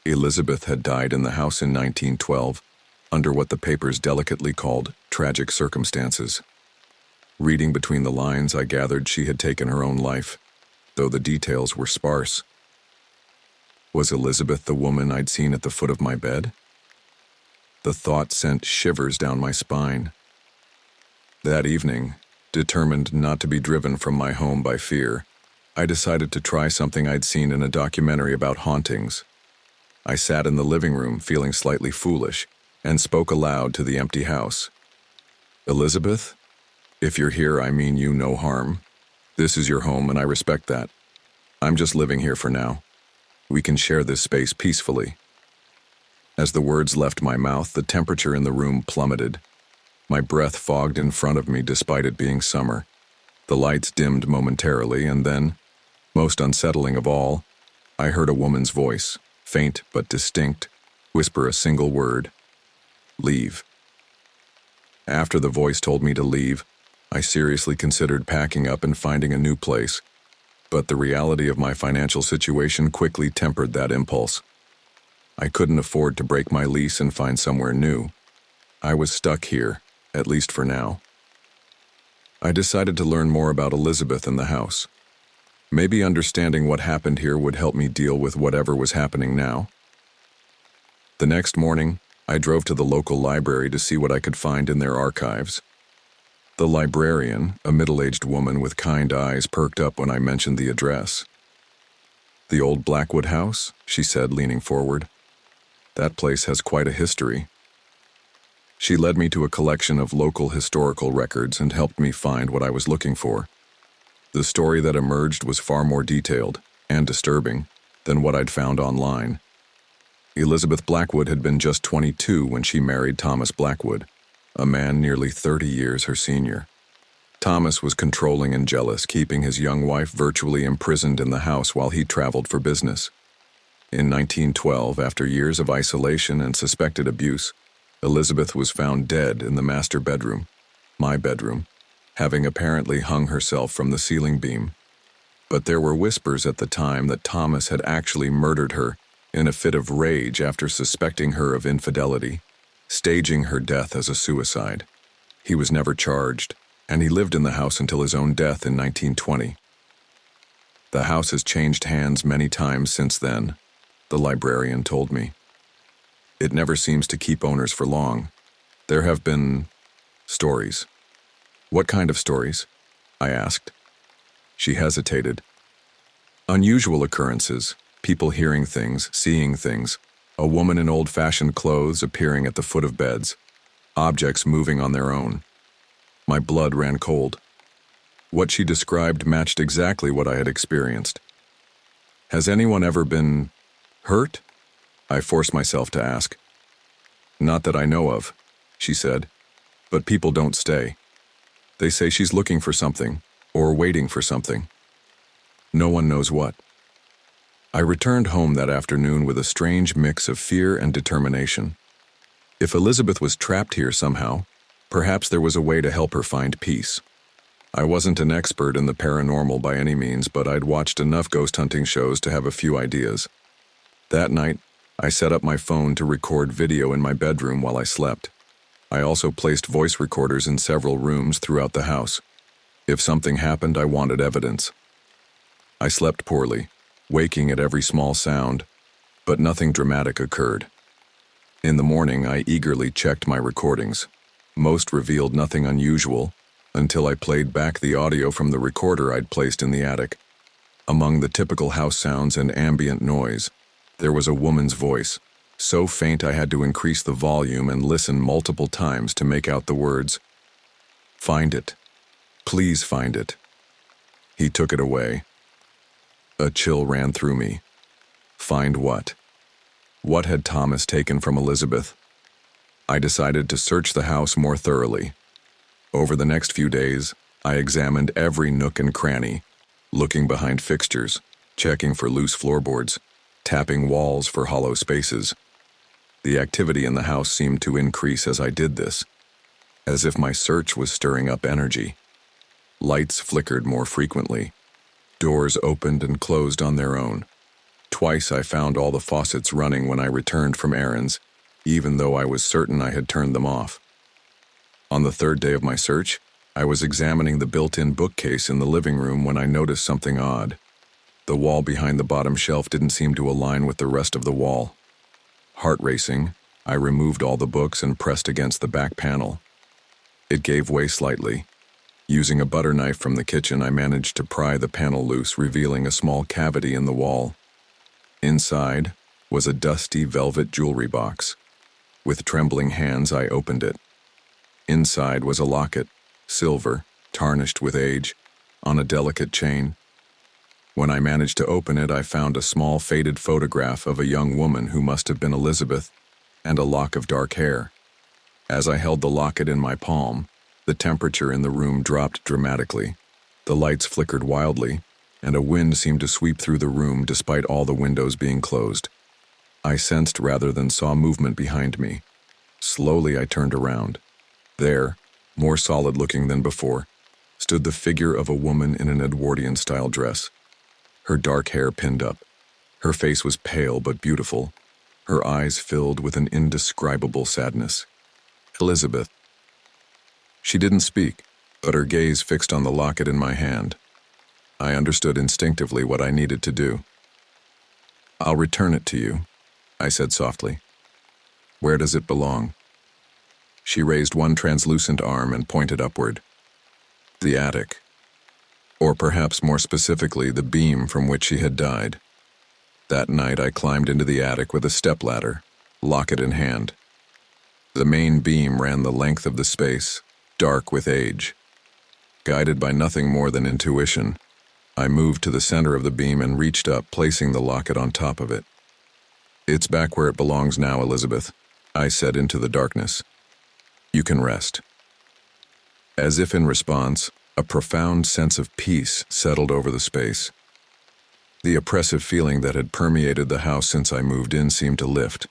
Speaker 1: Elizabeth had died in the house in 1912, under what the papers delicately called tragic circumstances. Reading between the lines, I gathered she had taken her own life, though the details were sparse. Was Elizabeth the woman I'd seen at the foot of my bed? The thought sent shivers down my spine. That evening, determined not to be driven from my home by fear, I decided to try something I'd seen in a documentary about hauntings. I sat in the living room feeling slightly foolish and spoke aloud to the empty house. Elizabeth, if you're here, I mean you no harm. This is your home and I respect that. I'm just living here for now. We can share this space peacefully. As the words left my mouth, the temperature in the room plummeted. My breath fogged in front of me despite it being summer. The lights dimmed momentarily, and then, most unsettling of all, I heard a woman's voice, faint but distinct, whisper a single word: leave. After the voice told me to leave, I seriously considered packing up and finding a new place, but the reality of my financial situation quickly tempered that impulse. I couldn't afford to break my lease and find somewhere new. I was stuck here, at least for now. I decided to learn more about Elizabeth and the house. Maybe understanding what happened here would help me deal with whatever was happening now. The next morning, I drove to the local library to see what I could find in their archives. The librarian, a middle-aged woman with kind eyes, perked up when I mentioned the address. "The old Blackwood house?" she said, leaning forward. "That place has quite a history." She led me to a collection of local historical records and helped me find what I was looking for. The story that emerged was far more detailed and disturbing than what I'd found online. Elizabeth Blackwood had been just 22 when she married Thomas Blackwood, a man nearly 30 years her senior. Thomas was controlling and jealous, keeping his young wife virtually imprisoned in the house while he traveled for business. In 1912, after years of isolation and suspected abuse, Elizabeth was found dead in the master bedroom, my bedroom, having apparently hung herself from the ceiling beam. But there were whispers at the time that Thomas had actually murdered her in a fit of rage after suspecting her of infidelity, staging her death as a suicide. He was never charged, and he lived in the house until his own death in 1920. The house has changed hands many times since then, the librarian told me. It never seems to keep owners for long. There have been stories. "What kind of stories?" I asked. She hesitated. "Unusual occurrences, people hearing things, seeing things, a woman in old-fashioned clothes appearing at the foot of beds, objects moving on their own." My blood ran cold. What she described matched exactly what I had experienced. "Has anyone ever been hurt?" I forced myself to ask. "Not that I know of," she said, "but people don't stay. They say she's looking for something, or waiting for something. No one knows what." I returned home that afternoon with a strange mix of fear and determination. If Elizabeth was trapped here somehow, perhaps there was a way to help her find peace. I wasn't an expert in the paranormal by any means, but I'd watched enough ghost hunting shows to have a few ideas. That night, I set up my phone to record video in my bedroom while I slept. I also placed voice recorders in several rooms throughout the house. If something happened, I wanted evidence. I slept poorly, waking at every small sound, but nothing dramatic occurred. In the morning, I eagerly checked my recordings. Most revealed nothing unusual until I played back the audio from the recorder I'd placed in the attic. Among the typical house sounds and ambient noise, there was a woman's voice, so faint I had to increase the volume and listen multiple times to make out the words, "Find it. Please find it." He took it away. A chill ran through me. Find what? What had Thomas taken from Elizabeth? I decided to search the house more thoroughly. Over the next few days, I examined every nook and cranny, looking behind fixtures, checking for loose floorboards, tapping walls for hollow spaces. The activity in the house seemed to increase as I did this, as if my search was stirring up energy. Lights flickered more frequently. Doors opened and closed on their own. Twice I found all the faucets running when I returned from errands, even though I was certain I had turned them off. On the third day of my search, I was examining the built-in bookcase in the living room when I noticed something odd. The wall behind the bottom shelf didn't seem to align with the rest of the wall. Heart racing, I removed all the books and pressed against the back panel. It gave way slightly. Using a butter knife from the kitchen, I managed to pry the panel loose, revealing a small cavity in the wall. Inside was a dusty velvet jewelry box. With trembling hands, I opened it. Inside was a locket, silver, tarnished with age, on a delicate chain. When I managed to open it, I found a small faded photograph of a young woman who must have been Elizabeth, and a lock of dark hair. As I held the locket in my palm, the temperature in the room dropped dramatically. The lights flickered wildly, and a wind seemed to sweep through the room despite all the windows being closed. I sensed rather than saw movement behind me. Slowly I turned around. There, more solid-looking than before, stood the figure of a woman in an Edwardian-style dress. Her dark hair pinned up. Her face was pale but beautiful, her eyes filled with an indescribable sadness. Elizabeth. She didn't speak, but her gaze fixed on the locket in my hand. I understood instinctively what I needed to do. "I'll return it to you," I said softly. "Where does it belong?" She raised one translucent arm and pointed upward. "The attic. Or perhaps more specifically, the beam from which she had died. That night I climbed into the attic with a stepladder, locket in hand. The main beam ran the length of the space, dark with age. Guided by nothing more than intuition, I moved to the center of the beam and reached up, placing the locket on top of it. "It's back where it belongs now, Elizabeth," I said into the darkness. "You can rest." As if in response, a profound sense of peace settled over the space. The oppressive feeling that had permeated the house since I moved in seemed to lift.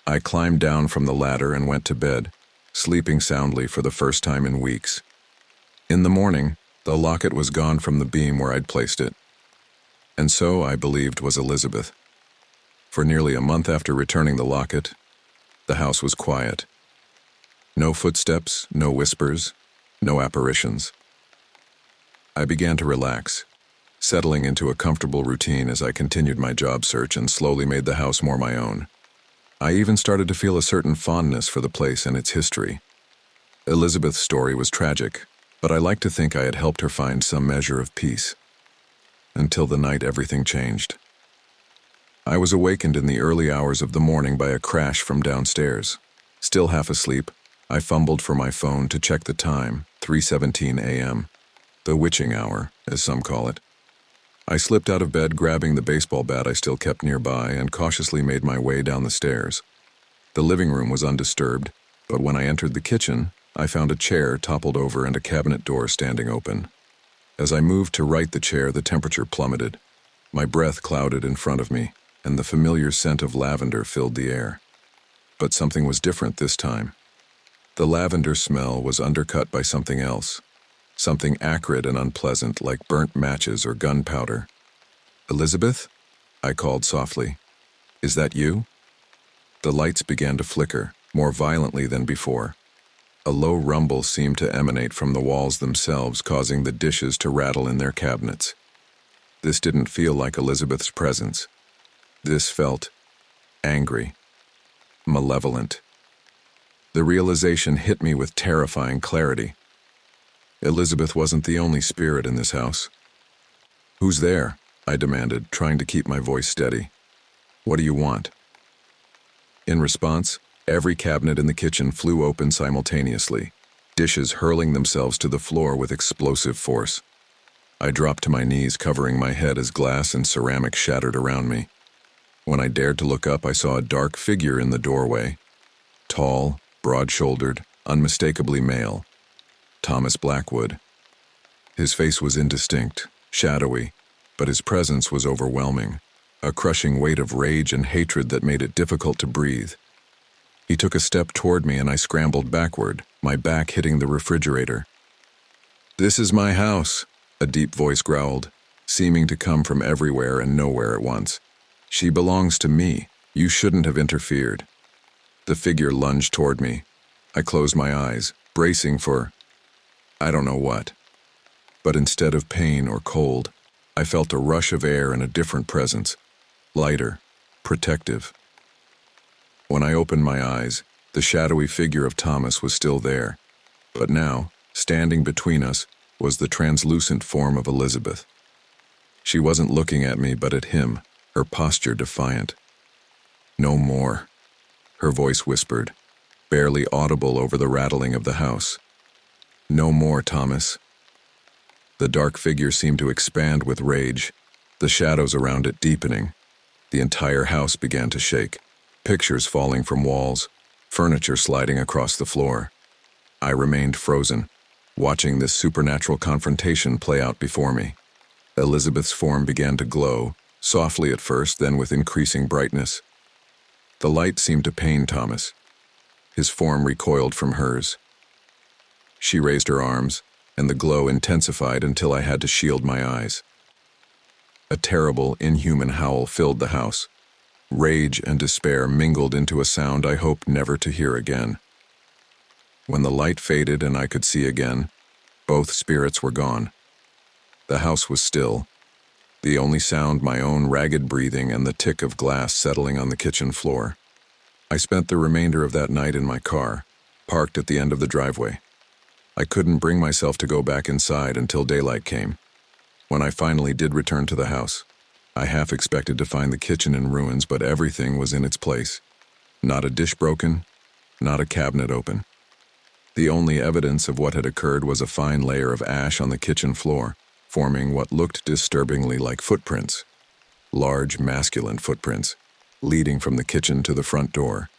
Speaker 1: I climbed down from the ladder and went to bed, sleeping soundly for the first time in weeks. In the morning, the locket was gone from the beam where I'd placed it. And so, I believed, was Elizabeth. For nearly a month after returning the locket, the house was quiet. No footsteps, no whispers, no apparitions. I began to relax, settling into a comfortable routine as I continued my job search and slowly made the house more my own. I even started to feel a certain fondness for the place and its history. Elizabeth's story was tragic, but I like to think I had helped her find some measure of peace. Until the night everything changed. I was awakened in the early hours of the morning by a crash from downstairs. Still half asleep, I fumbled for my phone to check the time, 3:17 a.m., the witching hour, as some call it. I slipped out of bed, grabbing the baseball bat I still kept nearby, and cautiously made my way down the stairs. The living room was undisturbed, but when I entered the kitchen, I found a chair toppled over and a cabinet door standing open. As I moved to right the chair, the temperature plummeted. My breath clouded in front of me, and the familiar scent of lavender filled the air. But something was different this time. The lavender smell was undercut by something else. Something acrid and unpleasant, like burnt matches or gunpowder. "Elizabeth?" I called softly. "Is that you?" The lights began to flicker, more violently than before. A low rumble seemed to emanate from the walls themselves, causing the dishes to rattle in their cabinets. This didn't feel like Elizabeth's presence. This felt angry, malevolent. The realization hit me with terrifying clarity. Elizabeth wasn't the only spirit in this house. "Who's there?" I demanded, trying to keep my voice steady. "What do you want?" In response, every cabinet in the kitchen flew open simultaneously, dishes hurling themselves to the floor with explosive force. I dropped to my knees, covering my head as glass and ceramic shattered around me. When I dared to look up, I saw a dark figure in the doorway. Tall, broad-shouldered, unmistakably male. Thomas Blackwood. His face was indistinct, shadowy, but his presence was overwhelming, a crushing weight of rage and hatred that made it difficult to breathe. He took a step toward me and I scrambled backward, my back hitting the refrigerator. "This is my house," a deep voice growled, seeming to come from everywhere and nowhere at once. "She belongs to me. You shouldn't have interfered." The figure lunged toward me. I closed my eyes, bracing for I don't know what. But instead of pain or cold, I felt a rush of air and a different presence, lighter, protective. When I opened my eyes, the shadowy figure of Thomas was still there, but now, Standing between us was the translucent form of Elizabeth. She wasn't looking at me but at him, her posture defiant. "No more," her voice whispered, barely audible over the rattling of the house. "No more, Thomas." The dark figure seemed to expand with rage, the shadows around it deepening. The entire house began to shake, pictures falling from walls, furniture sliding across the floor. I remained frozen, watching this supernatural confrontation play out before me. Elizabeth's form began to glow, softly at first, then with increasing brightness. The light seemed to pain Thomas. His form recoiled from hers. She raised her arms, and the glow intensified until I had to shield my eyes. A terrible, inhuman howl filled the house. Rage and despair mingled into a sound I hoped never to hear again. When the light faded and I could see again, both spirits were gone. The house was still, the only sound my own ragged breathing and the tick of glass settling on the kitchen floor. I spent the remainder of that night in my car, parked at the end of the driveway. I couldn't bring myself to go back inside until daylight came. When I finally did return to the house, I half expected to find the kitchen in ruins, but everything was in its place. Not a dish broken, not a cabinet open. The only evidence of what had occurred was a fine layer of ash on the kitchen floor, forming what looked disturbingly like footprints. Large, masculine footprints, leading from the kitchen to the front door,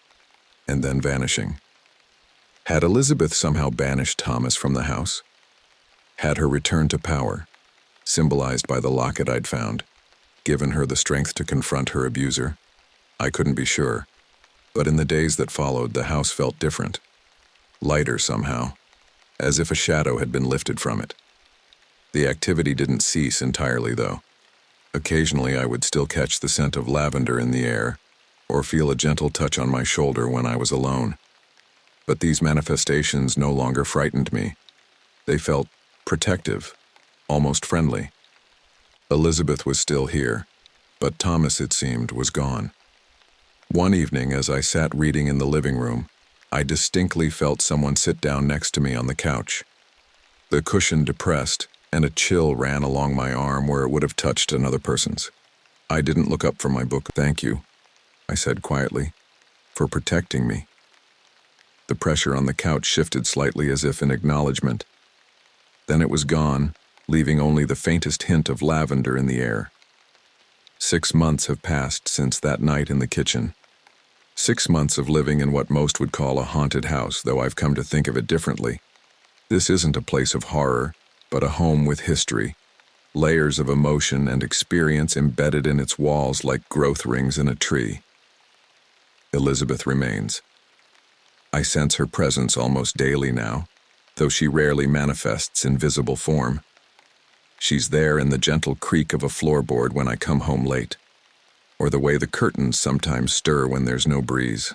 Speaker 1: and then vanishing. Had Elizabeth somehow banished Thomas from the house? Had her return to power, symbolized by the locket I'd found, given her the strength to confront her abuser? I couldn't be sure, but in the days that followed, the house felt different. Lighter somehow, as if a shadow had been lifted from it. The activity didn't cease entirely, though. Occasionally I would still catch the scent of lavender in the air, or feel a gentle touch on my shoulder when I was alone. But these manifestations no longer frightened me. They felt protective, almost friendly. Elizabeth was still here, but Thomas, it seemed, was gone. One evening, as I sat reading in the living room, I distinctly felt someone sit down next to me on the couch. The cushion depressed, and a chill ran along my arm where it would have touched another person's. I didn't look up from my book. "Thank you," I said quietly, "for protecting me." The pressure on the couch shifted slightly as if in acknowledgement. Then it was gone, leaving only the faintest hint of lavender in the air. 6 months have passed since that night in the kitchen. 6 months of living in what most would call a haunted house, though I've come to think of it differently. This isn't a place of horror, but a home with history, layers of emotion and experience embedded in its walls like growth rings in a tree. Elizabeth remains. I sense her presence almost daily now, though she rarely manifests in visible form. She's there in the gentle creak of a floorboard when I come home late, or the way the curtains sometimes stir when there's no breeze.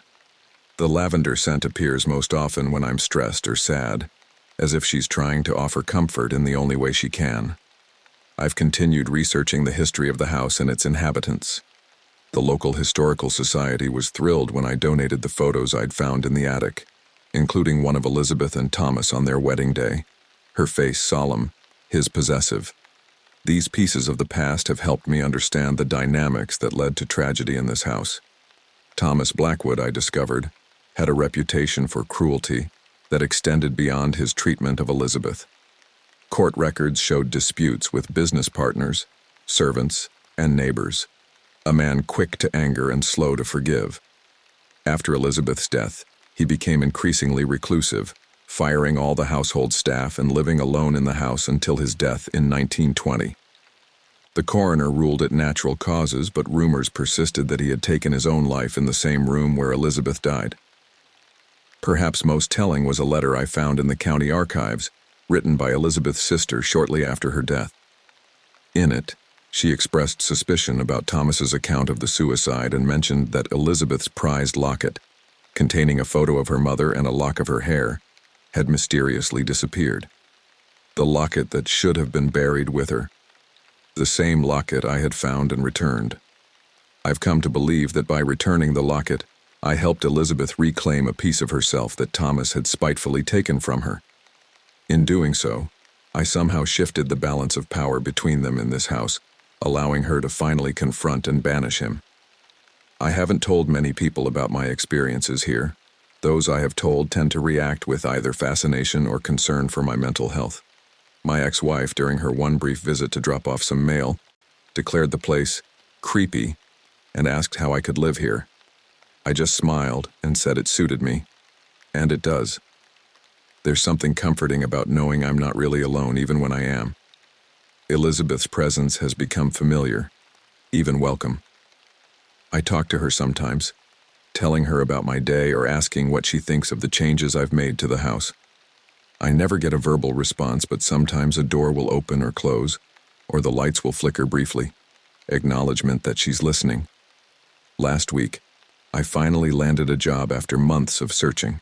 Speaker 1: The lavender scent appears most often when I'm stressed or sad, as if she's trying to offer comfort in the only way she can. I've continued researching the history of the house and its inhabitants. The local historical society was thrilled when I donated the photos I'd found in the attic, including one of Elizabeth and Thomas on their wedding day, her face solemn, his possessive. These pieces of the past have helped me understand the dynamics that led to tragedy in this house. Thomas Blackwood, I discovered, had a reputation for cruelty that extended beyond his treatment of Elizabeth. Court records showed disputes with business partners, servants, and neighbors. A man quick to anger and slow to forgive. After Elizabeth's death, he became increasingly reclusive, firing all the household staff and living alone in the house until his death in 1920. The coroner ruled it natural causes, but rumors persisted that he had taken his own life in the same room where Elizabeth died. Perhaps most telling was a letter I found in the county archives, written by Elizabeth's sister shortly after her death. In it, she expressed suspicion about Thomas's account of the suicide and mentioned that Elizabeth's prized locket, containing a photo of her mother and a lock of her hair, had mysteriously disappeared. The locket that should have been buried with her. The same locket I had found and returned. I've come to believe that by returning the locket, I helped Elizabeth reclaim a piece of herself that Thomas had spitefully taken from her. In doing so, I somehow shifted the balance of power between them in this house, allowing her to finally confront and banish him. I haven't told many people about my experiences here. Those I have told tend to react with either fascination or concern for my mental health. My ex-wife, during her one brief visit to drop off some mail, declared the place creepy and asked how I could live here. I just smiled and said it suited me, and it does. There's something comforting about knowing I'm not really alone even when I am. Elizabeth's presence has become familiar, even welcome. I talk to her sometimes, telling her about my day or asking what she thinks of the changes I've made to the house. I never get a verbal response, but sometimes a door will open or close, or the lights will flicker briefly, acknowledgement that she's listening. Last week, I finally landed a job after months of searching.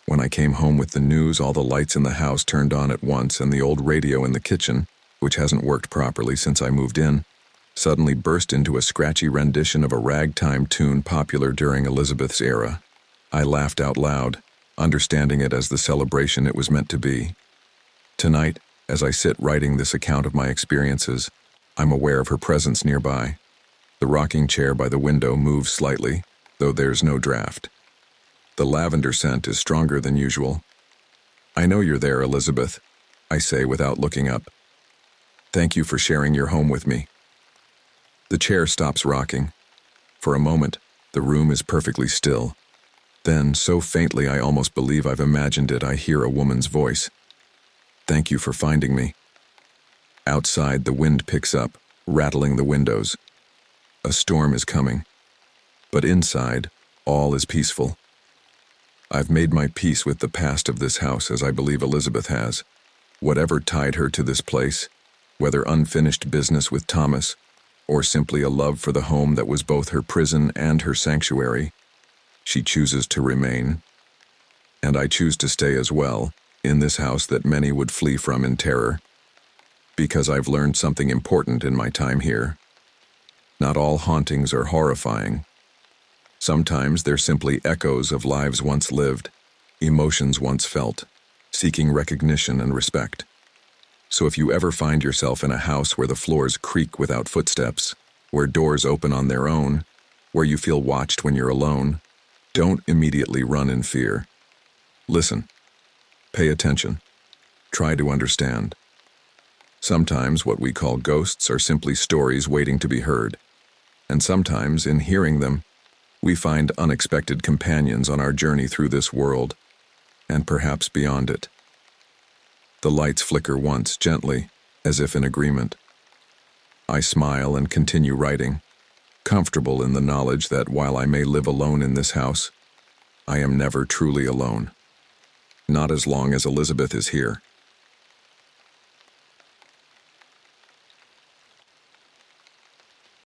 Speaker 1: When I came home with the news, all the lights in the house turned on at once, and the old radio in the kitchen, which hasn't worked properly since I moved in, suddenly burst into a scratchy rendition of a ragtime tune popular during Elizabeth's era. I laughed out loud, understanding it as the celebration it was meant to be. Tonight, as I sit writing this account of my experiences, I'm aware of her presence nearby. The rocking chair by the window moves slightly, though there's no draft. The lavender scent is stronger than usual. "I know you're there, Elizabeth," I say without looking up. "Thank you for sharing your home with me." The chair stops rocking. For a moment, the room is perfectly still. Then, so faintly I almost believe I've imagined it, I hear a woman's voice. "Thank you for finding me." Outside, the wind picks up, rattling the windows. A storm is coming. But inside, all is peaceful. I've made my peace with the past of this house, as I believe Elizabeth has. Whatever tied her to this place, whether unfinished business with Thomas, or simply a love for the home that was both her prison and her sanctuary, she chooses to remain. And I choose to stay as well, in this house that many would flee from in terror. Because I've learned something important in my time here. Not all hauntings are horrifying. Sometimes they're simply echoes of lives once lived, emotions once felt, seeking recognition and respect. So if you ever find yourself in a house where the floors creak without footsteps, where doors open on their own, where you feel watched when you're alone, don't immediately run in fear. Listen. Pay attention. Try to understand. Sometimes what we call ghosts are simply stories waiting to be heard. And sometimes, in hearing them, we find unexpected companions on our journey through this world, and perhaps beyond it. The lights flicker once, gently, as if in agreement. I smile and continue writing, comfortable in the knowledge that while I may live alone in this house, I am never truly alone. Not as long as Elizabeth is here.